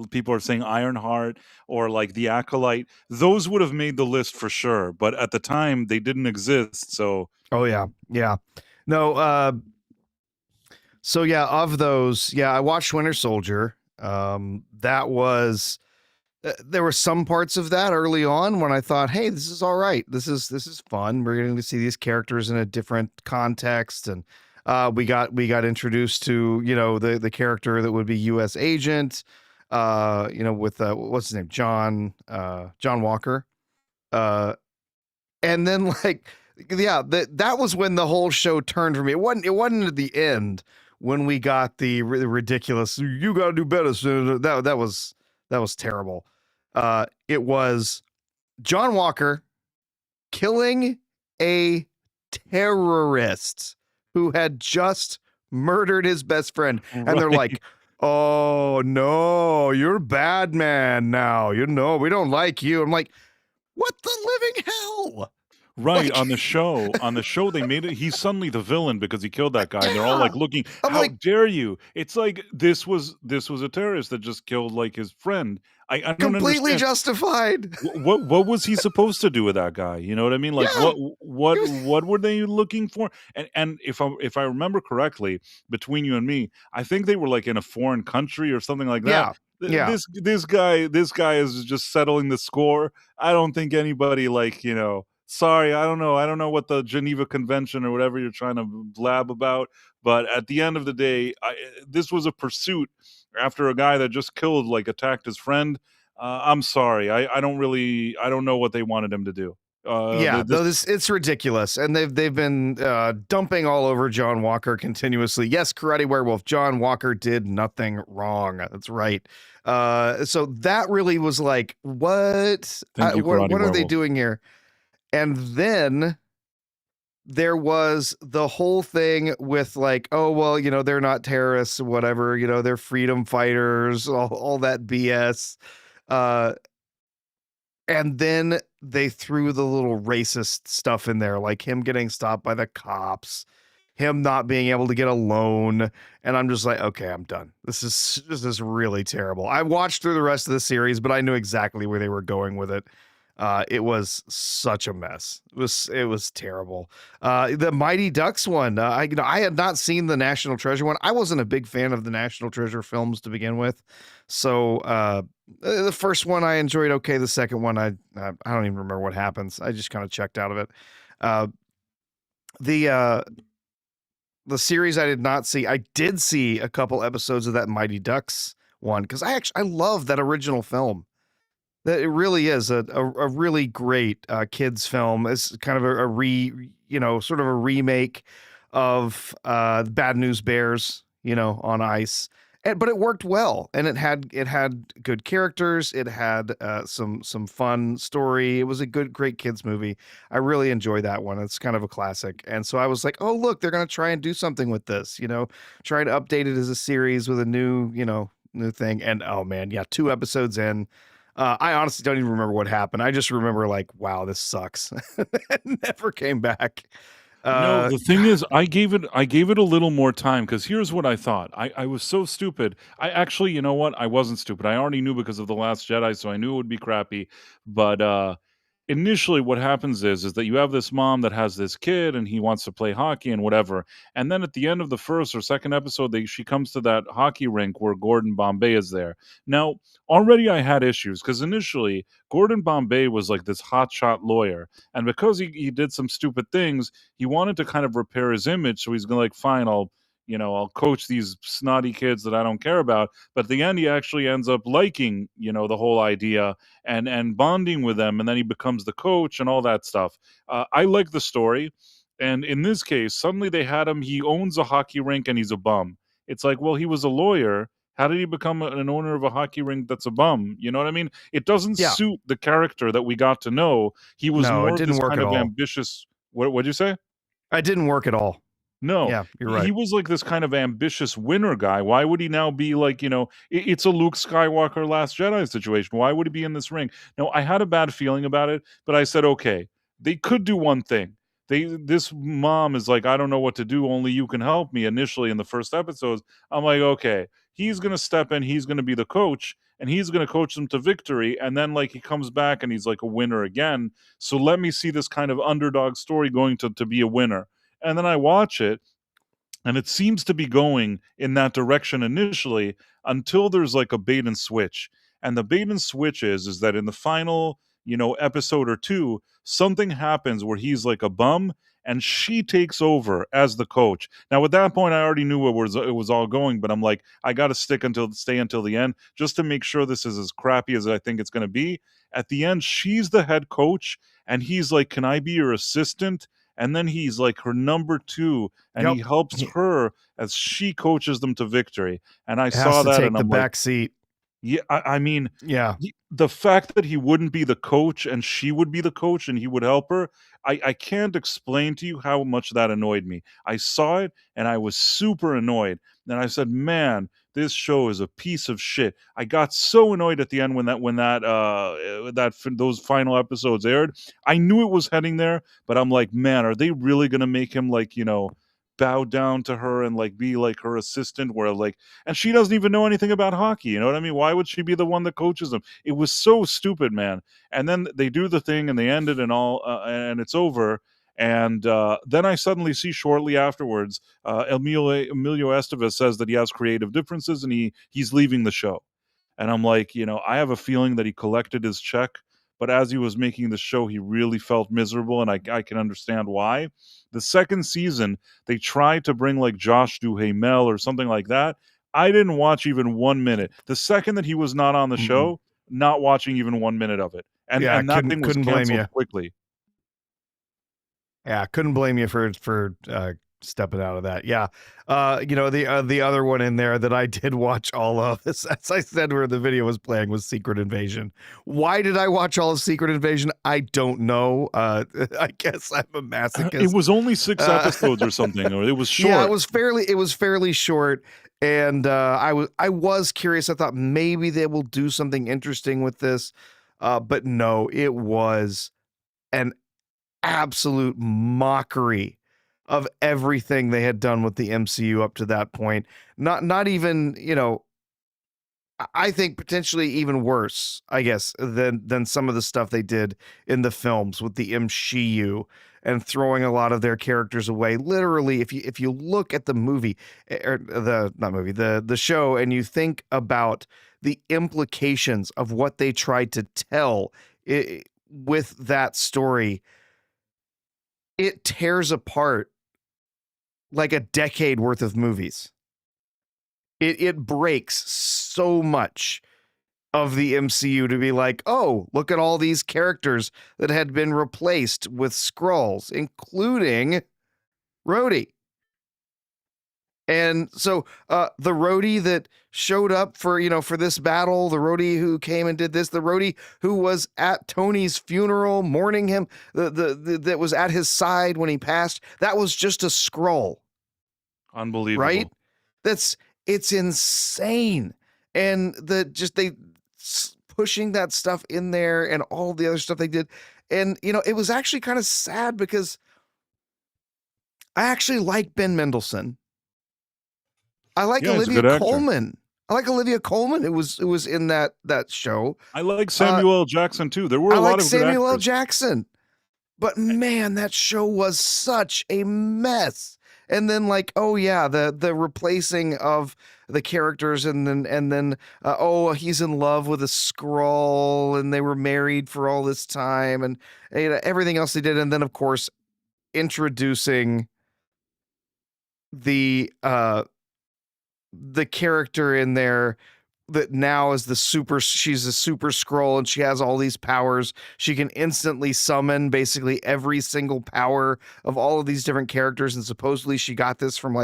people are saying Ironheart or like The Acolyte. Those would have made the list for sure. But at the time, they didn't exist. So. Oh, yeah. Yeah. No. So, yeah, of those, I watched Winter Soldier. That was... there were some parts of that early on when I thought, hey, this is all right. This is fun. We're getting to see these characters in a different context. And we got introduced to, the character that would be U.S. agent, with what's his name? John Walker. And then that was when the whole show turned for me. It wasn't at the end when we got the ridiculous, you got to do better. So that was terrible. It was John Walker killing a terrorist who had just murdered his best friend. And they're like, oh, no, you're bad man now. We don't like you. I'm like, what the living hell? Right, on the show, they made it. He's suddenly the villain because he killed that guy. And they're all like looking, how dare you? It's like this was a terrorist that just killed like his friend. I don't completely understand. Justified. What was he supposed to do with that guy? You know what I mean? Like what were they looking for? And if I remember correctly, between you and me, I think they were like in a foreign country or something like that. Yeah. This guy is just settling the score. I don't think anybody sorry, I don't know what the Geneva Convention or whatever you're trying to blab about, but at the end of the day, this was a pursuit after a guy that just attacked his friend. I'm sorry, I don't know what they wanted him to do. It's ridiculous, and they've been dumping all over John Walker continuously. Yes, Karate Werewolf, John Walker did nothing wrong. That's right. So that really was like, what? What are they doing here? And then there was the whole thing with oh, well, they're not terrorists, whatever, they're freedom fighters, all that BS. And then they threw the little racist stuff in there, like him getting stopped by the cops, him not being able to get a loan. And I'm just like, okay, I'm done. This is really terrible. I watched through the rest of the series, but I knew exactly where they were going with it. It was such a mess. It was terrible. The Mighty Ducks one, I had not seen the National Treasure one. I wasn't a big fan of the National Treasure films to begin with. So the first one I enjoyed okay. The second one, I don't even remember what happens. I just kind of checked out of it. The series I did not see. I did see a couple episodes of that Mighty Ducks one because I love that original film. It really is a really great kids film. It's kind of sort of a remake of Bad News Bears, on ice. but it worked well, and it had good characters. It had some fun story. It was a great kids movie. I really enjoyed that one. It's kind of a classic, and so I was like, oh look, they're gonna try and do something with this. Try to update it as a series with a new thing. And oh man, yeah, 2 episodes in. I honestly don't even remember what happened. I just remember like, wow, this sucks. It never came back. No, the thing is, I gave it a little more time because here's what I thought. I was so stupid. I actually, you know what? I wasn't stupid. I already knew because of The Last Jedi, so I knew it would be crappy. But initially what happens is that you have this mom that has this kid and he wants to play hockey and whatever. And then at the end of the first or second episode, she comes to that hockey rink where Gordon Bombay is there. Now, already I had issues because initially Gordon Bombay was like this hotshot lawyer. And because he did some stupid things, he wanted to kind of repair his image. So he's going to like, fine, I'll coach these snotty kids that I don't care about. But at the end, he actually ends up liking, the whole idea and bonding with them. And then he becomes the coach and all that stuff. I like the story. And in this case, suddenly they had him. He owns a hockey rink and he's a bum. It's like, well, he was a lawyer. How did he become an owner of a hockey rink that's a bum? You know what I mean? It doesn't Yeah. suit the character that we got to know. He was No, more it of didn't this work kind at of all. ambitious. What'd you say? It didn't work at all. No, Yeah, you're right. he was like this kind of ambitious winner guy. Why would he now be like, it's a Luke Skywalker Last Jedi situation. Why would he be in this ring? No, I had a bad feeling about it, but I said, okay, they could do one thing. This mom is like, I don't know what to do. Only you can help me. Initially in the first episodes, I'm like, okay, he's going to step in. He's going to be the coach and he's going to coach them to victory. And then like he comes back and he's like a winner again. So let me see this kind of underdog story going to be a winner. And then I watch it, and it seems to be going in that direction initially until there's like a bait and switch. And the bait and switch is that in the final, episode or two, something happens where he's like a bum and she takes over as the coach. Now at that point I already knew it was all going, but I'm like, I got to stay until the end just to make sure this is as crappy as I think it's going to be. At the end, she's the head coach and he's like, "Can I be your assistant?" And then he's like her number two, and Yep. he helps her as she coaches them to victory. And I Has saw to that, take and the I'm like, back seat. yeah, I mean, Yeah. the fact that he wouldn't be the coach and she would be the coach and he would help her, I can't explain to you how much that annoyed me. I saw it and I was super annoyed. And I said, man, this show is a piece of shit. I got so annoyed at the end when those final episodes aired. I knew it was heading there, but I'm like, man, are they really gonna make him like, bow down to her and like be like her assistant where like, and she doesn't even know anything about hockey, you know what I mean? Why would she be the one that coaches them? It was so stupid, man. And then they do the thing and they end it and all, and it's over. And then I suddenly see shortly afterwards, Emilio Estevez says that he has creative differences and he's leaving the show. And I'm like, I have a feeling that he collected his check, but as he was making the show, he really felt miserable, and I can understand why. The second season, they tried to bring like Josh Duhamel or something like that. I didn't watch even 1 minute. The second that he was not on the show, not watching even 1 minute of it. And Yeah, that thing was couldn't blame canceled you. quickly. Yeah, couldn't blame you for stepping out of that. Yeah. The other one in there that I did watch all of, as I said where the video was playing, was Secret Invasion. Why did I watch all of Secret Invasion? I don't know. I guess I'm a masochist. It was only 6 episodes or something, or it was short. Yeah, it was fairly short. And I was curious. I thought maybe they will do something interesting with this. But no, it was an absolute mockery of everything they had done with the MCU up to that point. Not even, I think potentially even worse, I guess, than some of the stuff they did in the films with the MCU and throwing a lot of their characters away. Literally, if you look at the movie or the show, and you think about the implications of what they tried to tell with that story, it tears apart like a decade worth of movies. It breaks so much of the MCU to be like, oh, look at all these characters that had been replaced with Skrulls, including Rhodey. And so the roadie that showed up for this battle, the roadie who came and did this, the roadie who was at Tony's funeral mourning him, that was at his side when he passed, that was just a scroll, Unbelievable. right? It's insane. And pushing that stuff in there and all the other stuff they did. And, it was actually kind of sad because I actually like Ben Mendelsohn. I like Yeah, he's a Olivia good actor. Colman. I like Olivia Colman. It was in that show. I like Samuel L. Jackson too. There were a lot of good Samuel L. actors. Jackson. But man, that show was such a mess. And then the replacing of the characters and then he's in love with a Skrull and they were married for all this time and everything else they did. And then of course introducing the character in there that now is she's a super Skrull and she has all these powers. She can instantly summon basically every single power of all of these different characters. And supposedly she got this from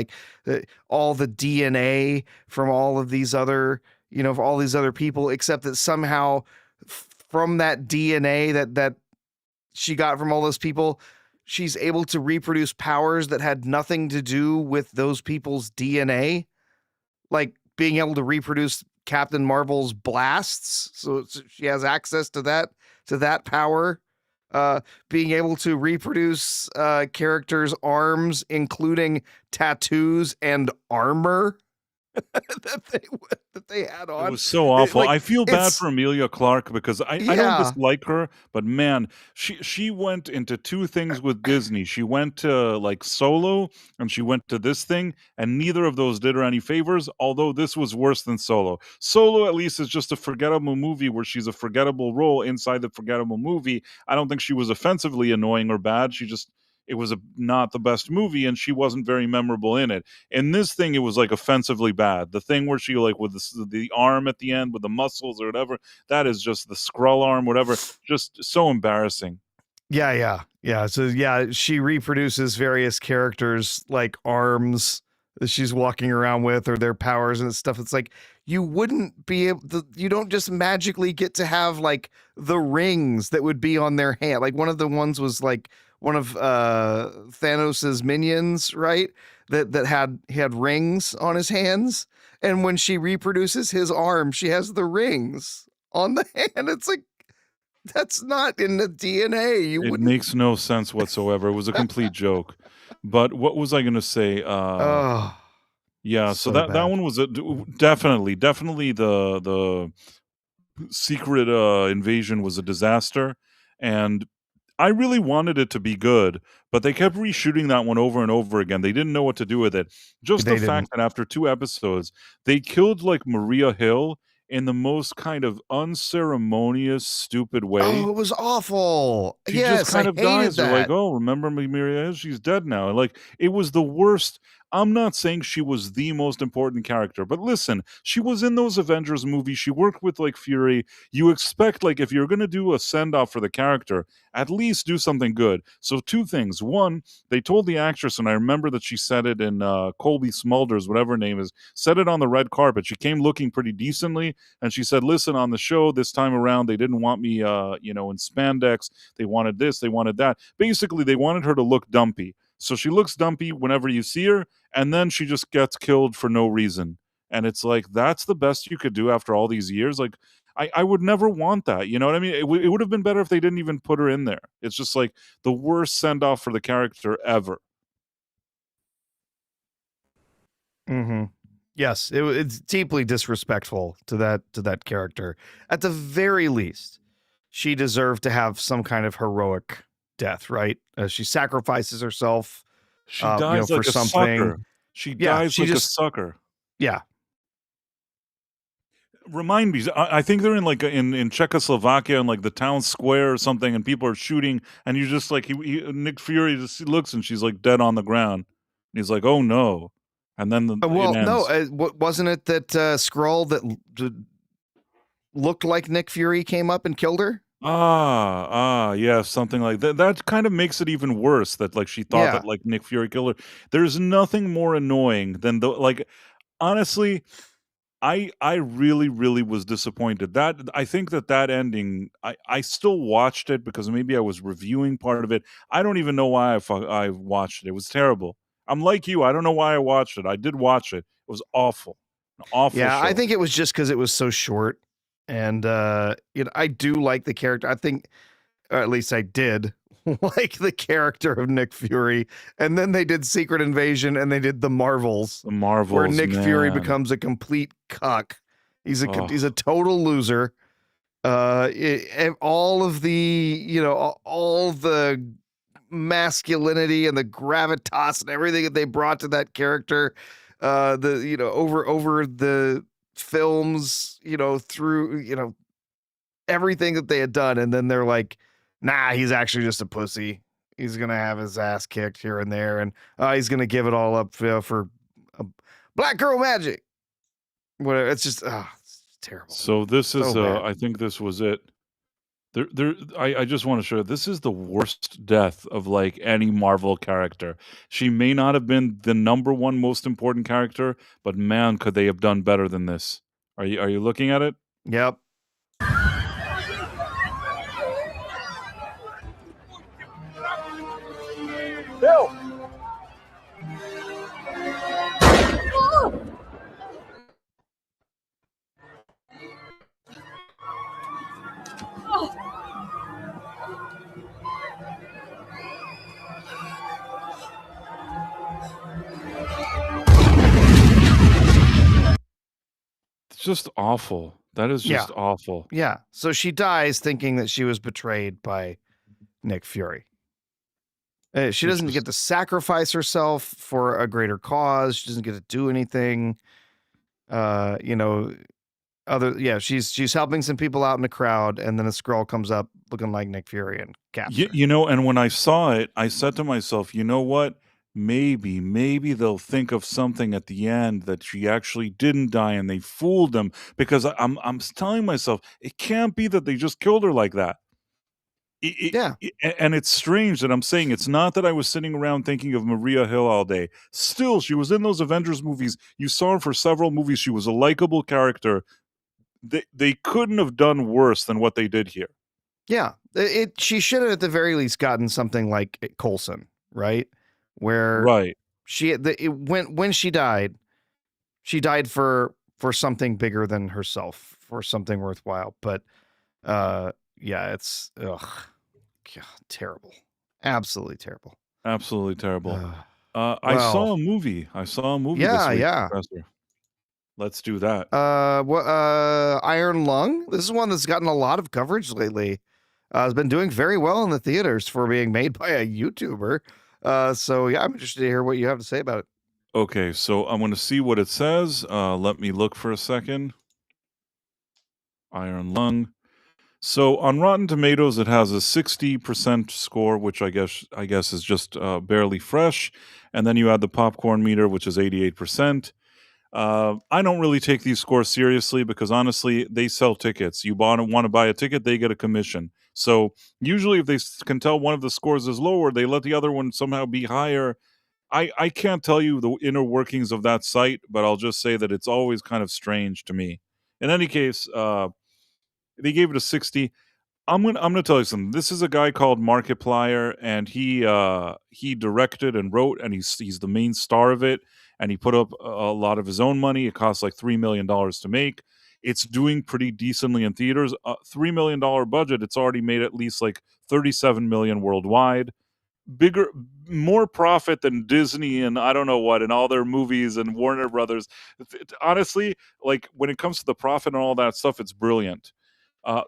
all the DNA from all of these other, all these other people, except that somehow from that DNA that she got from all those people, she's able to reproduce powers that had nothing to do with those people's DNA. Like being able to reproduce Captain Marvel's blasts, so she has access to that power. Being able to reproduce characters' arms, including tattoos and armor that they had on. It was so awful. I feel bad for Emilia Clarke because I don't dislike her, but man, she went into two things with Disney. She went to Solo and she went to this thing, and neither of those did her any favors, although this was worse than Solo. Solo at least is just a forgettable movie where she's a forgettable role inside the forgettable movie. I don't think she was offensively annoying or bad. It was not the best movie, and she wasn't very memorable in it. In this thing, it was offensively bad. The thing where she with the arm at the end with the muscles or whatever, that is just the Skrull arm, whatever, just so embarrassing. Yeah. So she reproduces various characters like arms that she's walking around with or their powers and stuff. It's you wouldn't be able to, you don't just magically get to have the rings that would be on their hand. One of the ones was one of Thanos's minions, right? That had rings on his hands, and when she reproduces his arm, she has the rings on the hand. It's that's not in the DNA. It makes no sense whatsoever. It was a complete joke. But what was I going to say? Yeah, so that one was definitely the secret invasion was a disaster, and I really wanted it to be good, but they kept reshooting that one over and over again. They didn't know what to do with it. Just the fact that after 2 episodes, they killed Maria Hill in the most kind of unceremonious, stupid way. Oh, it was awful. She just kind of dies. They're oh, remember Maria Hill? She's dead now. It was the worst. I'm not saying she was the most important character, but listen, she was in those Avengers movies. She worked with Fury. You expect if you're going to do a send-off for the character, at least do something good. So 2 things. One, they told the actress, and I remember that she said it in Colby Smulders, whatever her name is, said it on the red carpet. She came looking pretty decently, and she said, listen, on the show this time around, they didn't want me, in spandex. They wanted this, they wanted that. Basically, they wanted her to look dumpy. So she looks dumpy whenever you see her, and then she just gets killed for no reason. And it's that's the best you could do after all these years. I would never want that. You know what I mean? It would have been better if they didn't even put her in there. It's just the worst send-off for the character ever. Mm-hmm. Yes, it's deeply disrespectful to that character. At the very least, she deserved to have some kind of heroic death, right? She sacrifices herself. She dies for a something. Sucker. She dies a sucker. Yeah. Remind me, I think they're in Czechoslovakia in the town square or something, and people are shooting, and you just Nick Fury just looks, and she's dead on the ground. And he's oh no, and then it ends. Wasn't it that Skrull that looked like Nick Fury came up and killed her? Yeah, something like that. That kind of makes it even worse that, like, she thought Yeah. that, like, Nick Fury killed her. There's nothing more annoying than the like, honestly, I really, really was disappointed. That I think that ending, I still watched it because maybe I was reviewing part of it. I don't even know why I watched it. It was terrible. I'm like you, I don't know why I watched it. I did watch it. It was awful. An awful Yeah, I show. think it was just because it was so short, and I do like the character. I think, or at least I did like the character of Nick Fury. And then they did Secret Invasion, and they did the Marvels, The where Marvels, Nick Fury man. becomes a complete cuck. He's a Oh, total loser. All of the all the masculinity and the gravitas and everything that they brought to that character, over the films, through everything that they had done, and then they're like, nah, he's actually just a pussy. He's gonna have his ass kicked here and there, and he's gonna give it all up for uh, black girl magic. Whatever. It's just it's terrible. so this So is, bad. I think this was it. I just want to show this is the worst death of like any Marvel character. She may not have been the number one most important character, but man, could they have done better than this? Are you looking at it? Yep. Bill! It's just awful. That is Yeah. just awful. Yeah. So she dies thinking that she was betrayed by Nick Fury. She It's doesn't just get to sacrifice herself for a greater cause. She doesn't get to do anything. Uh, you know, she's helping some people out in the crowd, and then a Skrull comes up looking like Nick Fury and caps her. and when I saw it, I said to myself, you know what? Maybe they'll think of something at the end that she actually didn't die and they fooled them because I'm telling myself it can't be that they just killed her like that. Yeah. And it's strange that I'm saying it's not that I was sitting around thinking of Maria Hill all day. Still, she was in those Avengers movies. You saw her for several movies. She was a likable character. They couldn't have done worse than what they did here. Yeah. She should have at the very least gotten something like Coulson, right? Where Right. when she died for something bigger than herself, for something worthwhile. But yeah, it's God, terrible. Absolutely terrible. Absolutely terrible. I Well, saw a movie. I saw a movie this yeah, week, yeah. Professor. Let's do that. Iron Lung. This is one that's gotten a lot of coverage lately. Has been doing very well in the theaters for being made by a YouTuber. So yeah, I'm interested to hear what you have to say about it. Okay, so I'm going to see what it says. Let me look for a second. Iron Lung. So on Rotten Tomatoes, it has a 60% score, which I guess is just barely fresh, and then you add the popcorn meter, which is 88%. I don't really take these scores seriously because honestly, they sell tickets. You want to buy a ticket, they get a commission. So usually, if they can tell one of the scores is lower, they let the other one somehow be higher. I can't tell you the inner workings of that site, but I'll just say that it's always kind of strange to me. In any case, they gave it a 60. I'm gonna tell you something. This is a guy called Markiplier, and he directed and wrote, and he's the main star of it. And he put up a lot of his own money. It costs like $3 million to make. It's doing pretty decently in theaters. $3 million budget. It's already made at least like 37 million worldwide. Bigger, more profit than Disney and I don't know what and all their movies and Warner Brothers. Honestly, like when it comes to the profit and all that stuff, it's brilliant.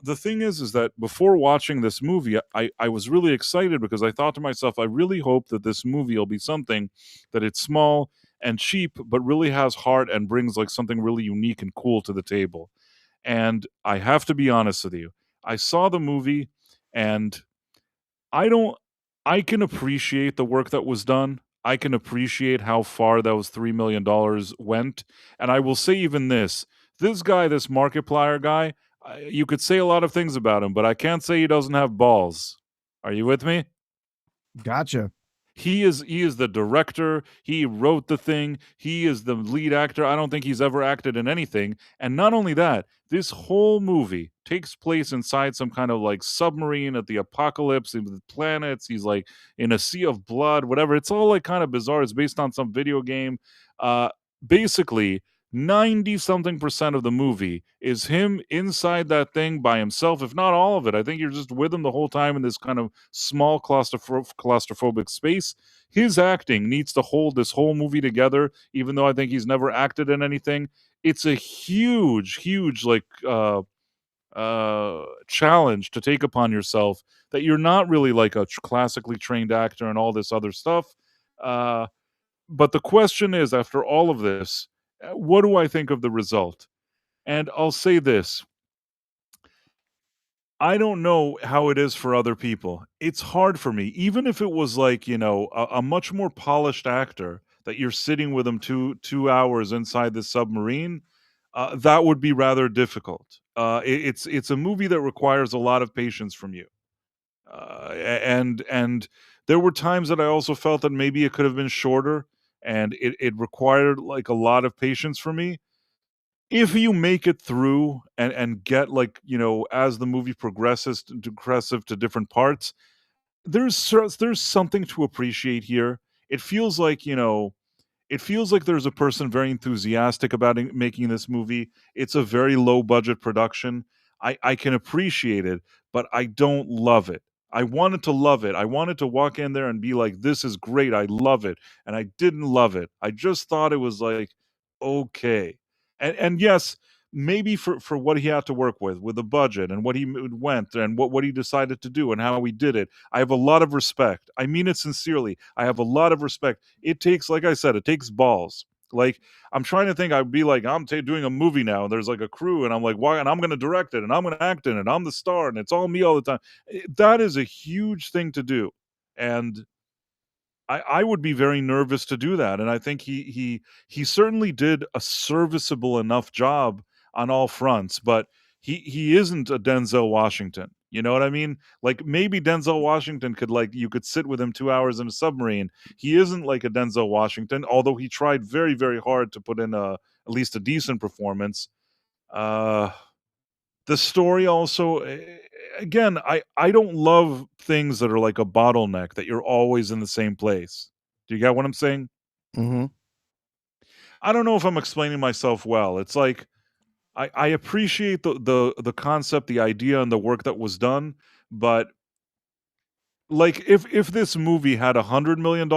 The thing is that before watching this movie, I was really excited because I thought to myself, I really hope that this movie will be something that it's small and cheap, but really has heart and brings like something really unique and cool to the table. And I have to be honest with you, I saw the movie and I don't I can appreciate the work that was done. I can appreciate how far those $3 million went. And I will say even this guy, this Markiplier guy, You could say a lot of things about him, but I can't say he doesn't have balls. Are you with me? Gotcha. He is the director. He wrote the thing. He is the lead actor. I don't think he's ever acted in anything. And not only that, this whole movie takes place inside some kind of like submarine at the apocalypse with planets. He's like in a sea of blood, whatever. It's all like kind of bizarre. It's based on some video game. Uh, Basically, 90 something percent of the movie is him inside that thing by himself, if not all of it. I think you're just with him the whole time in this kind of small claustrophobic space. His acting needs to hold this whole movie together, even though I think he's never acted in anything. It's a huge like challenge to take upon yourself that you're not really like a classically trained actor and all this other stuff. Uh, but the question is, after all of this, what do I think of the result? And I'll say this: I don't know how it is for other people. It's hard for me, even if it was like, a much more polished actor that you're sitting with him 2 hours inside the submarine. That would be rather difficult. It's a movie that requires a lot of patience from you, and there were times that I also felt that maybe it could have been shorter, and it required like a lot of patience from me. If you make it through and get like, as the movie progressive to different parts, there's something to appreciate here. It feels like, it feels like there's a person very enthusiastic about making this movie. It's a very low budget production. I can appreciate it, but I don't love it. I wanted to love it. I wanted to walk in there and be like, this is great. I love it. And I didn't love it. I just thought it was like, okay. And yes, maybe for what he had to work with the budget and what he went and what he decided to do and how he did it. I have a lot of respect. I mean it sincerely. I have a lot of respect. It takes, like I said, it takes balls. Like, I'm trying to think, I'd be like, I'm doing a movie now, and there's like a crew, and I'm like, why? And I'm going to direct it, and I'm going to act in it. I'm the star, and it's all me all the time. That is a huge thing to do, and I would be very nervous to do that, and I think he certainly did a serviceable enough job on all fronts, but he isn't a Denzel Washington. You know what I mean? Like, maybe Denzel Washington could, like, you could sit with him 2 hours in a submarine. He isn't like a Denzel Washington, although he tried very, very hard to put in at least a decent performance. Uh the story also, again, I don't love things that are like a bottleneck, that you're always in the same place. Do you get what I'm saying? Mm-hmm. I don't know if I'm explaining myself well. It's like I appreciate the concept, the idea, and the work that was done, but like, if this movie had $100 million,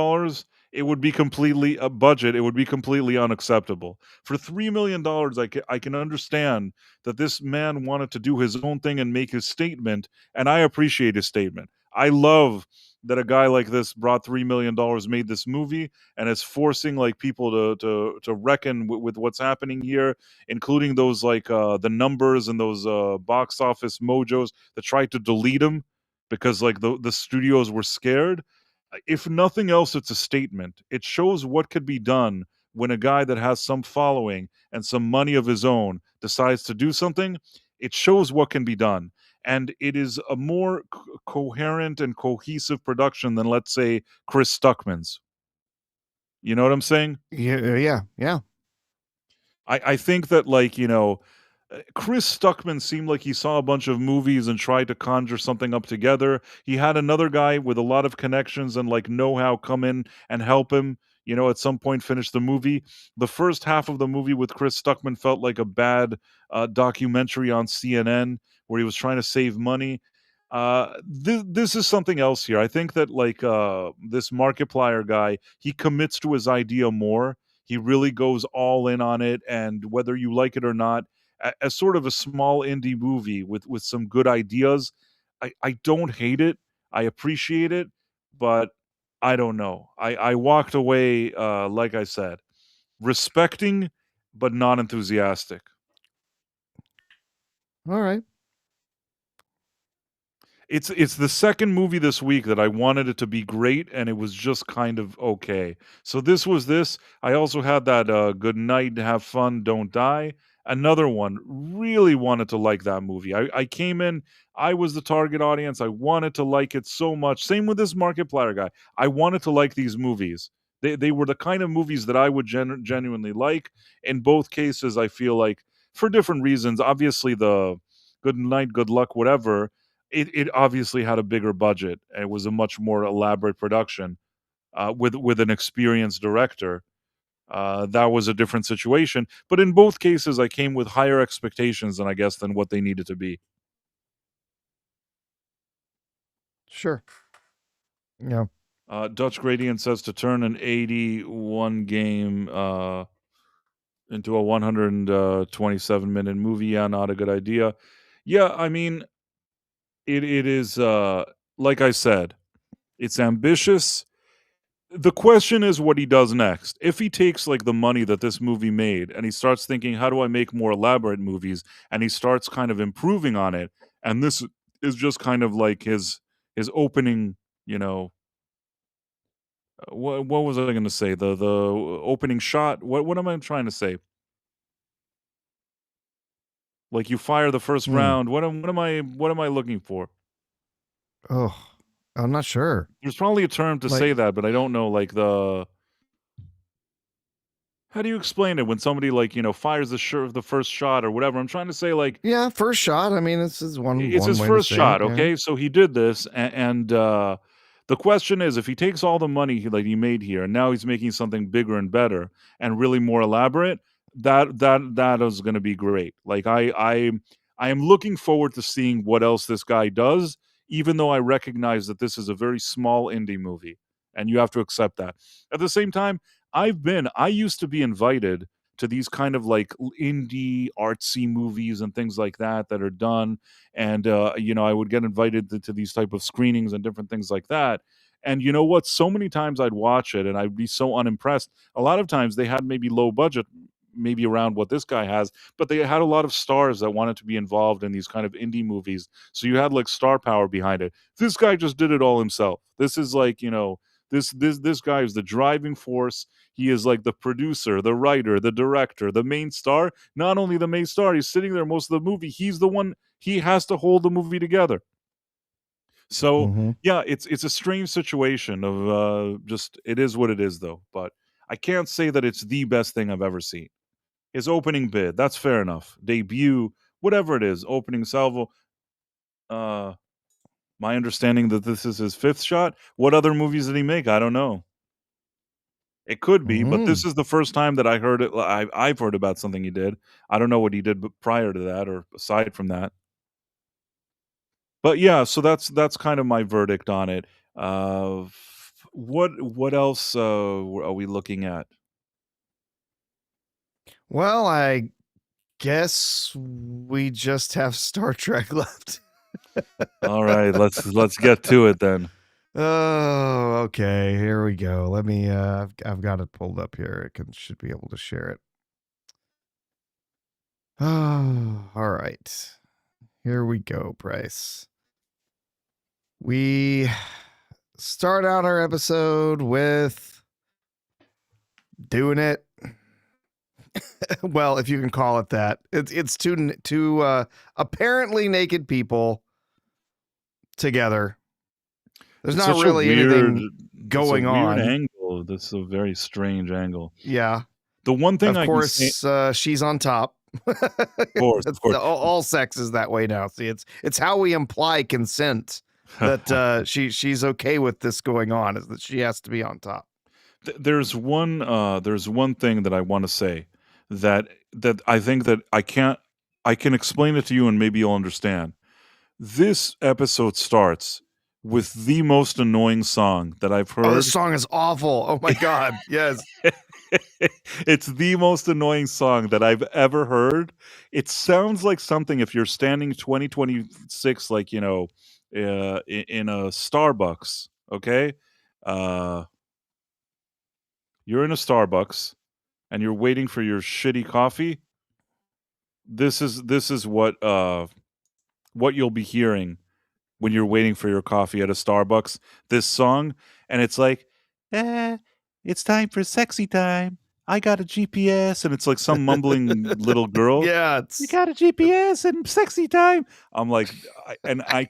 it would be completely a budget, it would be completely unacceptable. For $3 million, I can understand that this man wanted to do his own thing and make his statement, and I appreciate his statement. I love that a guy like this brought $3 million, made this movie, and is forcing like people to reckon with what's happening here, including those like the numbers and those box office mojos that tried to delete him because like the studios were scared. If nothing else, it's a statement. It shows what could be done when a guy that has some following and some money of his own decides to do something. It shows what can be done, and it is a more coherent and cohesive production than, let's say, Chris Stuckman's. You know what I'm saying? Yeah. I think that, like, Chris Stuckman seemed like he saw a bunch of movies and tried to conjure something up together. He had another guy with a lot of connections and like know-how come in and help him, at some point finish the movie. The first half of the movie with Chris Stuckman felt like a bad documentary on CNN where he was trying to save money. This is something else here. I think that like this Markiplier guy, he commits to his idea more. He really goes all in on it, and whether you like it or not, as sort of a small indie movie with some good ideas, I don't hate it. I appreciate it, but I don't know. I walked away, like I said, respecting but not enthusiastic. All right. It's the second movie this week that I wanted it to be great, and it was just kind of okay. So this was this. I also had that Good Night, Have Fun, Don't Die. Another one, really wanted to like that movie. I came in, I was the target audience. I wanted to like it so much. Same with this Markiplier guy. I wanted to like these movies. They were the kind of movies that I would genuinely like. In both cases, I feel like for different reasons. Obviously, the Good Night, Good Luck, whatever. It obviously had a bigger budget. And it was a much more elaborate production with an experienced director. That was a different situation. But in both cases, I came with higher expectations than I guess than what they needed to be. Sure. Yeah. Dutch Gradient says to turn an 81 game into a 127-minute movie. Yeah, not a good idea. Yeah, I mean, it is like I said, it's ambitious. The question is what he does next. If he takes like the money that this movie made and he starts thinking, how do I make more elaborate movies? And he starts kind of improving on it. And this is just kind of like his opening, you know, what was I going to say? The opening shot. What am I trying to say? Like you fire the first round. What am I looking for? Oh, I'm not sure. There's probably a term to say that, but I don't know. Like how do you explain it when somebody like fires the first shot or whatever? I'm trying to say like Yeah, first shot. I mean, this is one. it's his way first to say shot, it, yeah. okay? So he did this, and the question is, if he takes all the money he made here, and now he's making something bigger and better and really more elaborate, that is going to be great. Like I am looking forward to seeing what else this guy does, even though I recognize that this is a very small indie movie, and you have to accept that. At the same time, I used to be invited to these kind of like indie artsy movies and things like that are done, and I would get invited to these type of screenings and different things like that. And you know what, so many times I'd watch it and I'd be so unimpressed. A lot of times they had maybe low budget, maybe around what this guy has, but they had a lot of stars that wanted to be involved in these kind of indie movies, so you had like star power behind it. This guy just did it all himself. This is like, this guy is the driving force. He is like the producer, the writer, the director, the main star. Not only the main star, he's sitting there most of the movie. He's the one, he has to hold the movie together. So yeah, it's a strange situation of just it is what it is though. But I can't say that it's the best thing I've ever seen. His opening bid, that's fair enough. Debut, whatever it is, opening salvo. My understanding that this is his fifth shot. What other movies did he make? I don't know. It could be, but this is the first time that I heard it. I've heard about something he did. I don't know what he did prior to that or aside from that. But yeah, so that's kind of my verdict on it. What else are we looking at? Well, I guess we just have Star Trek left. All right, let's get to it then. Oh, okay. Here we go. Let me. I've got it pulled up here. Should be able to share it. Oh, all right. Here we go, Bryce. We start out our episode with doing it. Well, if you can call it that. It's two apparently naked people together. There's It's not such a really anything going on. Weird angle. That's a very strange angle. Yeah. The one thing Of I course, can say, she's on top. of course. All sex is that way now. See, it's how we imply consent that she's okay with this going on, is that she has to be on top. There's one thing that I want to say that I think that I can explain it to you and maybe you'll understand. This episode starts with the most annoying song that I've heard. Oh, this song is awful. Oh my god. Yes. It's the most annoying song that I've ever heard. It sounds like something if you're standing 2026 like, in a Starbucks, okay? You're in a Starbucks and you're waiting for your shitty coffee. This is what you'll be hearing when you're waiting for your coffee at a Starbucks. This song, and it's like, it's time for sexy time. I got a GPS, and it's like some mumbling little girl. Yeah, You it's got a GPS and sexy time. I'm like, I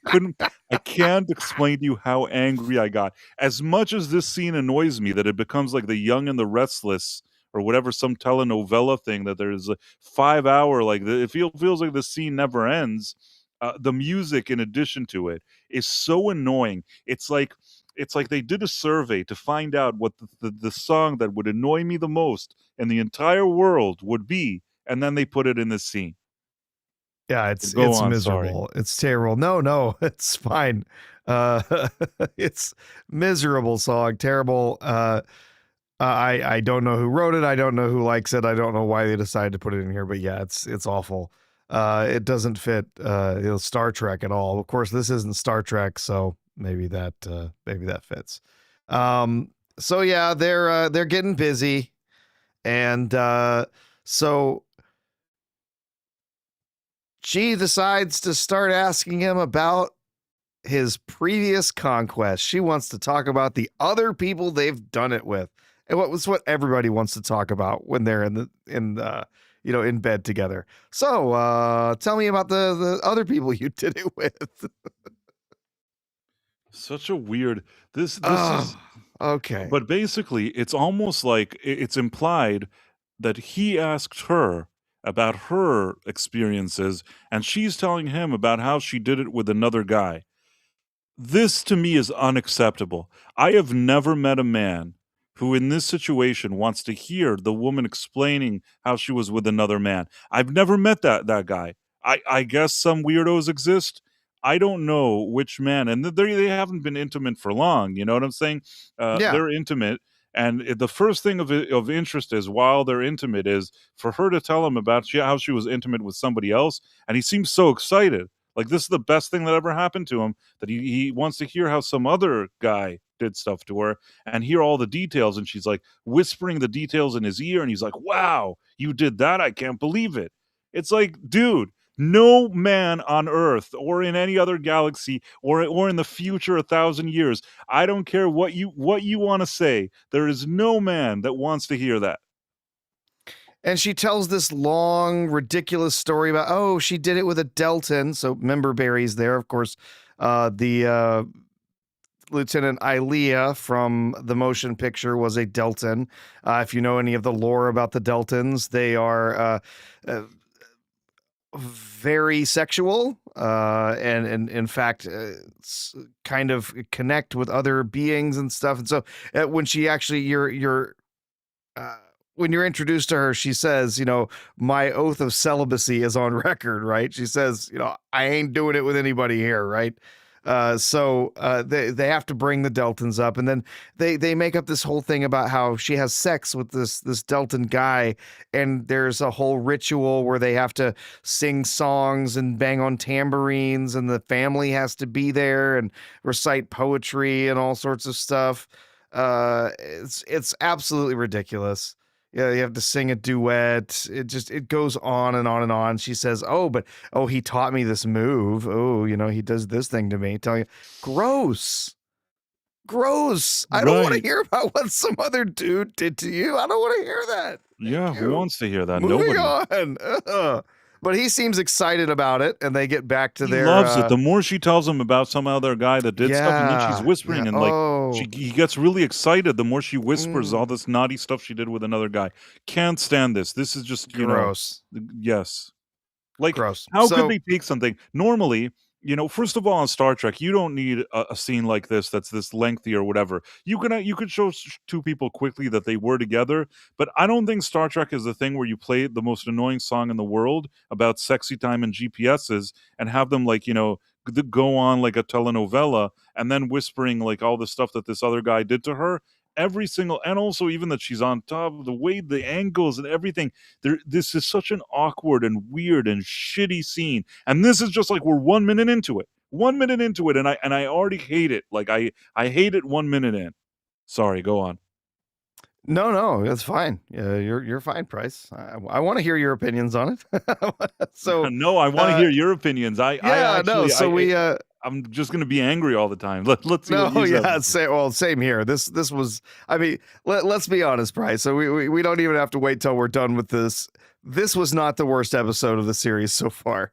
can't explain to you how angry I got. As much as this scene annoys me that it becomes like The Young and the Restless or whatever, some telenovela thing that there's a 5 hour, like it feels like the scene never ends. The music, in addition to it, is so annoying. It's like they did a survey to find out what the song that would annoy me the most in the entire world would be, and then they put it in this scene. yeah, Go it's on, sorry. miserable. It's terrible. No, it's fine. It's miserable song, terrible. I don't know who wrote it. I don't know who likes it. I don't know why they decided to put it in here, but yeah, it's awful. It doesn't fit Star Trek at all. Of course, this isn't Star Trek, so maybe that fits. So yeah, they're getting busy, and so she decides to start asking him about his previous conquest. She wants to talk about the other people they've done it with. And what everybody wants to talk about when they're in bed together. So, tell me about the other people you did it with. Such a weird this is Okay. but basically it's almost like it's implied that he asked her about her experiences and she's telling him about how she did it with another guy. This to me is unacceptable. I have never met a man who in this situation wants to hear the woman explaining how she was with another man. I've never met that guy. I guess some weirdos exist. I don't know which man, and they haven't been intimate for long. You know what I'm saying? Yeah. They're intimate, and the first thing of interest is while they're intimate is for her to tell him about how she was intimate with somebody else, and he seems so excited. Like this is the best thing that ever happened to him, that he wants to hear how some other guy did stuff to her and hear all the details. And she's like whispering the details in his ear. And he's like, wow, you did that? I can't believe it. It's like, dude, no man on Earth or in any other galaxy or in the future 1,000 years. I don't care what you want to say. There is no man that wants to hear that. And she tells this long, ridiculous story about, oh, she did it with a Deltan. So remember Barry's there, of course. The Lieutenant Ilea from the motion picture was a Deltan. If you know any of the lore about the Deltans, they are very sexual and in fact kind of connect with other beings and stuff. And so when she actually when you're introduced to her, she says, my oath of celibacy is on record, right? She says, I ain't doing it with anybody here, right? So they have to bring the Deltans up, and then they make up this whole thing about how she has sex with this Deltan guy, and there's a whole ritual where they have to sing songs and bang on tambourines, and the family has to be there and recite poetry and all sorts of stuff. It's absolutely ridiculous. Yeah, you have to sing a duet. It goes on and on and on. She says, he taught me this move. Oh, he does this thing to me. Telling you, gross. I don't want to Right. hear about what some other dude did to you. I don't want to hear that. Yeah, who you. wants to hear that? Moving Nobody. on. But he seems excited about it, and they get back to He their. loves it. The more she tells him about some other guy that did stuff, and then she's whispering, and he gets really excited. The more she whispers all this naughty stuff she did with another guy. Can't stand this. This is just gross. Yes. Like, Gross. how could they take something normally? First of all, on Star Trek, you don't need a scene like this that's this lengthy or whatever. You could show two people quickly that they were together, but I don't think Star Trek is the thing where you play the most annoying song in the world about sexy time and GPSs and have them go on like a telenovela and then whispering like all the stuff that this other guy did to her. And also even that she's on top of the way the angles and everything. This is such an awkward and weird and shitty scene. And this is just like we're 1 minute into it. 1 minute into it, and I already hate it. Like I hate it 1 minute in. Sorry, go on. No, that's fine. You're fine, Price. I want to hear your opinions on it. So no, I want to hear your opinions. I'm just gonna be angry all the time. Let's see what No, you yeah, said. same here. This was, I mean, let's be honest, Bryce. So we don't even have to wait till we're done with this. This was not the worst episode of the series so far.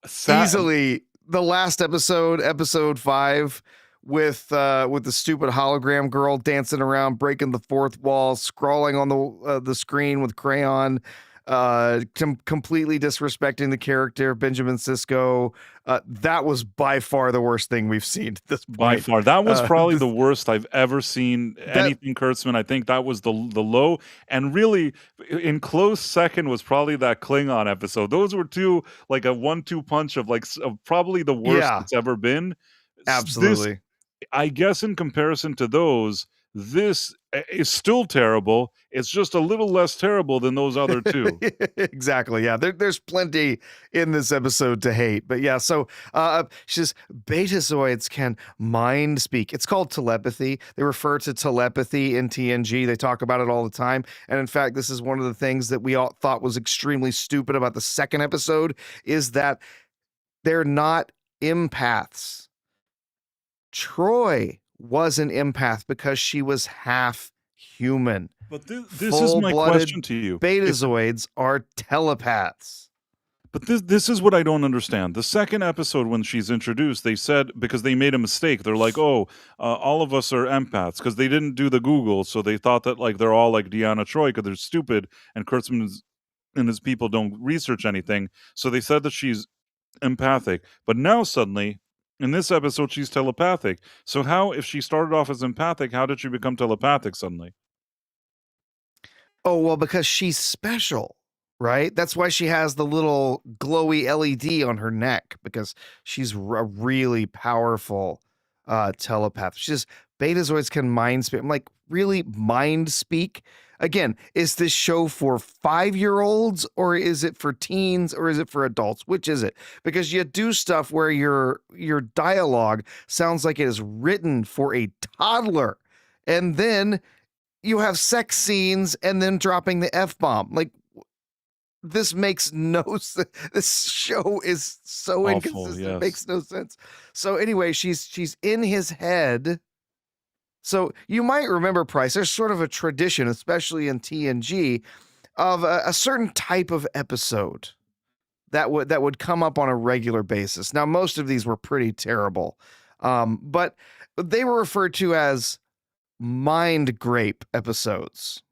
Easily the last episode, episode 5, with the stupid hologram girl dancing around, breaking the fourth wall, scrawling on the screen with crayon, completely disrespecting the character of Benjamin Sisko. That was by far the worst thing we've seen at this point. By far, that was probably this- the worst I've ever seen anything Kurtzman. I think that was the low, and really in close second was probably that Klingon episode. Those were two, like a 1-2 punch of of probably the worst Yeah. it's ever been. Absolutely. I guess in comparison to those, this is still terrible. It's just a little less terrible than those other two. Exactly. Yeah. There's plenty in this episode to hate. But yeah, so she says betazoids can mind speak. It's called telepathy. They refer to telepathy in TNG. They talk about it all the time. And in fact, this is one of the things that we all thought was extremely stupid about the second episode, is that they're not empaths. Troy was an empath because she was half human. But this is my question to you. Betazoids are telepaths. But this is what I don't understand. The second episode, when she's introduced, they said, because they made a mistake, they're like, oh, all of us are empaths, because they didn't do the Google, so they thought that like they're all like Deanna Troi because they're stupid, and Kurtzman and his people don't research anything. So they said that she's empathic. But now suddenly, in this episode, she's telepathic. So how, if she started off as empathic, how did she become telepathic suddenly? Oh, well, because she's special, right? That's why she has the little glowy LED on her neck, because she's a really powerful telepath. She's betazoids can mind speak. I'm like, really, mind speak? Again, is this show for 5-year-olds, or is it for teens, or is it for adults? Which is it? Because you do stuff where your dialogue sounds like it is written for a toddler, and then you have sex scenes and then dropping the F-bomb. Like, this makes no sense. This show is so Awful, inconsistent. yes. It makes no sense. So anyway, she's in his head. So you might remember, Price, there's sort of a tradition, especially in TNG, of a certain type of episode that would come up on a regular basis. Now, most of these were pretty terrible, but they were referred to as mind grape episodes,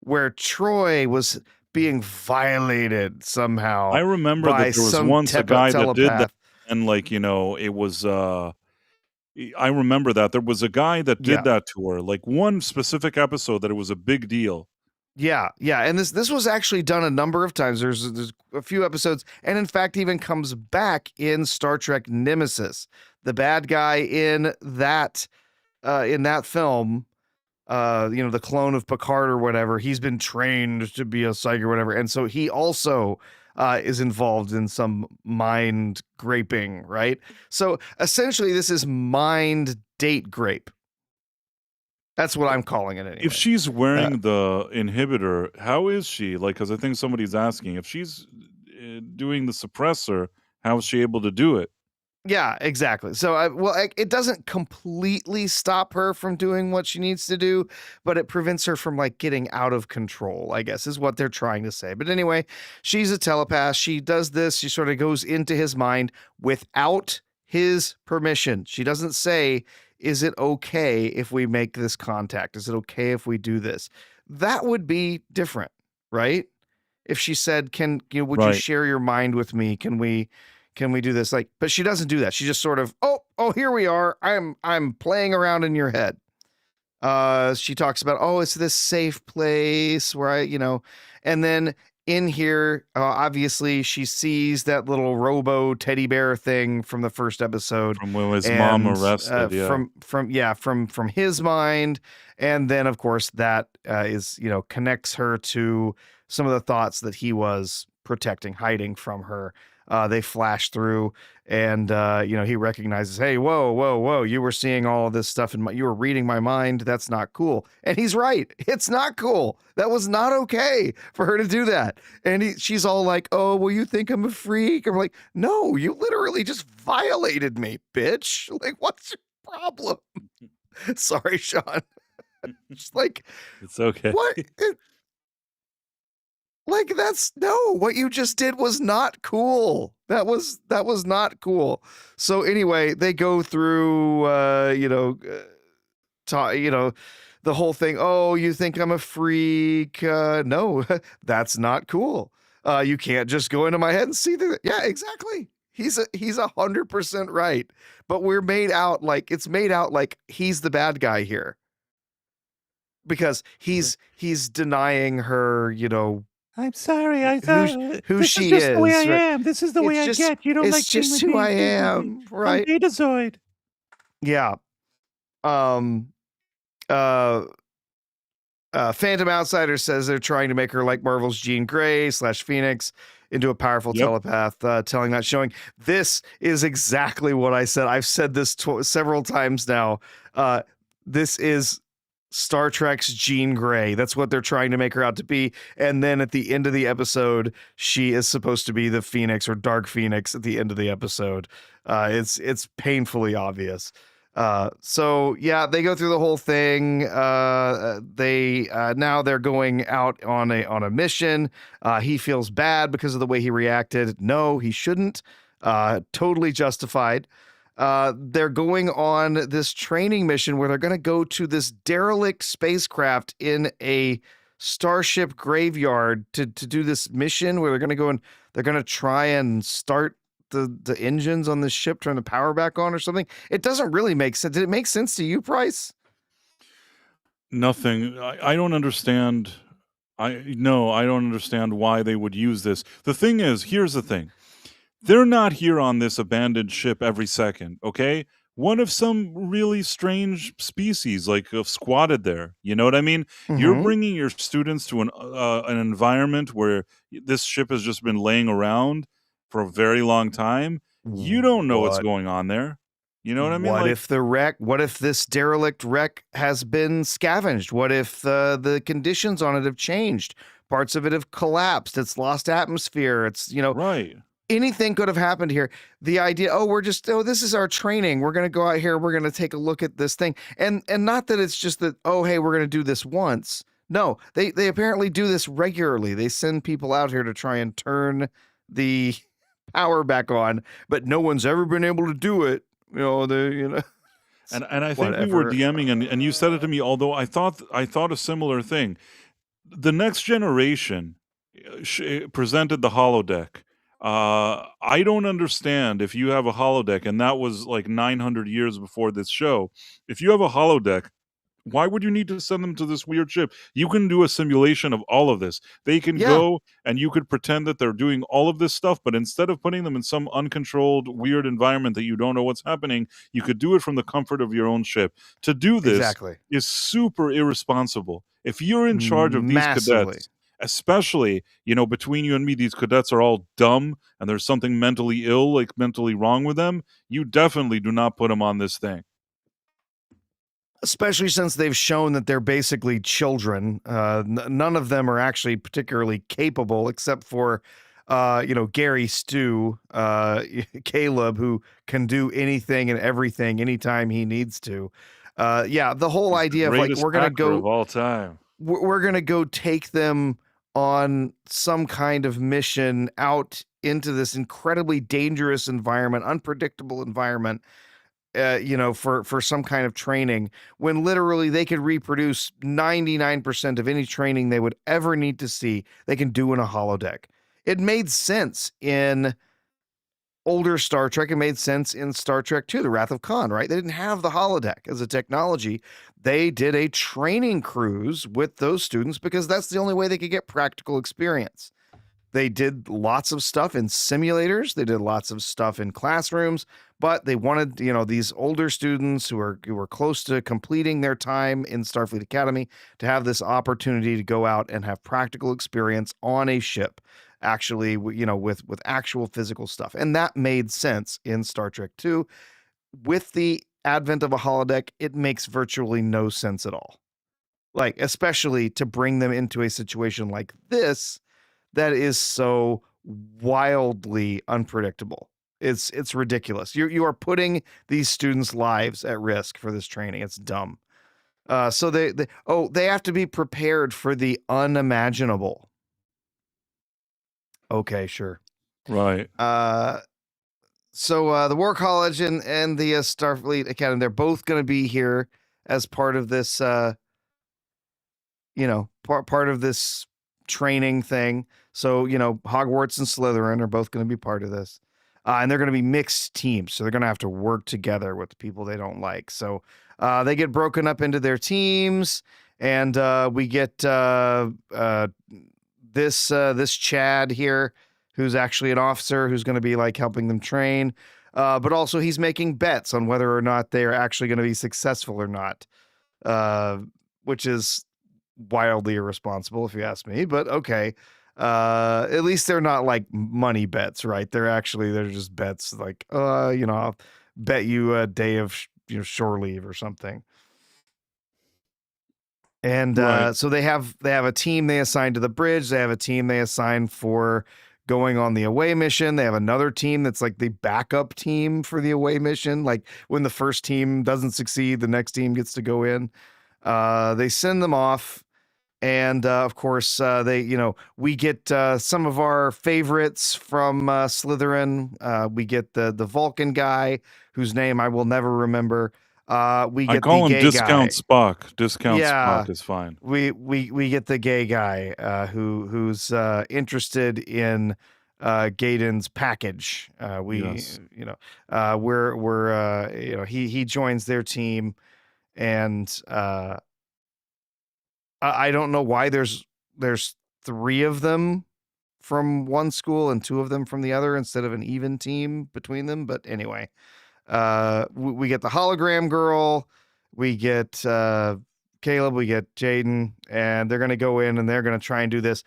where Troy was being violated somehow. I remember by that there was some once a guy that did that, telepath. and like, it was I remember that there was a guy that did Yeah. that to her, like one specific episode that it was a big deal. Yeah, and this was actually done a number of times. There's a few episodes, and in fact, even comes back in Star Trek Nemesis. The bad guy in that film, the clone of Picard or whatever, he's been trained to be a psychic or whatever, and so he also is involved in some mind graping, right? So essentially, this is mind date grape. That's what I'm calling it anyway. If she's wearing the inhibitor, how is she? Like, because I think somebody's asking, if she's doing the suppressor, how is she able to do it? Yeah, exactly. So, it doesn't completely stop her from doing what she needs to do, but it prevents her from like getting out of control, I guess is what they're trying to say. But anyway, she's a telepath. She does this. She sort of goes into his mind without his permission. She doesn't say, is it okay if we make this contact? Is it okay if we do this? That would be different, right? If she said, would you Right. share your mind with me? Can we do this? Like, but she doesn't do that. She just sort of, oh, here we are. I'm playing around in your head. She talks about, it's this safe place where and then in here, obviously she sees that little robo teddy bear thing from the first episode. From when his mom and, arrested, yeah. From his mind. And then of course that is, connects her to some of the thoughts that he was protecting, hiding from her. They flash through, and he recognizes, hey, whoa, you were seeing all of this stuff and you were reading my mind. That's not cool. And he's right. It's not cool. That was not okay for her to do that. And she's all like, oh, well, you think I'm a freak? I'm like, no, you literally just violated me, bitch. Like, what's your problem? Sorry, Sean. Just like, It's okay. what? Like, what you just did was not cool. That was not cool. So anyway, they go through, the whole thing. Oh, you think I'm a freak? No, that's not cool. You can't just go into my head and see that. Yeah, exactly. He's 100% right. But it's made out like he's the bad guy here. Because he's denying her, I'm sorry. who This she is just is. the way I right? am. This is the way I just- get. You don't it's like being just with who me. I am, right? I'm Betazoid. Yeah. Phantom Outsider says they're trying to make her like Marvel's Jean Grey / Phoenix into a powerful telepath, showing. This is exactly what I said. I've said this several times now. This is Star Trek's Jean Grey. That's what they're trying to make her out to be. And then at the end of the episode, she is supposed to be the Phoenix or Dark Phoenix at the end of the episode. It's painfully obvious. So yeah, they go through the whole thing. They now they're going out on a mission. He feels bad because of the way he reacted. No, he shouldn't. Totally justified. They're going on this training mission where they're going to go to this derelict spacecraft in a starship graveyard to do this mission where they're going to go and they're going to try and start the engines on this ship, turn the power back on or something. It doesn't really make sense. Did it make sense to you, Price? Nothing. I don't understand. I don't understand why they would use this. The thing is, here's the thing. They're not here on this abandoned ship every second, okay? One of some really strange species have squatted there. You know what I mean? You're bringing your students to an environment where this ship has just been laying around for a very long time. You don't know what's going on there. You know what I mean? What if this derelict wreck has been scavenged? What if the conditions on it have changed? Parts of it have collapsed. It's lost atmosphere. It's, right. Anything could have happened here. The idea, this is our training. We're going to go out here. We're going to take a look at this thing. And not that it's just that, oh, hey, we're going to do this once. No, they apparently do this regularly. They send people out here to try and turn the power back on, but no one's ever been able to do it. And I think we were DMing and you said it to me, although I thought a similar thing. The Next Generation presented the holodeck. I don't understand if you have a holodeck, and that was like 900 years before this show. If you have a holodeck, why would you need to send them to this weird ship? You can do a simulation of all of this. They can go and you could pretend that they're doing all of this stuff, but instead of putting them in some uncontrolled, weird environment that you don't know what's happening, you could do it from the comfort of your own ship. To do this is super irresponsible. If you're in charge of these cadets, especially, between you and me, these cadets are all dumb and there's something mentally wrong with them, you definitely do not put them on this thing. Especially since they've shown that they're basically children. None of them are actually particularly capable, except for, Gary Stu, Caleb, who can do anything and everything anytime he needs to. The whole idea of we're going to go of all time. We're going to go take them on some kind of mission out into this incredibly dangerous environment, unpredictable environment. For some kind of training, when literally they could reproduce 99% of any training they would ever need to see, they can do in a holodeck. It made sense in older Star Trek. It made sense in Star Trek II, The Wrath of Khan, right? They didn't have the holodeck as a technology. They did a training cruise with those students because that's the only way they could get practical experience. They did lots of stuff in simulators. They did lots of stuff in classrooms, but they wanted, these older students who were close to completing their time in Starfleet Academy to have this opportunity to go out and have practical experience on a ship. actually, with actual physical stuff. And that made sense in Star Trek 2. With the advent of a holodeck, it makes virtually no sense at all. Like, especially to bring them into a situation like this that is so wildly unpredictable. It's ridiculous. You are putting these students' lives at risk for this training. It's dumb. So they have to be prepared for the unimaginable. Okay, sure. Right. So the War College and the Starfleet Academy, they're both going to be here as part of this, part of this training thing. So, Hogwarts and Slytherin are both going to be part of this. And they're going to be mixed teams. So they're going to have to work together with the people they don't like. So they get broken up into their teams. And we get this Chad here, who's actually an officer who's going to be like helping them train. But also he's making bets on whether or not they're actually going to be successful or not, which is wildly irresponsible if you ask me, but okay. At least they're not like money bets, right? They're just bets like, I'll bet you a day of shore leave or something. And Right. so they have a team they assign to the bridge. They have a team they assign for going on the away mission. They have another team that's like the backup team for the away mission. Like when the first team doesn't succeed, the next team gets to go in. They send them off. And of course, we get some of our favorites from Slytherin. We get the Vulcan guy whose name I will never remember. We I get call the him gay Discount guy. Spock. Discount Yeah. Spock is fine. We get the gay guy who's interested in Gaydon's package. Yes. He joins their team, and I don't know why there's 3 of them from one school and 2 of them from the other instead of an even team between them. But anyway, we get the hologram girl, we get Caleb, we get Jaden, and they're going to go in and they're going to try and do this.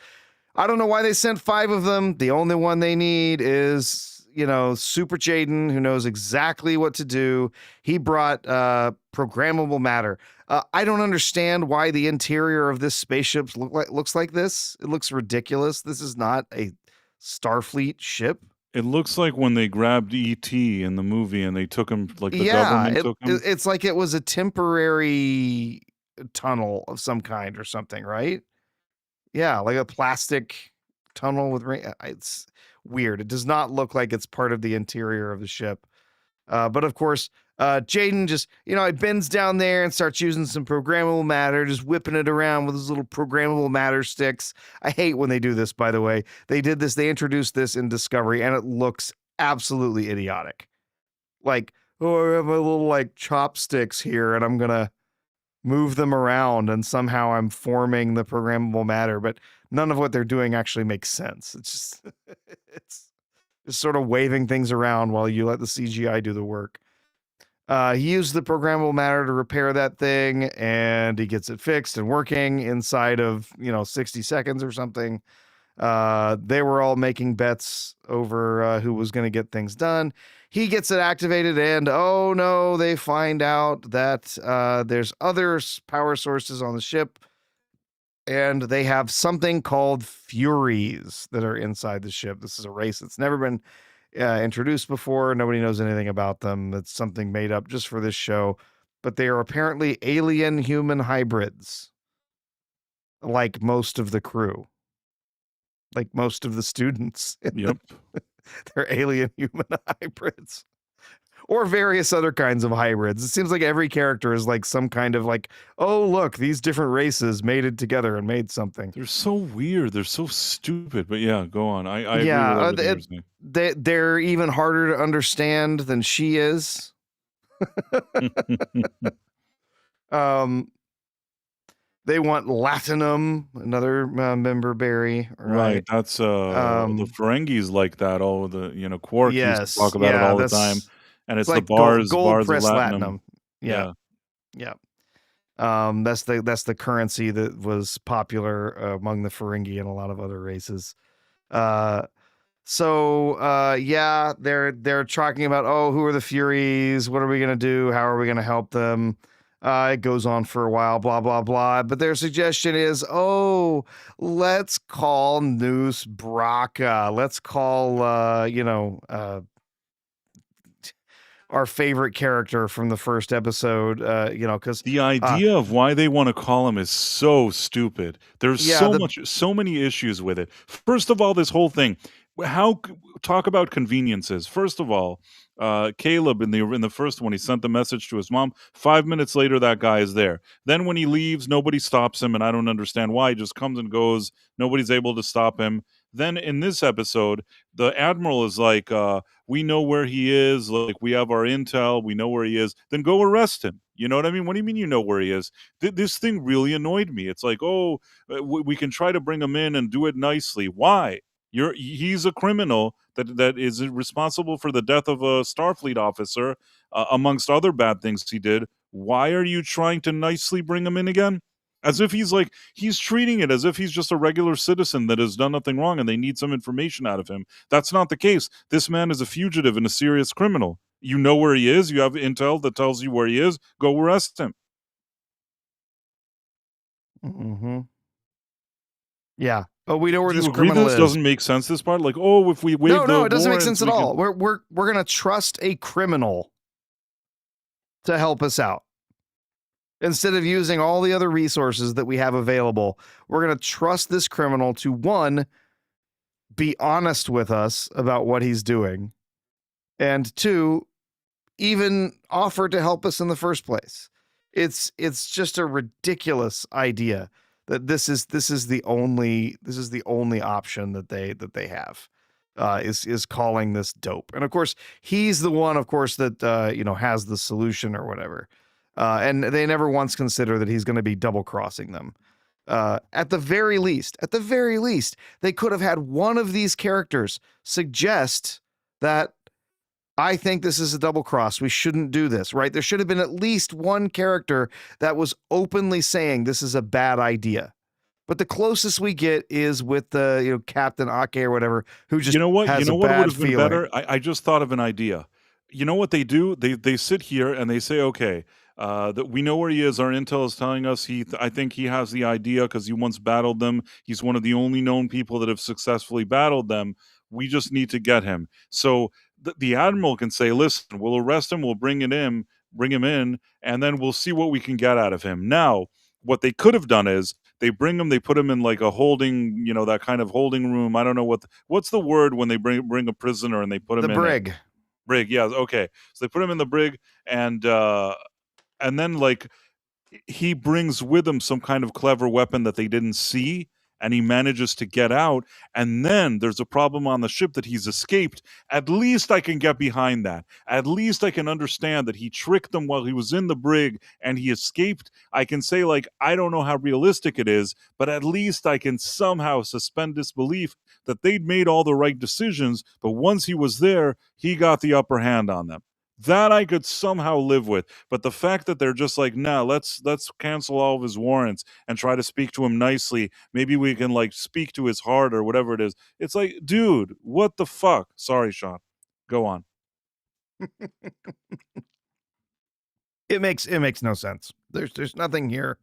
I don't know why they sent 5 of them. The only one they need is, Super Jaden, who knows exactly what to do. He brought programmable matter. I don't understand why the interior of this spaceship looks like this. It looks ridiculous. This is not a Starfleet ship. It looks like when they grabbed E.T. in the movie and they took him, like the Yeah, government took him. it's like it was a temporary tunnel of some kind or something, right? Yeah, like a plastic tunnel with it's weird. It does not look like it's part of the interior of the ship. But of course, Jaden just, it bends down there and starts using some programmable matter, just whipping it around with his little programmable matter sticks. I hate when they do this, by the way. They introduced this in Discovery, and it looks absolutely idiotic. Like, oh, I have my little, like, chopsticks here, and I'm going to move them around, and somehow I'm forming the programmable matter, but none of what they're doing actually makes sense. It's just, it's just sort of waving things around while you let the CGI do the work. He used the programmable matter to repair that thing, and he gets it fixed and working inside of 60 seconds or something. They were all making bets over who was going to get things done. He gets it activated, and oh no, they find out that there's other power sources on the ship, and they have something called Furies that are inside the ship. This is a race that's never been introduced before. Nobody knows anything about them. It's something made up just for this show, but they are apparently alien human hybrids, like most of the crew, like most of the students. Yep. They're alien human hybrids. Or various other kinds of hybrids. It seems like every character is like some kind of like, oh, look, these different races mated together and made something. They're so weird. They're so stupid. But yeah, go on. I agree with everything you're saying. They're even harder to understand than she is. They want Latinum, another member berry, right? That's the Ferengis like that. Oh, the Quark used to talk about it all the time, and it's like the bars gold of Latinum. Yeah. That's the currency that was popular among the Ferengi and a lot of other races. Yeah, they're talking about, oh, who are the Furies? What are we gonna do? How are we gonna help them? It goes on for a while, blah blah blah. But their suggestion is, oh, let's call Noose Braca. Let's call our favorite character from the first episode. Because The idea of why they want to call him is so stupid. There's so many issues with it. First of all, this whole thing. Talk about conveniences. First of all, Caleb in the first one, he sent the message to his mom. 5 minutes later, that guy is there. Then when he leaves, nobody stops him, and I don't understand why. He just comes and goes. Nobody's able to stop him. Then in this episode, the admiral is like, we know where he is. Like, we have our intel. We know where he is. Then go arrest him. You know what I mean? What do you mean you know where he is? This thing really annoyed me. It's like, oh, we can try to bring him in and do it nicely. Why? He's a criminal that is responsible for the death of a Starfleet officer, amongst other bad things he did. Why are you trying to nicely bring him in again? As if he's treating it as if he's just a regular citizen that has done nothing wrong and they need some information out of him. That's not the case. This man is a fugitive and a serious criminal. You know where he is. You have intel that tells you where he is. Go arrest him. Mm-hmm. Yeah. Oh, we know where this Do you agree criminal this is. Doesn't make sense, this part? Like, oh, if we waive No, it doesn't make warrants, sense at all. We're gonna trust a criminal to help us out. Instead of using all the other resources that we have available, we're going to trust this criminal to, one, be honest with us about what he's doing, and two, even offer to help us in the first place. It's just a ridiculous idea that this is the only option that they have. Is calling this dope. And of course, he's the one, of course, that has the solution or whatever. And they never once consider that he's going to be double crossing them. At the very least, they could have had one of these characters suggest that I think this is a double cross. We shouldn't do this, right? There should have been at least one character that was openly saying this is a bad idea. But the closest we get is with the Captain Ake or whatever, who just has a bad would have been feeling. better? I just thought of an idea. You know what they do? They sit here and they say, okay, that we know where he is. Our intel is telling us I think he has the idea because he once battled them. He's one of the only known people that have successfully battled them. We just need to get him. So the admiral can say, listen, we'll arrest him. We'll bring him in, and then we'll see what we can get out of him. Now, what they could have done is they bring him, they put him in like a holding, that kind of holding room. I don't know what's the word when they bring a prisoner and they put him in the brig. Brig, yeah, okay. So they put him in the brig, and then like he brings with him some kind of clever weapon that they didn't see, and he manages to get out, and then there's a problem on the ship that he's escaped. At least I can get behind that. At least I can understand that he tricked them while he was in the brig and he escaped. I can say, like, I don't know how realistic it is, but at least I can somehow suspend disbelief that they'd made all the right decisions, but once he was there, he got the upper hand on them. That I could somehow live with. But the fact that they're just like, nah, let's cancel all of his warrants and try to speak to him nicely. Maybe we can like speak to his heart or whatever it is. It's like, dude, what the fuck? Sorry, Sean. Go on. It makes no sense. There's nothing here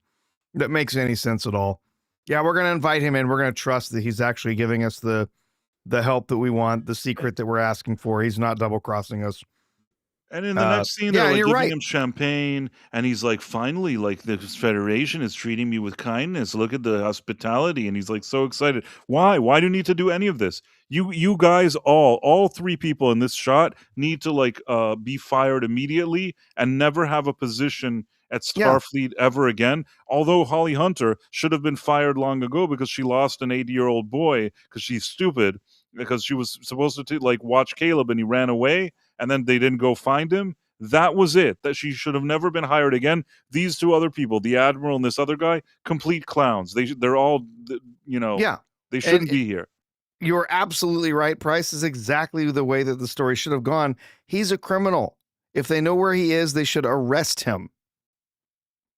that makes any sense at all. Yeah, we're gonna invite him in. We're gonna trust that he's actually giving us the help that we want, the secret that we're asking for. He's not double crossing us. And in the next scene, they're like giving him champagne, and he's like, finally, like the Federation is treating me with kindness. Look at the hospitality, and he's like so excited. Why? Why do you need to do any of this? You guys, all three people in this shot need to like be fired immediately and never have a position at Starfleet ever again. Although Holly Hunter should have been fired long ago because she lost an 80-year-old boy because she's stupid, because she was supposed to like watch Caleb and he ran away. And then they didn't go find him. That was it. That she should have never been hired again. These two other people, the admiral and this other guy, complete clowns. They're all, they shouldn't be here. You're absolutely right. Price is exactly the way that the story should have gone. He's a criminal. If they know where he is, they should arrest him.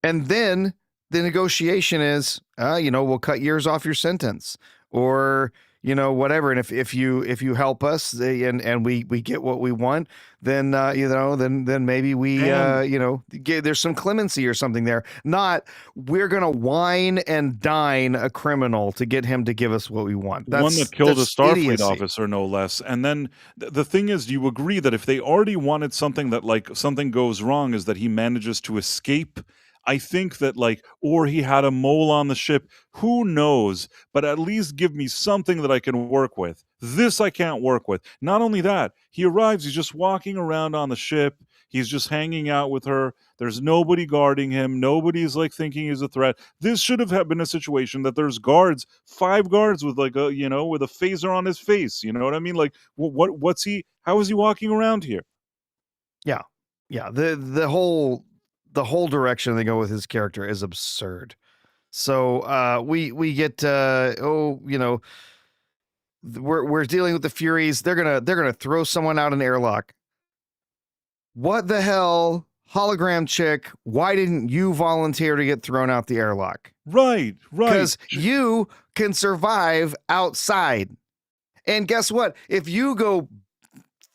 And then the negotiation is, we'll cut years off your sentence. Or, whatever. And if you help us and we get what we want, then then maybe we there's some clemency or something there. Not we're gonna wine and dine a criminal to get him to give us what we want. One that killed a that's Starfleet idiocy. officer, no less. And then the thing is, you agree that if they already wanted something that, like, something goes wrong, is that he manages to escape. I think that, like, or he had a mole on the ship. Who knows? But at least give me something that I can work with. This I can't work with. Not only that, he arrives, he's just walking around on the ship. He's just hanging out with her. There's nobody guarding him. Nobody's like thinking he's a threat. This should have been a situation that there's guards, 5 guards with like with a phaser on his face. You know what I mean? Like, what's he? How is he walking around here? Yeah. The whole direction they go with his character is absurd. So we get we're dealing with the Furies. They're gonna throw someone out an airlock. What the hell, hologram chick? Why didn't you volunteer to get thrown out the airlock? Right. Because you can survive outside. And guess what? If you go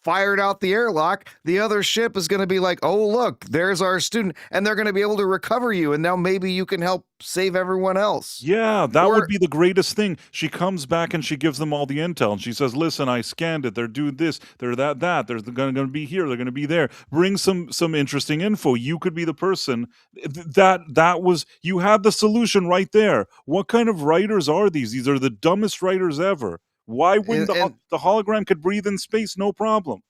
fired out the airlock, the other ship is going to be like, oh, look, there's our student. And they're going to be able to recover you. And now maybe you can help save everyone else. Yeah, that would be the greatest thing. She comes back and she gives them all the intel. And she says, listen, I scanned it. They're doing this. They're that. They're going to be here. They're going to be there. Bring some interesting info. You could be the person. That was, you had the solution right there. What kind of writers are these? These are the dumbest writers ever. Why wouldn't the hologram could breathe in space? No problem.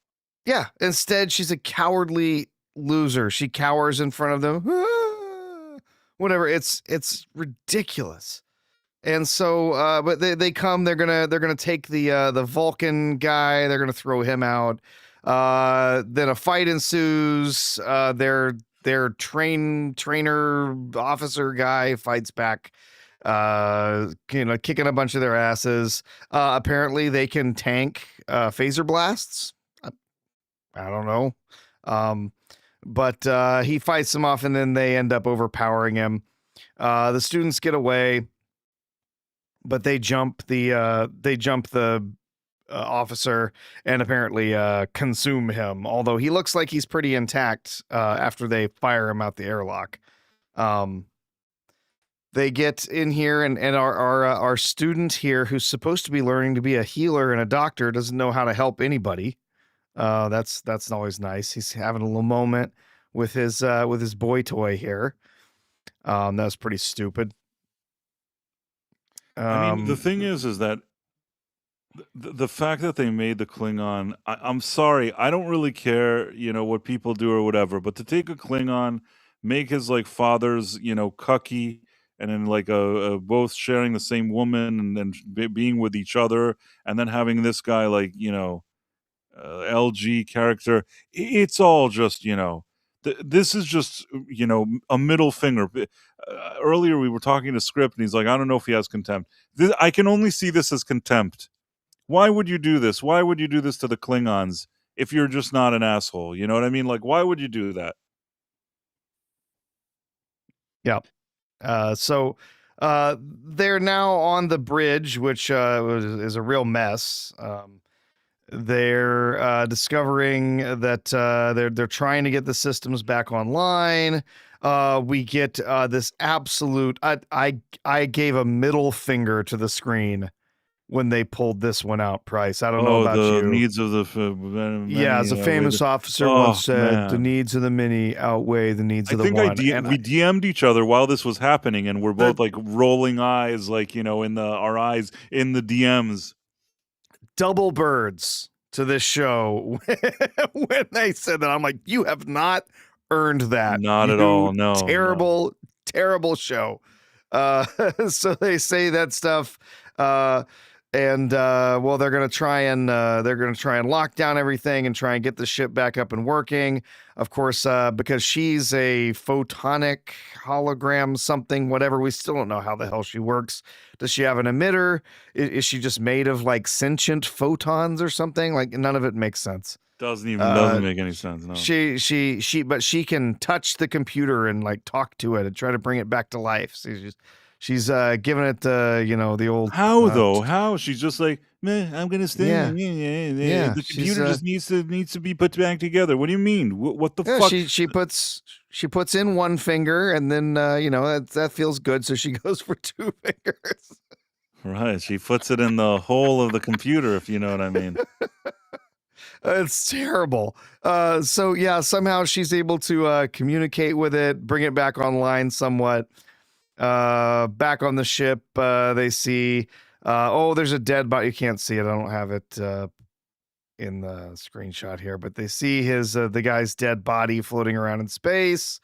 Yeah. Instead, she's a cowardly loser. She cowers in front of them. Whatever. It's ridiculous. And so, but they come. They're gonna take the Vulcan guy. They're gonna throw him out. Then a fight ensues. Their trainer officer guy fights back. Kicking a bunch of their asses. Apparently they can tank phaser blasts. I don't know. But he fights them off and then they end up overpowering him. The students get away, but they jump the officer and apparently consume him, although he looks like he's pretty intact after they fire him out the airlock. They get in here and our student here, who's supposed to be learning to be a healer and a doctor, doesn't know how to help anybody. That's always nice. He's having a little moment with his boy toy here. That was pretty stupid. I mean, the thing is that the fact that they made the Klingon, I'm sorry, I don't really care, what people do or whatever, but to take a Klingon, make his like father's, cucky, and then like both sharing the same woman and then being with each other, and then having this guy like LG character, it's all just this is just a middle finger. Earlier we were talking to Script and he's like, I don't know if he has contempt. I can only see this as contempt. Why would you do this? Why would you do this to the Klingons if you're just not an asshole? You know what I mean? Like, why would you do that? Yeah. So they're now on the bridge, which is a real mess. They're discovering that they're trying to get the systems back online. We get this absolute. I gave a middle finger to the screen when they pulled this one out, Price. I don't know about the you. Needs of the many, as a famous officer once said, the needs of the many outweigh the needs of the one. We DM'd each other while this was happening, and we're both like rolling eyes, like our eyes in the DMs. Double birds to this show when they said that. I'm like, you have not earned that. Not at all. No. Terrible show. So they say that stuff. And they're gonna try and lock down everything and try and get the ship back up and working. Of course, because she's a photonic hologram, something, whatever. We still don't know how the hell she works. Does she have an emitter? Is she just made of like sentient photons or something? Like none of it makes sense. Doesn't make any sense. No. But she can touch the computer and like talk to it and try to bring it back to life. So She's giving it, the old. How though? How? She's just like, "Meh, I'm gonna stay. Yeah. Yeah. The She's, computer just needs to be put back together." What do you mean? What the yeah, fuck? she puts in one finger, and then that feels good, so she goes for two fingers. Right. She puts it in the hole of the computer, if you know what I mean. It's terrible. So yeah, somehow she's able to communicate with it, bring it back online somewhat. Back on the ship, they see, there's a dead body. You can't see it. I don't have it in the screenshot here, but they see the guy's dead body floating around in space.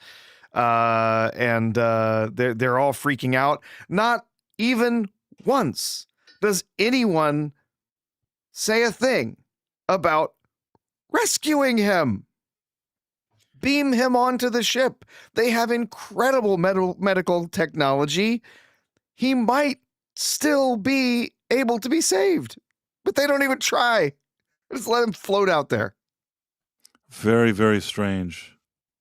And they're all freaking out. Not even once does anyone say a thing about rescuing him. Beam him onto the ship. They have incredible medical technology. He might still be able to be saved, but they don't even try. Just let him float out there. Very, very strange.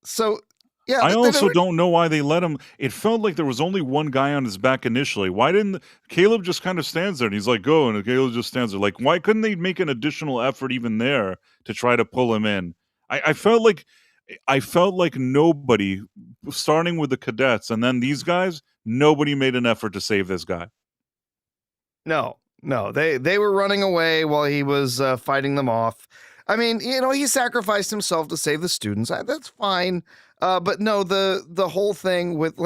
So, yeah. I also don't know why they let him. It felt like there was only one guy on his back initially. Why didn't Caleb just kind of stands there and he's like, go, and Caleb just stands there. Like, why couldn't they make an additional effort even there to try to pull him in? I felt like nobody, starting with the cadets and then these guys, nobody made an effort to save this guy. No, they were running away while he was fighting them off. I mean, he sacrificed himself to save the students. That's fine. But no, the whole thing with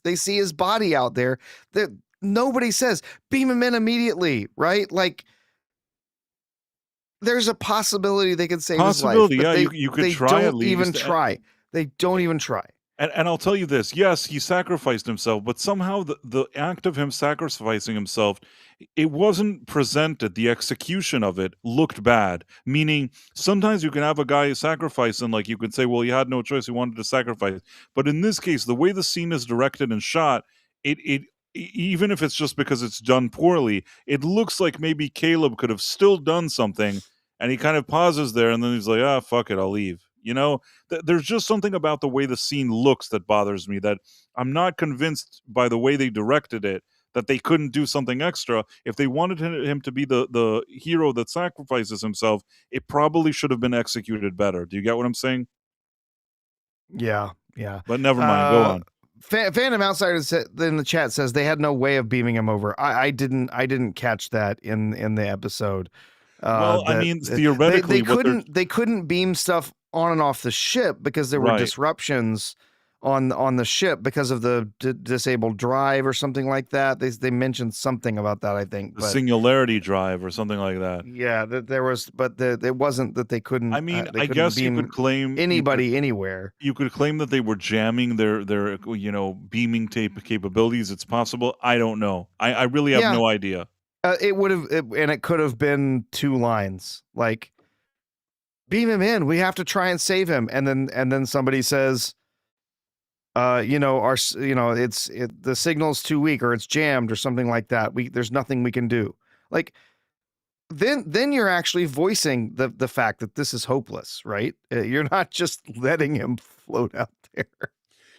they see his body out there. That nobody says beam him in immediately, right? Like, there's a possibility they could save his life. Yeah, you could try at least. They don't even try. And I'll tell you this, yes, he sacrificed himself, but somehow the act of him sacrificing himself, it wasn't presented, the execution of it looked bad. Meaning, sometimes you can have a guy sacrifice and you can say, well, he had no choice, he wanted to sacrifice. But in this case, the way the scene is directed and shot, it even if it's just because it's done poorly, it looks like maybe Caleb could have still done something, and he kind of pauses there, and then he's like, fuck it, I'll leave. There's just something about the way the scene looks that bothers me, that I'm not convinced by the way they directed it that they couldn't do something extra. If they wanted him to be the hero that sacrifices himself, it probably should have been executed better. Do you get what I'm saying? Yeah. But never mind, go on. Phantom Outsider in the chat says they had no way of beaming him over. I didn't catch that in the episode. Theoretically, they couldn't beam stuff on and off the ship because there were disruptions on the ship because of the disabled drive or something like that. They mentioned something about that, I think. The singularity drive or something like that. Yeah, there was, but it wasn't that they couldn't. I mean, I guess you could claim anybody anywhere. You could claim that they were jamming their beaming tape capabilities. It's possible. I don't know. I really have no idea. It would have, and it could have been two lines like, beam him in. We have to try and save him. And then somebody says, the signal's too weak or it's jammed or something like that. There's nothing we can do. Like, then you're actually voicing the fact that this is hopeless, right? You're not just letting him float out there.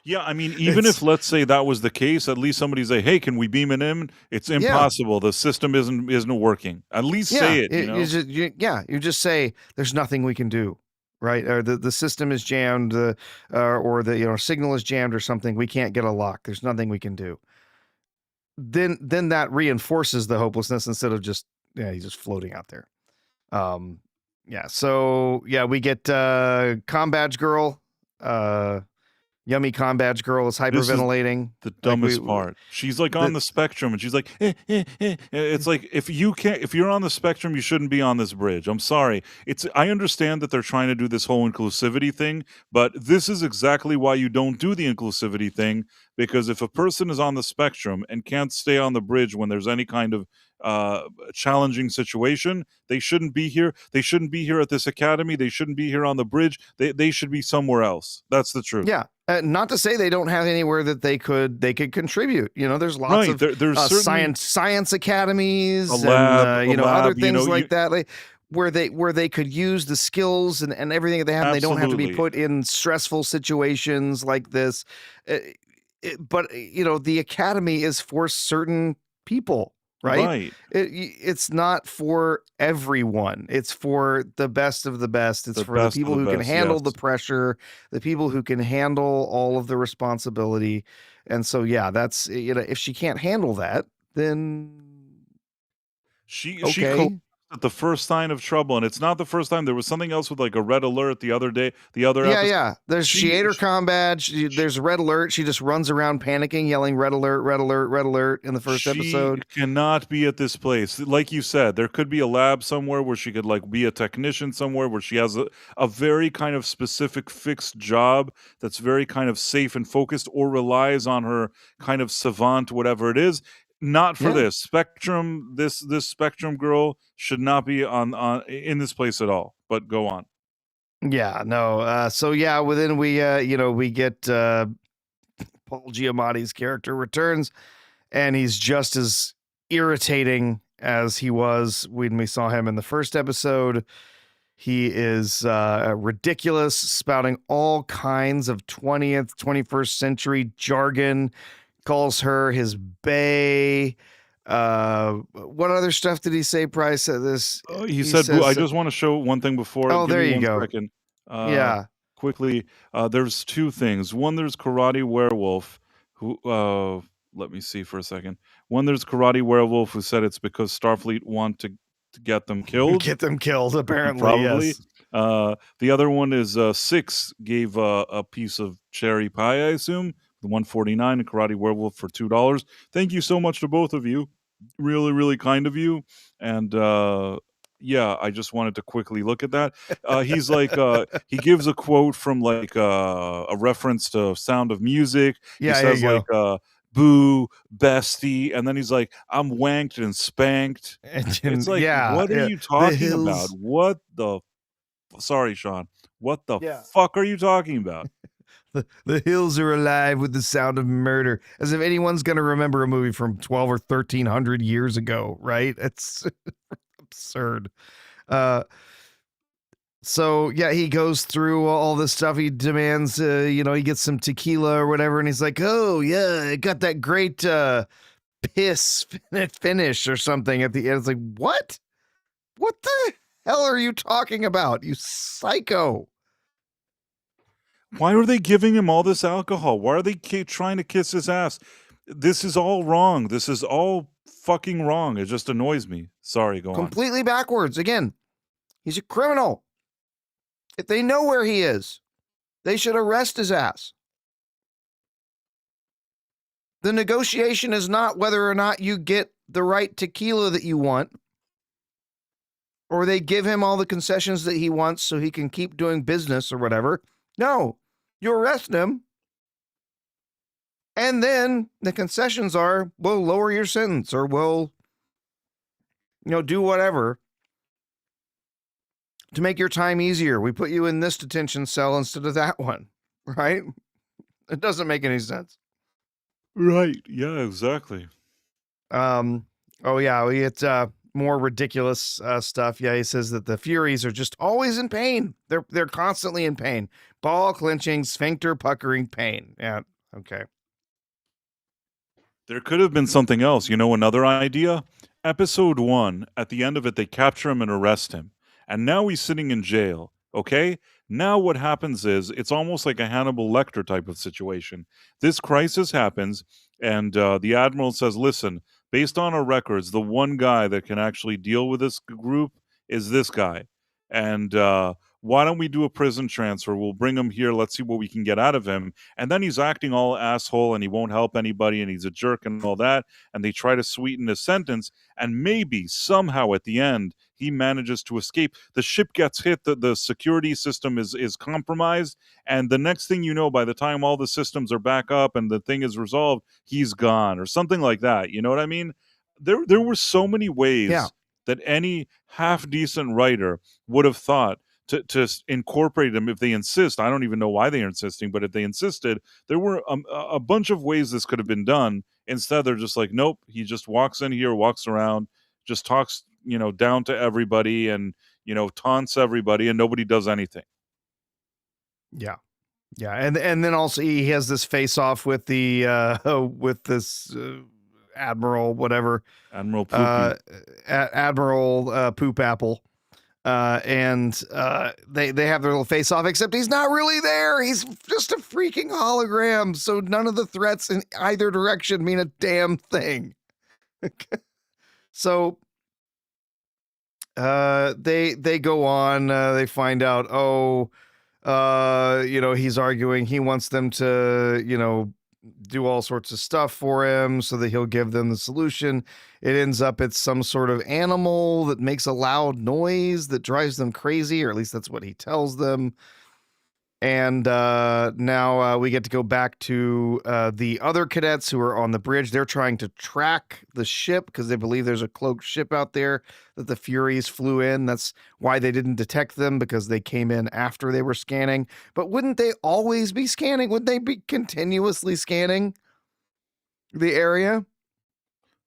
Yeah, I mean, even if, let's say, that was the case, at least somebody say, hey, can we beam it in? It's impossible. Yeah. The system isn't working. At least say it, You just say, there's nothing we can do, right? Or the system is jammed, or the signal is jammed or something. We can't get a lock. There's nothing we can do. Then that reinforces the hopelessness instead of just, he's just floating out there. So, we get Comm Badge Girl, Yummy Comm Badge Girl is hyperventilating. The dumbest part. She's on the spectrum, and she's like, It's like, if you're on the spectrum, you shouldn't be on this bridge. I'm sorry. I understand that they're trying to do this whole inclusivity thing, but this is exactly why you don't do the inclusivity thing, because if a person is on the spectrum and can't stay on the bridge when there's any kind of challenging situation, they shouldn't be here. They shouldn't be here at this academy. They shouldn't be here on the bridge. They should be somewhere else. That's the truth. Yeah. Not to say they don't have anywhere that they could contribute. There's lots of there's science academies, a lab, and other things that, where they could use the skills and everything that they have. And they don't have to be put in stressful situations like this. but the academy is for certain people, right? Right. It's not for everyone. It's for the best of the best. It's The for the best of people the who can best, handle the yes. pressure, the people who can handle all of the responsibility. And so, yeah, that's, if she can't handle that, then She collapsed okay. at the first sign of trouble, and it's not the first time. There was something else with, like, a red alert the other day, the other Yeah, episode. yeah. She ate her comm badge. There's a red alert. She just runs around panicking, yelling "red alert, red alert, red alert" in the first She episode. cannot be at this place. Like you said, there could be a lab somewhere where she could, like, be a technician somewhere where she has a very kind of specific fixed job that's very kind of safe and focused, or relies on her kind of savant, whatever it is. Not for Yeah. this. Spectrum, this Spectrum girl should not be on in this place at all. But go on. Yeah, no. So yeah, within we get Paul Giamatti's character returns, and he's just as irritating as he was when we saw him in the first episode. He is ridiculous, spouting all kinds of 20th, 21st century jargon, calls her his bae. What other stuff did he say, Price? He said, I says, just want to show one thing before. oh, Give there me you one go. second. Yeah. Quickly, there's two things. One, there's Karate Werewolf, who, let me see for a second. One, there's Karate Werewolf, who said it's because Starfleet want to get them killed. Get them killed, apparently, Probably. yes. The other one is Six gave a piece of cherry pie, I assume, the 149 and Karate Werewolf for $2. Thank you so much to both of you. Really, really kind of you. And yeah, I just wanted to quickly look at that. He's like, he gives a quote from like a reference to Sound of Music. Yeah, He there says you like, boo, bestie, and then he's like, I'm wanked and spanked. It's like, yeah, what are yeah. you The talking about? hills. What the sorry, Sean. What the Yeah. fuck are you talking about? The hills are alive with the sound of murder, as if anyone's going to remember a movie from 12 or 1300 years ago, right? It's absurd. So yeah, he goes through all this stuff. He demands, he gets some tequila or whatever, and he's like, "Oh yeah, I got that great piss finish or something at the end." It's like, what? What the hell are you talking about, you psycho? Why are they giving him all this alcohol? Why are they trying to kiss his ass? This is all wrong. This is all fucking wrong. It just annoys me. Sorry, go on. Completely backwards. Again, he's a criminal. If they know where he is, they should arrest his ass. The negotiation is not whether or not you get the right tequila that you want, or they give him all the concessions that he wants so he can keep doing business or whatever. No, you arrest him, and then the concessions are, we'll lower your sentence, or we'll, do whatever to make your time easier. We put you in this detention cell instead of that one, right? It doesn't make any sense. Right. Yeah, exactly. Oh yeah, we get more ridiculous stuff. Yeah, he says that the Furies are just always in pain. They're constantly in pain. Ball clenching, sphincter puckering pain. Yeah, okay. There could have been something else. Another idea? Episode 1, at the end of it, they capture him and arrest him. And now he's sitting in jail, okay? Now what happens is, it's almost like a Hannibal Lecter type of situation. This crisis happens, and the Admiral says, listen, based on our records, the one guy that can actually deal with this group is this guy. And why don't we do a prison transfer? We'll bring him here. Let's see what we can get out of him. And then he's acting all asshole and he won't help anybody and he's a jerk and all that. And they try to sweeten his sentence. And maybe somehow at the end, he manages to escape. The ship gets hit. The security system is compromised. And the next thing you know, by the time all the systems are back up and the thing is resolved, he's gone or something like that. You know what I mean? There were so many ways that any half-decent writer would have thought to incorporate them if they insist. I don't even know why they are insisting, but if they insisted, there were a bunch of ways this could have been done. Instead, they're just like, nope, he just walks in here, walks around, just talks, down to everybody and, taunts everybody and nobody does anything. Yeah. Yeah, and then also he has this face off with the with this Admiral whatever Admiral Poopy. Admiral Poop Apple. And they have their little face off, except he's not really there. He's just a freaking hologram. So none of the threats in either direction mean a damn thing. So they go on, they find out, he's arguing. He wants them to, do all sorts of stuff for him so that he'll give them the solution. It ends up it's some sort of animal that makes a loud noise that drives them crazy, or at least that's what he tells them. And now we get to go back to the other cadets who are on the bridge. They're trying to track the ship because they believe there's a cloaked ship out there that the Furies flew in. That's why they didn't detect them, because they came in after they were scanning. But wouldn't they always be scanning? Would they be continuously scanning the area?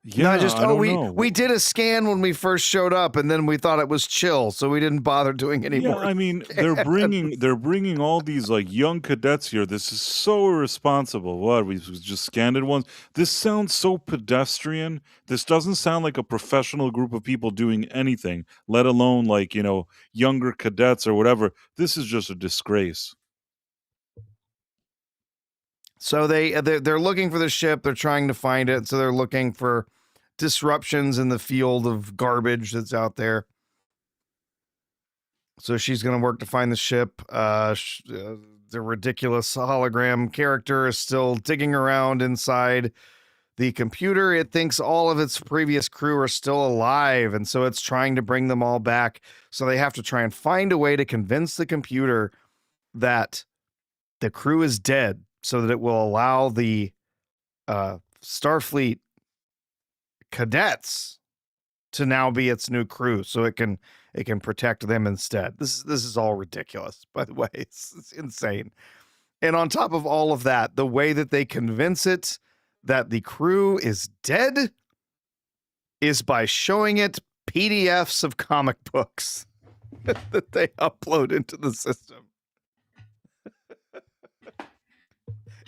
Yeah, Not just, I don't know. we did a scan when we first showed up, and then we thought it was chill, so we didn't bother doing any Yeah, more. I mean, they're bringing all these like young cadets here. This is so irresponsible. What, we just scanned it once? This sounds so pedestrian. This doesn't sound like a professional group of people doing anything, let alone like, younger cadets or whatever. This is just a disgrace. So they're looking for the ship. They're trying to find it. So they're looking for disruptions in the field of garbage that's out there. So she's going to work to find the ship. The ridiculous hologram character is still digging around inside the computer. It thinks all of its previous crew are still alive, and so it's trying to bring them all back. So they have to try and find a way to convince the computer that the crew is dead, so that it will allow the Starfleet cadets to now be its new crew, so it can protect them instead. This is all ridiculous, by the way. It's insane. And on top of all of that, the way that they convince it that the crew is dead is by showing it PDFs of comic books that they upload into the system.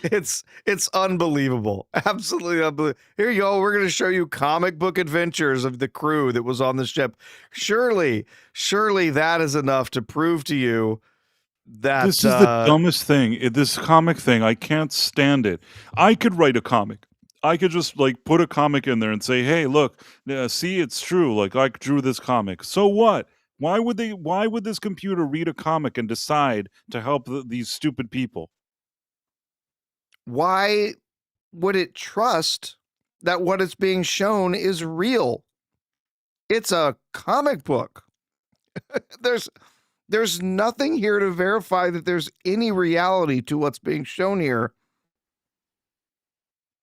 It's unbelievable. Absolutely unbelievable. Here you go. We're going to show you comic book adventures of the crew that was on the ship. Surely that is enough to prove to you that This is the dumbest thing. This comic thing, I can't stand it. I could write a comic. I could just like put a comic in there and say, "Hey, look, see, it's true. Like I drew this comic." So what? Why would this computer read a comic and decide to help these stupid people? Why would it trust that what is being shown is real? It's a comic book. There's nothing here to verify that there's any reality to what's being shown here.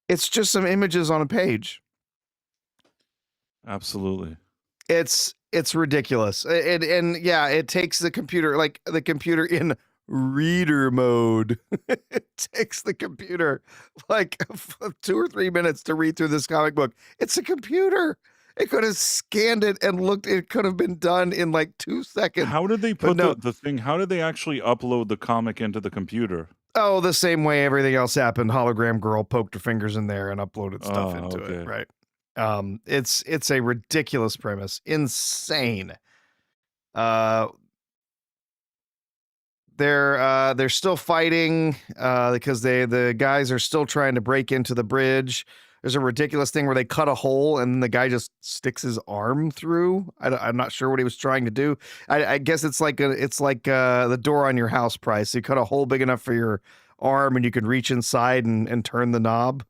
It's just some images on a page. Absolutely. It's ridiculous. And yeah, it takes the computer in reader mode. It takes the computer like 2 or 3 minutes to read through this comic book. It's a computer. It could have scanned it and looked. It could have been done in like 2 seconds. How did they put the thing? How did they actually upload the comic into the computer? Oh, the same way everything else happened. Hologram girl poked her fingers in there and uploaded stuff into it. Right. It's a ridiculous premise. Insane. They're still fighting because the guys are still trying to break into the bridge. There's a ridiculous thing where they cut a hole and the guy just sticks his arm through. I'm not sure what he was trying to do. I guess it's like the door on your house price. You cut a hole big enough for your arm and you can reach inside and turn the knob.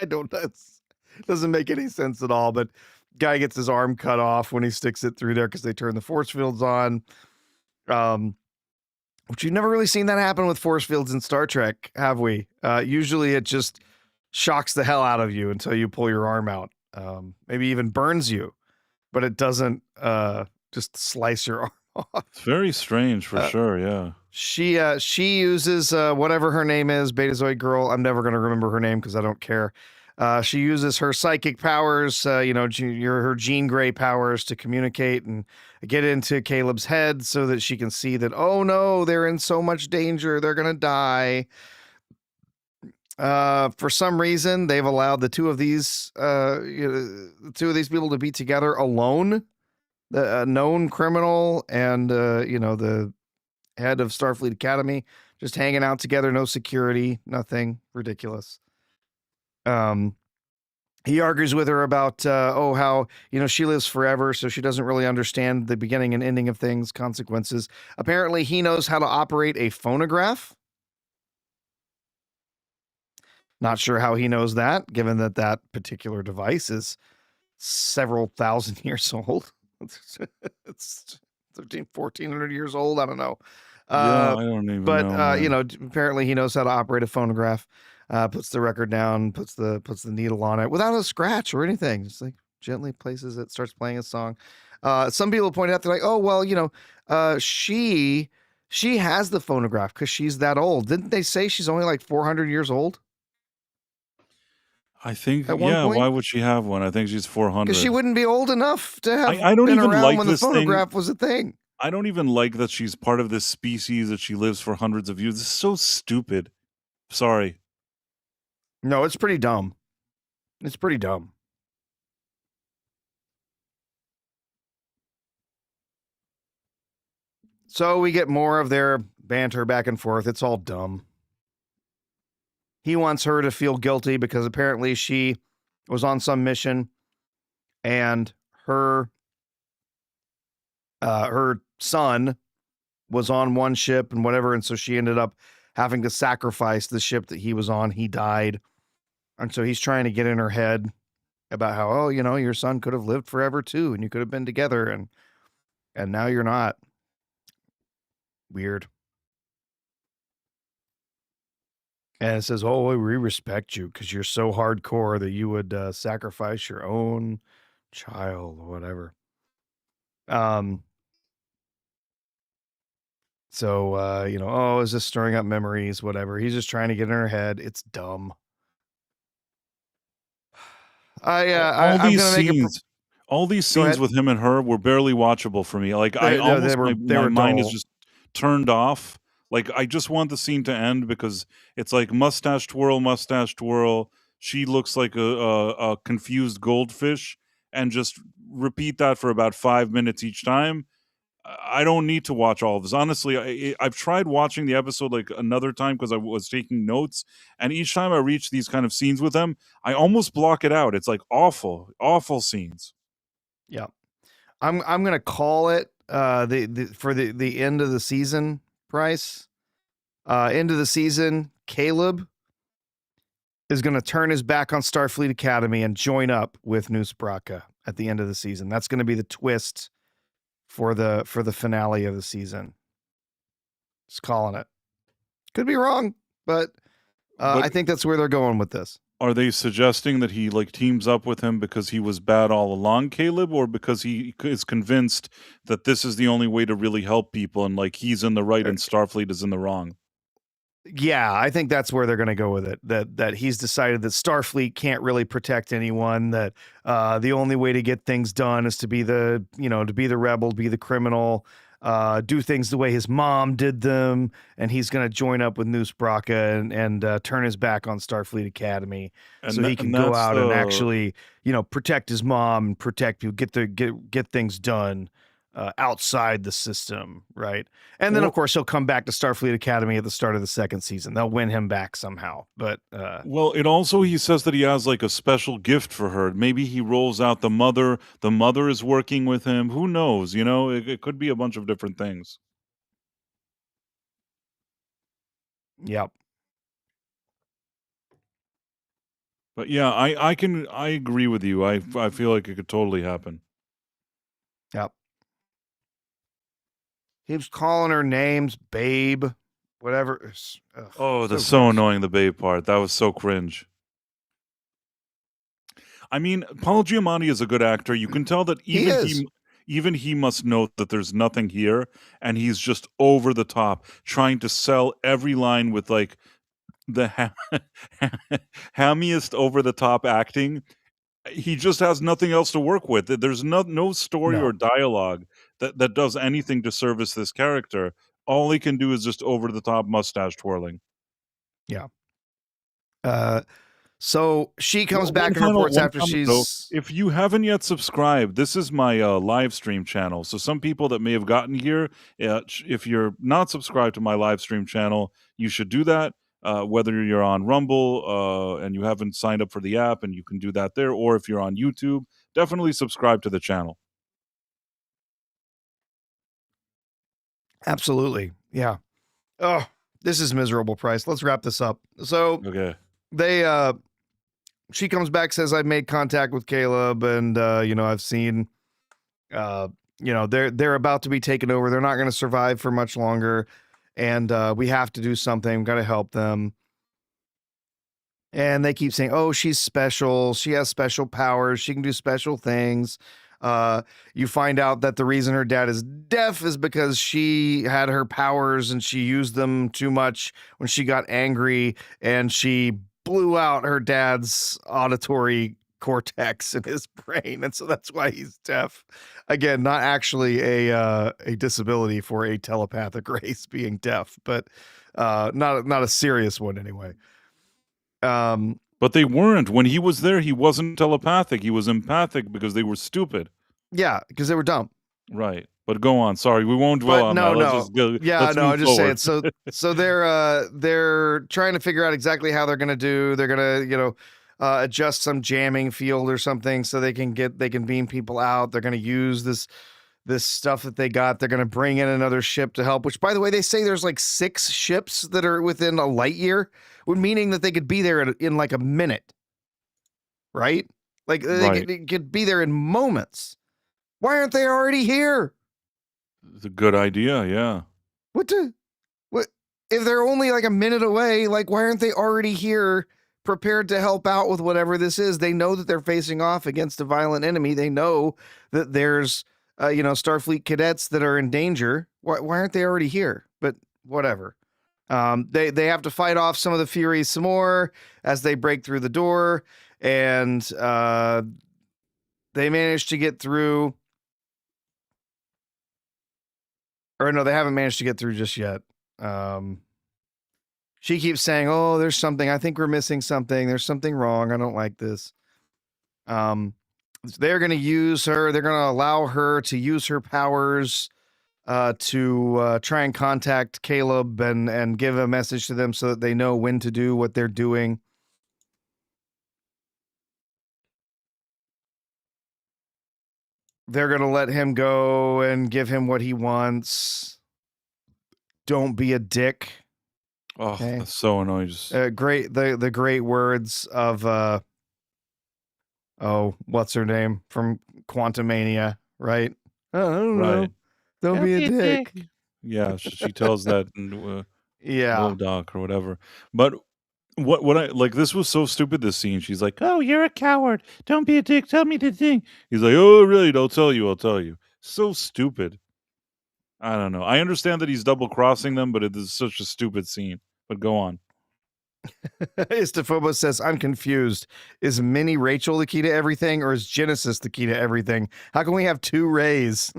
I don't know. It doesn't make any sense at all. But guy gets his arm cut off when he sticks it through there because they turn the force fields on. Which you've never really seen that happen with force fields in Star Trek, have we? Usually it just shocks the hell out of you until you pull your arm out. Maybe even burns you, but it doesn't just slice your arm off. It's very strange for sure, yeah. She uses whatever her name is, Betazoid Girl. I'm never going to remember her name because I don't care. She uses her psychic powers, her Jean Grey powers to communicate and get into Caleb's head so that she can see that, oh no, they're in so much danger. They're going to die. For some reason, they've allowed the two of these people to be together alone. The known criminal and, the head of Starfleet Academy just hanging out together. No security, nothing. Ridiculous. He argues with her about, how, she lives forever, so she doesn't really understand the beginning and ending of things, consequences. Apparently, he knows how to operate a phonograph. Not sure how he knows that, given that that particular device is several thousand years old. It's 1,400 years old. I don't know. Yeah, I don't even but know. apparently he knows how to operate a phonograph. Puts the record down, puts the needle on it without a scratch or anything. Just like gently places it, starts playing a song. Some people point out, they're like, oh well, she has the phonograph because she's that old. Didn't they say she's only like 400 years old? I think, At one point? why would she have one? I think she's 400. Because she wouldn't be old enough to have I don't been even around like when the this thing. phonograph was a thing. I don't even like that she's part of this species, that she lives for hundreds of years. This is so stupid. Sorry. No, it's pretty dumb. It's pretty dumb. So we get more of their banter back and forth. It's all dumb. He wants her to feel guilty because apparently she was on some mission and her son was on one ship and whatever, and so she ended up having to sacrifice the ship that he was on. He died. And so he's trying to get in her head about how, your son could have lived forever too, and you could have been together, and now you're not. Weird. And it says, oh, we respect you because you're so hardcore that you would sacrifice your own child or whatever. So, is this stirring up memories? Whatever. He's just trying to get in her head. It's dumb. All these scenes with him and her were barely watchable for me. Like my mind is just turned off. Like I just want the scene to end because it's like mustache twirl. She looks like a confused goldfish, and just repeat that for about 5 minutes each time. I don't need to watch all of this. Honestly, I've tried watching the episode like another time because I was taking notes, and each time I reach these kind of scenes with them, I almost block it out. It's like awful scenes. Yeah, I'm gonna call it for the end of the season. Price, end of the season, Caleb is gonna turn his back on Starfleet Academy and join up with New Spraka at the end of the season. That's gonna be the twist for the finale of the season. Just calling it. Could be wrong, but I think that's where they're going with this. Are they suggesting that he like teams up with him because he was bad all along, Caleb, or because he is convinced that this is the only way to really help people and like he's in the right and Starfleet is in the wrong? Yeah, I think that's where they're going to go with it. That he's decided that Starfleet can't really protect anyone. That the only way to get things done is to be the rebel, be the criminal, do things the way his mom did them, and he's going to join up with New Spraka and turn his back on Starfleet Academy so he can go out and actually protect his mom and protect people, get things done. Outside the system, right? And then, of course, he'll come back to Starfleet Academy at the start of the second season. They'll win him back somehow. But it also, he says that he has like a special gift for her. Maybe he rolls out the mother. The mother is working with him. Who knows? It could be a bunch of different things. Yep. But yeah, I agree with you. I feel like it could totally happen. Yep. He was calling her names, babe, whatever. Ugh, oh, that's so annoying, the babe part. That was so cringe. I mean, Paul Giamatti is a good actor. You can tell that even he must know that there's nothing here, and he's just over the top, trying to sell every line with like the hammiest over the top acting. He just has nothing else to work with. There's no story No. or dialogue that does anything to service this character. All he can do is just over the top mustache twirling. Yeah. So she comes back and reports One after comment, though. she's. If you haven't yet subscribed, this is my live stream channel. So some people that may have gotten here, if you're not subscribed to my live stream channel, you should do that. Whether you're on Rumble and you haven't signed up for the app, and you can do that there, or if you're on YouTube, definitely subscribe to the channel. Absolutely. Yeah. Oh, this is miserable, Price. Let's wrap this up. So Okay. they she comes back, says I've made contact with Caleb, and I've seen they're about to be taken over. They're not going to survive for much longer, and we have to do something. Got to help them. And they keep saying, oh, she's special. She has special powers. She can do special things. You find out that the reason her dad is deaf is because she had her powers and she used them too much when she got angry, and she blew out her dad's auditory cortex in his brain. And so that's why he's deaf. Again, not actually a disability for a telepathic race being deaf, but not a serious one anyway. But they weren't. When he was there, he wasn't telepathic. He was empathic because they were stupid. Yeah, because they were dumb. Right. But go on. Sorry, we won't dwell on that. Let's just go. Let's I move just say forward. it. So they're trying to figure out exactly how they're gonna do. They're gonna adjust some jamming field or something so they can beam people out. They're gonna use this stuff that they got. They're gonna bring in another ship to help. Which, by the way, they say there's like 6 ships that are within a light year, meaning that they could be there in like a minute, right? Like they could be there in moments. Why aren't they already here? It's a good idea, yeah. What if they're only like a minute away? Like, why aren't they already here, prepared to help out with whatever this is? They know that they're facing off against a violent enemy. They know that there's Starfleet cadets that are in danger. Why aren't they already here? But whatever. They have to fight off some of the Furies some more as they break through the door, and they manage to get through. Or no, they haven't managed to get through just yet. She keeps saying, oh, there's something. I think we're missing something. There's something wrong. I don't like this. They're going to use her. They're going to allow her to use her powers to try and contact Caleb and give a message to them so that they know when to do what they're doing. They're going to let him go and give him what he wants. Don't be a dick. Oh, okay. That's so annoying. Great. The great words of, what's her name from Quantumania, right? I don't know. Don't be a dick. Yeah, she tells that in yeah, Doc or whatever. But what I like, this was so stupid, this scene. She's like, oh, you're a coward. Don't be a dick. Tell me the thing. He's like, oh, really? I'll tell you. So stupid. I don't know. I understand that he's double crossing them, but it is such a stupid scene. But go on. Istophobos says, I'm confused. Is Mini Rachel the key to everything, or is Genesis the key to everything? How can we have 2 Rays?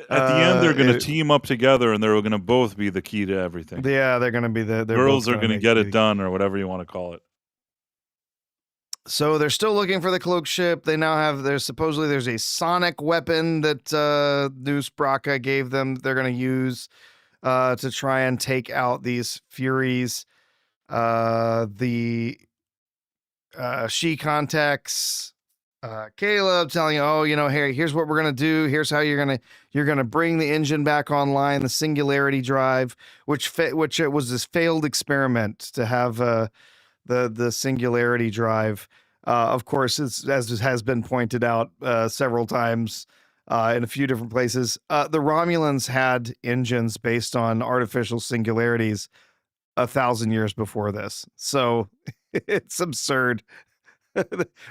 At the end, they're going to team up together, and they're going to both be the key to everything. Yeah, they're going to be the girls are going to get it done, or whatever you want to call it. So they're still looking for the cloak ship. They now have there's a sonic weapon that Noose Braca gave them. They're going to use to try and take out these Furies. She contacts Caleb, telling hey, here's what we're gonna do. Here's how you're gonna bring the engine back online, the singularity drive, which it was this failed experiment to have the singularity drive. Of course, as has been pointed out several times in a few different places, the Romulans had engines based on artificial singularities 1,000 years before this, so it's absurd.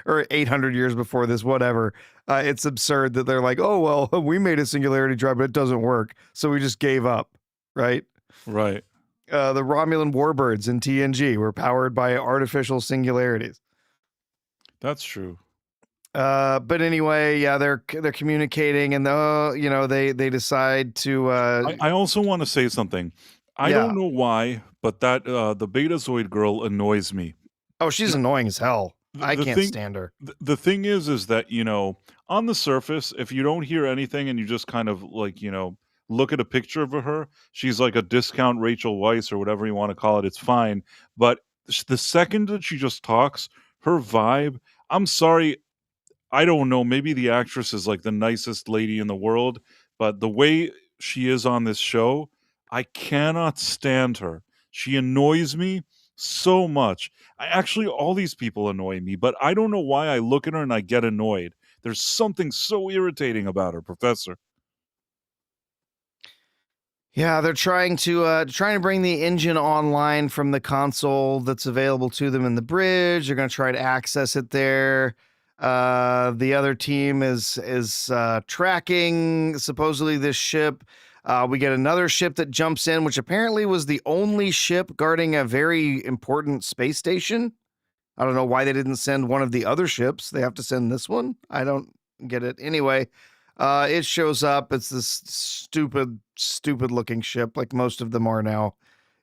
Or 800 years before this, whatever. It's absurd that they're like, oh, well, we made a singularity drive, but it doesn't work. So we just gave up, right? Right. The Romulan warbirds in TNG were powered by artificial singularities. That's true. But anyway, yeah, they're communicating, and they decide to. I also want to say something. I Yeah. don't know why, but that the Betazoid girl annoys me. Oh, she's annoying as hell. I The can't thing, stand her. the thing is that on the surface, if you don't hear anything and you just kind of like look at a picture of her, she's like a discount Rachel Weisz or whatever you want to call it. It's fine, but the second that she just talks, her vibe. I'm sorry, I don't know, maybe the actress is like the nicest lady in the world, but the way she is on this show, I cannot stand her. She annoys me so much. All these people annoy me, but I don't know why I look at her and I get annoyed. There's something so irritating about her, Professor. Yeah, they're trying to bring the engine online from the console that's available to them in the bridge. They're going to try to access it there. The other team is tracking supposedly this ship. We get another ship that jumps in, which apparently was the only ship guarding a very important space station. I don't know why they didn't send one of the other ships. They have to send this one. I don't get it. Anyway, it shows up. It's this stupid looking ship, like most of them are now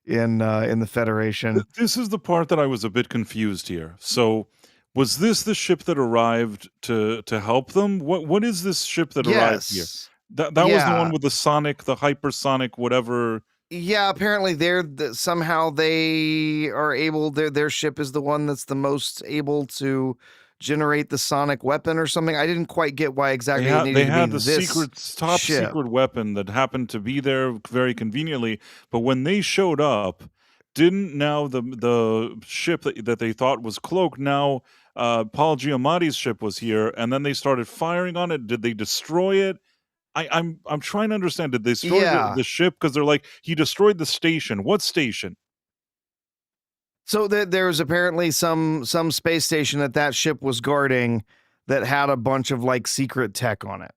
in the Federation. This is the part that I was a bit confused here. So, was this the ship that arrived to help them? What is this ship that arrived here? Yes. That was the Yeah. one with the hypersonic, whatever. Yeah, apparently somehow they are able. Their ship is the one that's the most able to generate the sonic weapon or something. I didn't quite get why exactly it needed They to had be the this top ship. secret weapon that happened to be there very conveniently. But when they showed up, didn't now the ship that they thought was cloaked, now Paul Giamatti's ship was here, and then they started firing on it. Did they destroy it? I'm trying to understand. Did they destroy Yeah. the ship? Because they're like, he destroyed the station. What station? So there was apparently some space station that ship was guarding that had a bunch of like secret tech on it.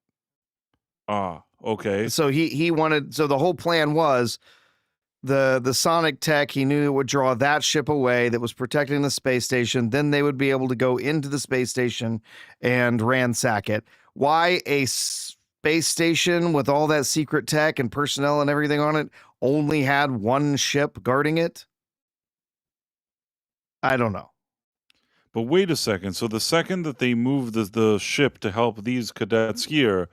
Ah, okay. So he wanted. So the whole plan was the sonic tech. He knew it would draw that ship away that was protecting the space station. Then they would be able to go into the space station and ransack it. Why a space station with all that secret tech and personnel and everything on it only had one ship guarding it? I don't know. But wait a second. So the second that they moved the ship to help these cadets here,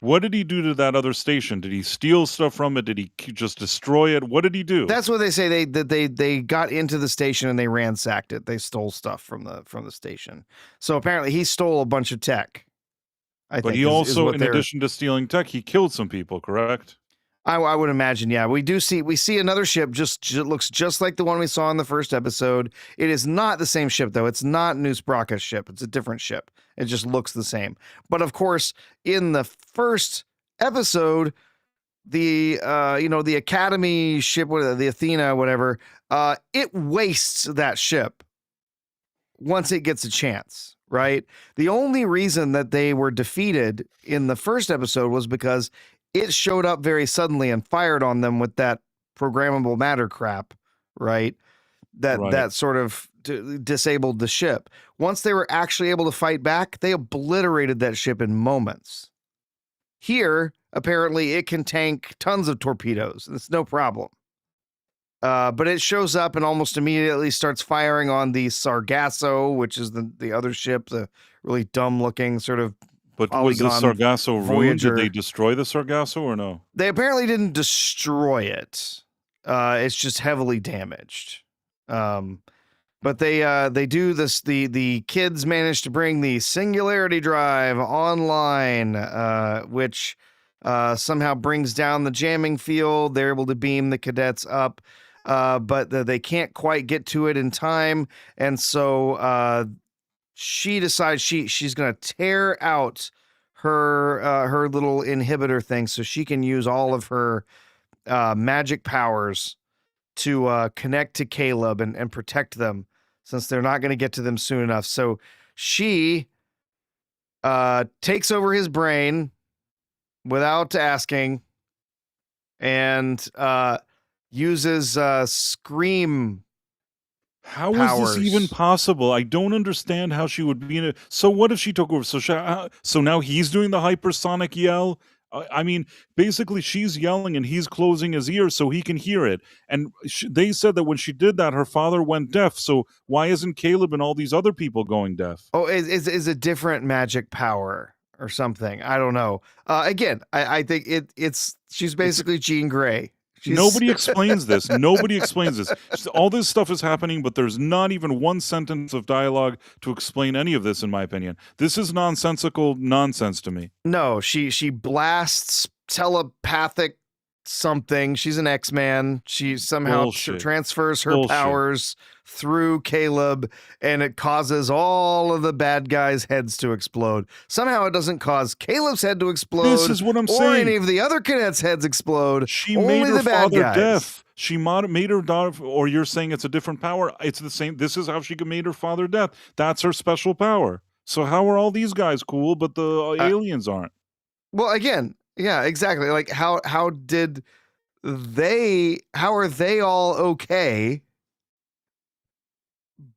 what did he do to that other station? Did he steal stuff from it? Did he just destroy it? What did he do? That's what they say. They got into the station and they ransacked it. They stole stuff from the station. So apparently he stole a bunch of tech. But he also, in addition to stealing tech, he killed some people, correct? I would imagine, yeah. We see another ship just looks just like the one we saw in the first episode. It is not the same ship though. It's not Noose Bracca's ship. It's a different ship. It just looks the same. But of course, in the first episode, the the Academy ship, the Athena, whatever, it wastes that ship once it gets a chance, right? The only reason that they were defeated in the first episode was because it showed up very suddenly and fired on them with that programmable matter crap, right? That sort of disabled the ship. Once they were actually able to fight back, they obliterated that ship in moments. Here, apparently, it can tank tons of torpedoes. It's no problem. But it shows up and almost immediately starts firing on the Sargasso, which is the other ship, the really dumb-looking sort of But was the Sargasso ruined? Voyager. Did they destroy the Sargasso or no? They apparently didn't destroy it. It's just heavily damaged. But they do this. The kids managed to bring the Singularity Drive online, which somehow brings down the jamming field. They're able to beam the cadets up, but they can't quite get to it in time, and so she decides she's going to tear out her little inhibitor thing so she can use all of her magic powers to connect to Caleb and protect them, since they're not going to get to them soon enough. So she takes over his brain without asking, and uses scream How is this even powers. possible? I don't understand how she would be in it. So what if she took over? So now he's doing the hypersonic yell. I mean, basically, she's yelling and he's closing his ears so he can hear it. And they said that when she did that, her father went deaf. So why isn't Caleb and all these other people going deaf? Oh, is a different magic power or something. I don't know. Again, I think it's she's basically Jean Grey. Nobody explains this. Nobody explains this. All this stuff is happening, but there's not even one sentence of dialogue to explain any of this, in my opinion. This is nonsensical nonsense to me. No, she blasts telepathic something. She's an X-Man. She somehow Bullshit. transfers her Bullshit. powers through Caleb, and it causes all of the bad guys' heads to explode. Somehow it doesn't cause Caleb's head to explode. This is what I'm or saying. any of the other cadets' heads explode. She Only made her the bad father guys. deaf. She made her daughter, or you're saying it's a different power. It's the same. This is how she made her father deaf. That's her special power. So how are all these guys cool, but the aliens aren't? Well, again, yeah, exactly. Like how are they all okay,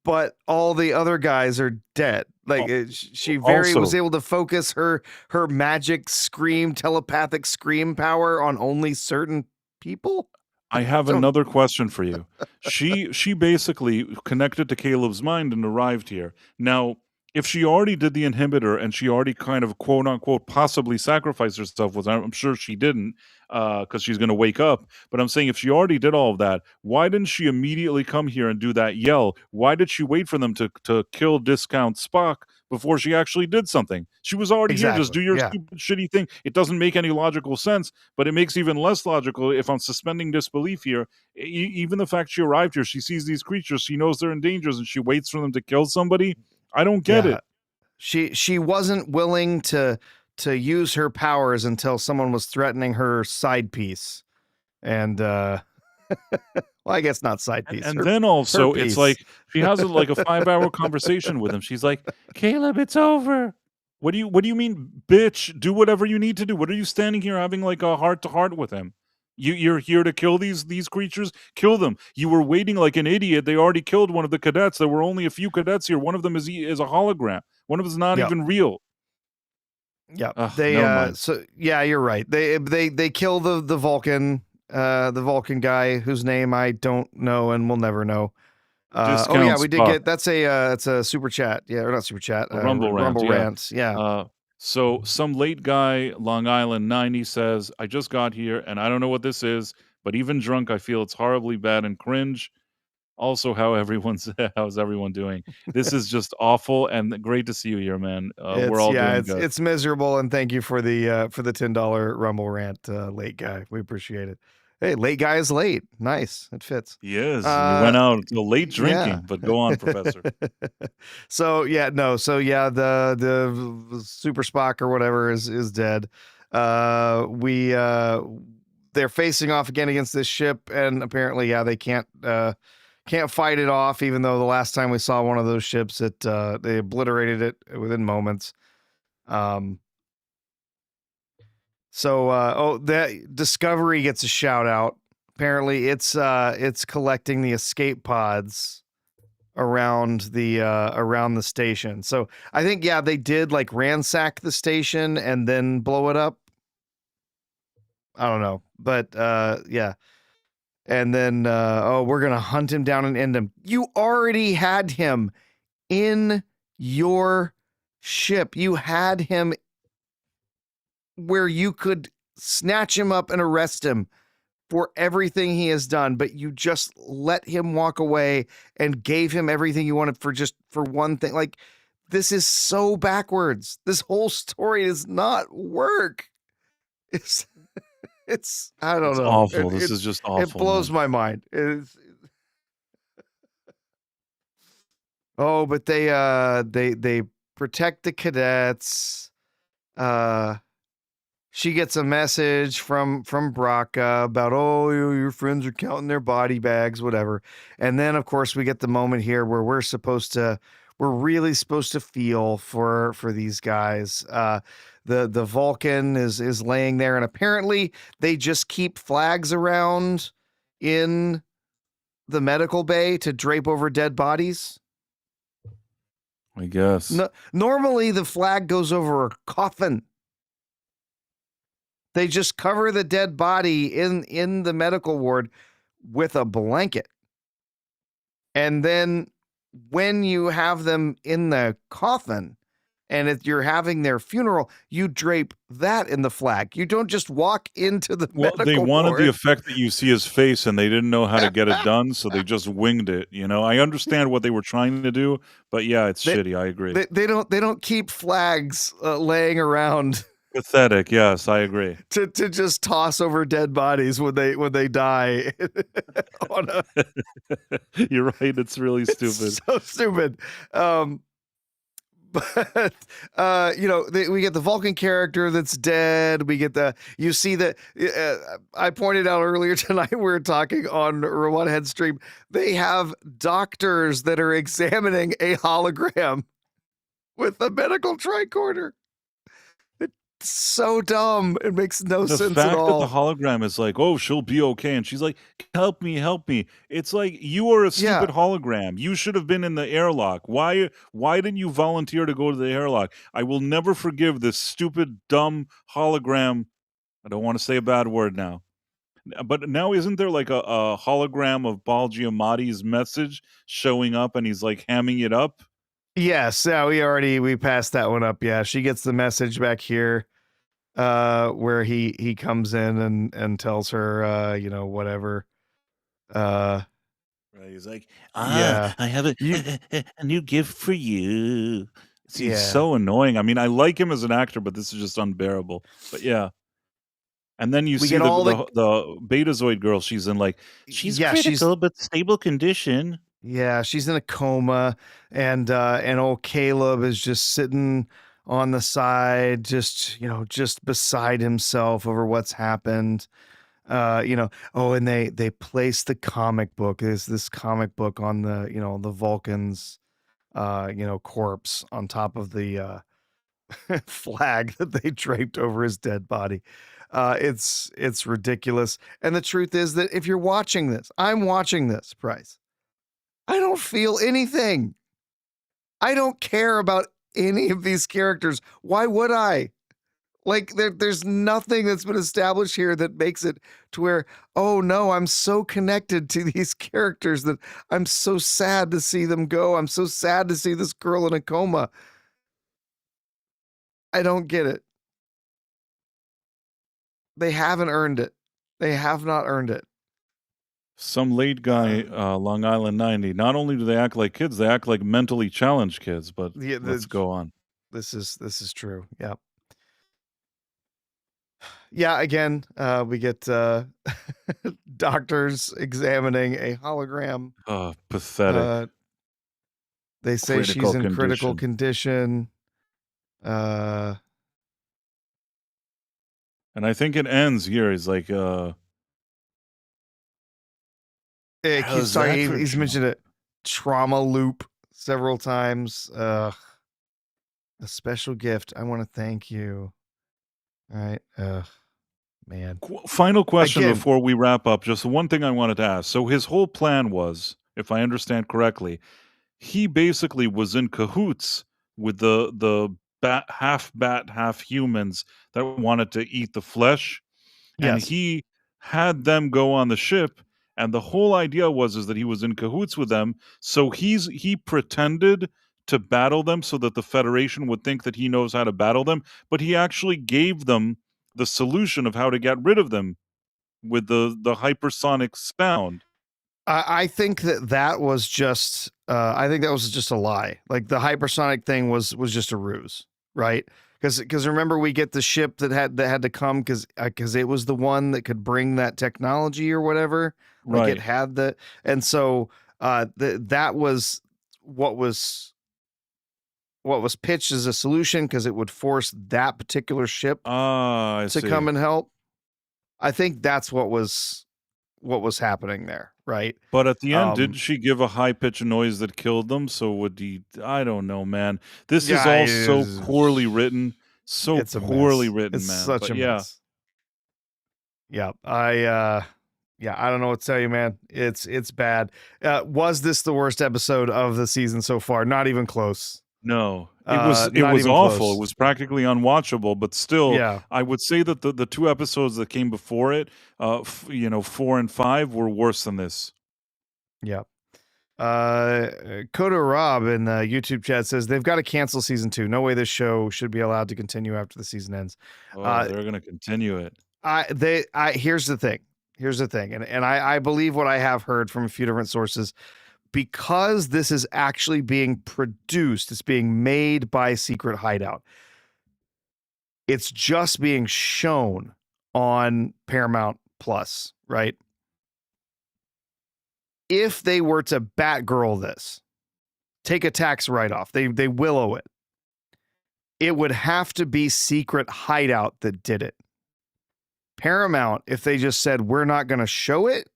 but all the other guys are dead? Like she was able to focus her magic scream, telepathic scream power on only certain people. I have another question for you. She basically connected to Caleb's mind and arrived here. Now, if she already did the inhibitor and she already kind of quote unquote possibly sacrificed herself, which I'm sure she didn't, because she's going to wake up. But I'm saying if she already did all of that, why didn't she immediately come here and do that yell? Why did she wait for them to kill Discount Spock before she actually did something? She was already here. Just do your stupid, shitty thing. It doesn't make any logical sense, but it makes even less logical if I'm suspending disbelief here. Even the fact she arrived here, she sees these creatures, she knows they're in danger, and she waits for them to kill somebody. I don't get it. She wasn't willing to use her powers until someone was threatening her side piece. And well, I guess not side piece. And then also it's like she has like a 5-hour conversation with him. She's like, Caleb, it's over. What do you mean, bitch? Do whatever you need to do. What are you standing here having like a heart to heart with him? You're here to kill these creatures? Kill them. You were waiting like an idiot. They already killed one of the cadets. There were only a few cadets here. One of them is a hologram. One of them is not even real. Yeah. They so yeah, you're right. They kill the Vulcan, the Vulcan guy whose name I don't know and will never know. Oh yeah, we did get that's a super chat. Yeah, or not super chat. Rumble rant. Yeah. So some late guy, Long Island 90, says, I just got here and I don't know what this is, but even drunk, I feel it's horribly bad and cringe. Also, how's everyone doing? This is just awful and great to see you here, man. We're all doing good. It's miserable, and thank you for the $10 Rumble rant, late guy. We appreciate it. Hey, late guy is late. Nice. It fits. He is. You went out until late drinking, but go on, Professor. So the Super Spock or whatever is dead. They're facing off again against this ship, and apparently, they can't fight it off, even though the last time we saw one of those ships, they obliterated it within moments. That Discovery gets a shout out. Apparently, it's collecting the escape pods around the station. So I think they did like ransack the station and then blow it up. I don't know, but yeah. And then we're gonna hunt him down and end him. You already had him in your ship. You had him where you could snatch him up and arrest him for everything he has done, but you just let him walk away and gave him everything you wanted for one thing. Like, this is so backwards. This whole story does not work. It's I don't know. Awful. This is just awful. It blows my mind. But they protect the cadets. She gets a message from Braca about, your friends are counting their body bags, whatever. And then, of course, we get the moment here where we're really supposed to feel for these guys. The Vulcan is laying there, and apparently they just keep flags around in the medical bay to drape over dead bodies? I guess. No, normally the flag goes over a coffin. They just cover the dead body in the medical ward with a blanket. And then when you have them in the coffin and if you're having their funeral, you drape that in the flag. You don't just walk into the Well, they medical wanted the ward. effect that you see his face, and they didn't know how to get it done, so they just winged it. I understand what they were trying to do, but yeah, it's shitty. I agree. They don't keep flags laying around Pathetic. Yes, I agree. to just toss over dead bodies when they die. You're right. It's really stupid. So stupid. But we get the Vulcan character that's dead. We get you see that I pointed out earlier tonight, we were talking on Rwanda Head Stream. They have doctors that are examining a hologram with a medical tricorder. It's so dumb. It makes no The sense fact at all. that the hologram is like, oh, she'll be okay, and she's like, help me, help me. It's like, you are a stupid hologram. You should have been in the airlock. Why didn't you volunteer to go to the airlock? I will never forgive this stupid, dumb hologram. I don't want to say a bad word now. But now isn't there like a hologram of Paul Giamatti's message showing up, and he's like hamming it up? Yes, yeah, we passed that one up. Yeah, she gets the message back here, where he comes in and tells her, whatever. Right, he's like, yeah, I have a new gift for you. He's Yeah. so annoying. I mean, I like him as an actor, but this is just unbearable. But yeah. And then you We see get all the Betazoid girl. She's in like, she's Yeah, critical but stable condition. Yeah, she's in a coma, and old Caleb is just sitting on the side, just beside himself over what's happened. And they place the comic book. There's this comic book on the Vulcans, corpse on top of the flag that they draped over his dead body. It's ridiculous. And the truth is that if you're watching this, I'm watching this, Price. I don't feel anything. I don't care about any of these characters. Why would I? Like there's nothing that's been established here that makes it to where, oh no, I'm so connected to these characters that I'm so sad to see them go. I'm so sad to see this girl in a coma. I don't get it. They haven't earned it. They have not earned it. Some late guy, Long Island 90. Not only do they act like kids, they act like mentally challenged kids. But Yeah, let's go on. This is true. Yep. Yeah, again, we get doctors examining a hologram. Pathetic. They say she's in critical condition. And I think it ends here. He's like, he's mentioned a trauma loop several times. A special gift. I want to thank you. All right. Man. Final question before we wrap up. Just one thing I wanted to ask. So his whole plan was, if I understand correctly, he basically was in cahoots with the half bat, half humans that wanted to eat the flesh. And he had them go on the ship. And the whole idea is that he was in cahoots with them. So he pretended to battle them so that the Federation would think that he knows how to battle them. But he actually gave them the solution of how to get rid of them with the hypersonic sound. I think that was just a lie. Like the hypersonic thing was just a ruse, right? Because remember, we get the ship that had to come because it was the one that could bring that technology or whatever. Like Right. it had and so that was what was pitched as a solution because it would force that particular ship to come and help. I think that's what was happening there, right? But at the end, didn't she give a high-pitched noise that killed them? So would he... I don't know, man. This is all so poorly written. So poorly written, it's man. Such a mess. Yeah, Yeah, I don't know what to tell you, man. It's bad. Was this the worst episode of the season so far? Not even close. No, it was Not even awful. close. It was practically unwatchable, but still, Yeah. I would say that the 2 episodes that came before it, 4 and 5 were worse than this. Yeah. Kodo Rob in the YouTube chat says they've got to cancel season 2. No way this show should be allowed to continue after the season ends. Oh, they're going to continue it. Here's the thing. And I believe what I have heard from a few different sources, because this is actually being produced, it's being made by Secret Hideout. It's just being shown on Paramount Plus, right? If they were to Batgirl this, take a tax write-off, they willow it, it would have to be Secret Hideout that did it. Paramount, if they just said, we're not going to show it,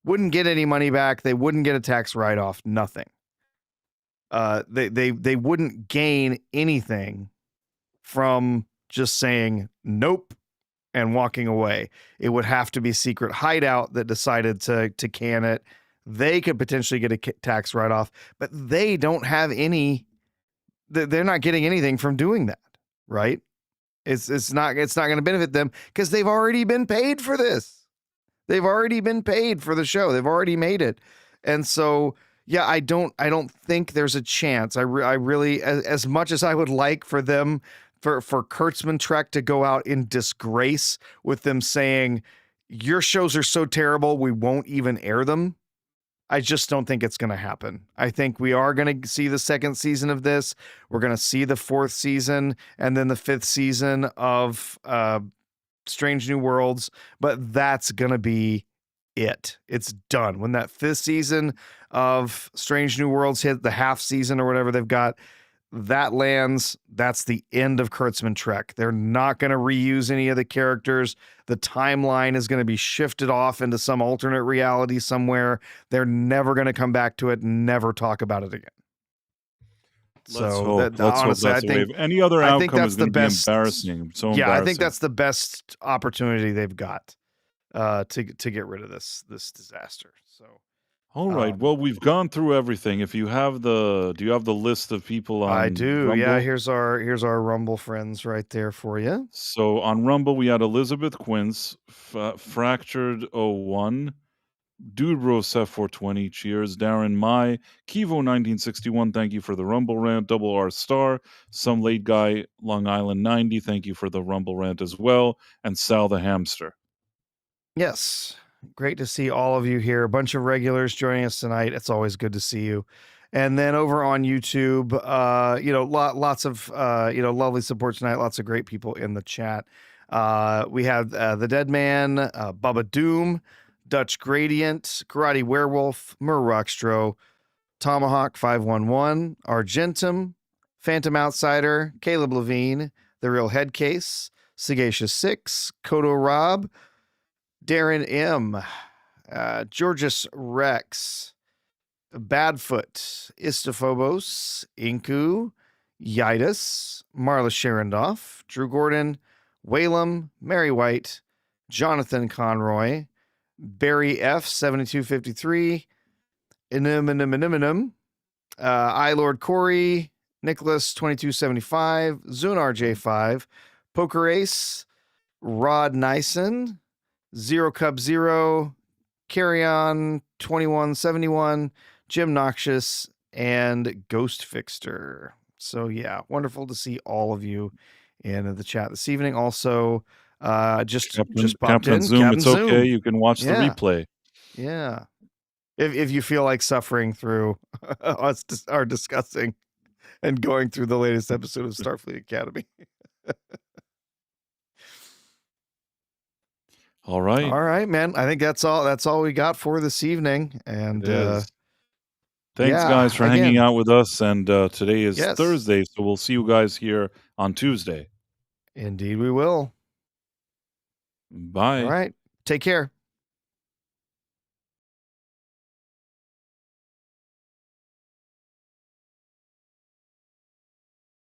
wouldn't get any money back. They wouldn't get a tax write-off, nothing. They wouldn't gain anything from just saying nope and walking away. It would have to be Secret Hideout that decided to can it. They could potentially get a tax write-off, but they don't have any. They're not getting anything from doing that, right? It's not going to benefit them because they've already been paid for this. They've already been paid for the show. They've already made it, and so yeah, I don't think there's a chance. I really, as much as I would like for them, for Kurtzman Trek to go out in disgrace with them saying your shows are so terrible we won't even air them, I just don't think it's going to happen. I think we are going to see the 2nd season of this. We're going to see the 4th season and then the 5th season of Strange New Worlds, but that's going to be it. It's done. When that 5th season of Strange New Worlds hit the half season or whatever they've got, that lands, that's the end of Kurtzman Trek. They're not going to reuse any of the characters. The timeline is going to be shifted off into some alternate reality somewhere. They're never going to come back to it, never talk about it again. Let's hope that's the wave. Any other outcome is going to be embarrassing. So yeah, I think that's the best opportunity they've got to get rid of this disaster. So. All right. Well, we've gone through everything. If you have do you have the list of people on I do. Rumble? Yeah, here's our Rumble friends right there for you. So on Rumble, we had Elizabeth Quince, Fractured 01, Dude Bro Seth 420, cheers, Darren Mai, Kivo 1961, thank you for the Rumble rant, Double R Star, Some Late Guy, Long Island 90, thank you for the Rumble rant as well, and Sal the Hamster. Yes. Great to see all of you here. A bunch of regulars joining us tonight. It's always good to see you. And then over on YouTube, lots of, lovely support tonight. Lots of great people in the chat. We have The Dead Man, Bubba Doom, Dutch Gradient, Karate Werewolf, Mur Rockstro, Tomahawk 511, Argentum, Phantom Outsider, Caleb Levine, The Real Head Case, Sagacious 6, Kodo Rob, Darren M, Georges Rex, Badfoot, Istophobos, Inku, Yitus, Marla Sharondoff, Drew Gordon, Whalem, Mary White, Jonathan Conroy, Barry F 7253, Iniminum, I Lord Corey, Nicholas 2275, Zunar J5, Poker Ace, Rod Nyson, Zero Cup Zero, Carry On 2171, Jim Noxious, and Ghost Fixter. So yeah, wonderful to see all of you in the chat this evening. Also, just popped Captain in. Zoom, Captain it's Zoom. okay. You can watch the replay. Yeah, if you feel like suffering through us are discussing and going through the latest episode of Starfleet Academy. All right, man. I think that's all we got for this evening. And thanks, guys, for hanging out with us. And today is Yes. Thursday, so we'll see you guys here on Tuesday. Indeed, we will. Bye. All right. Take care.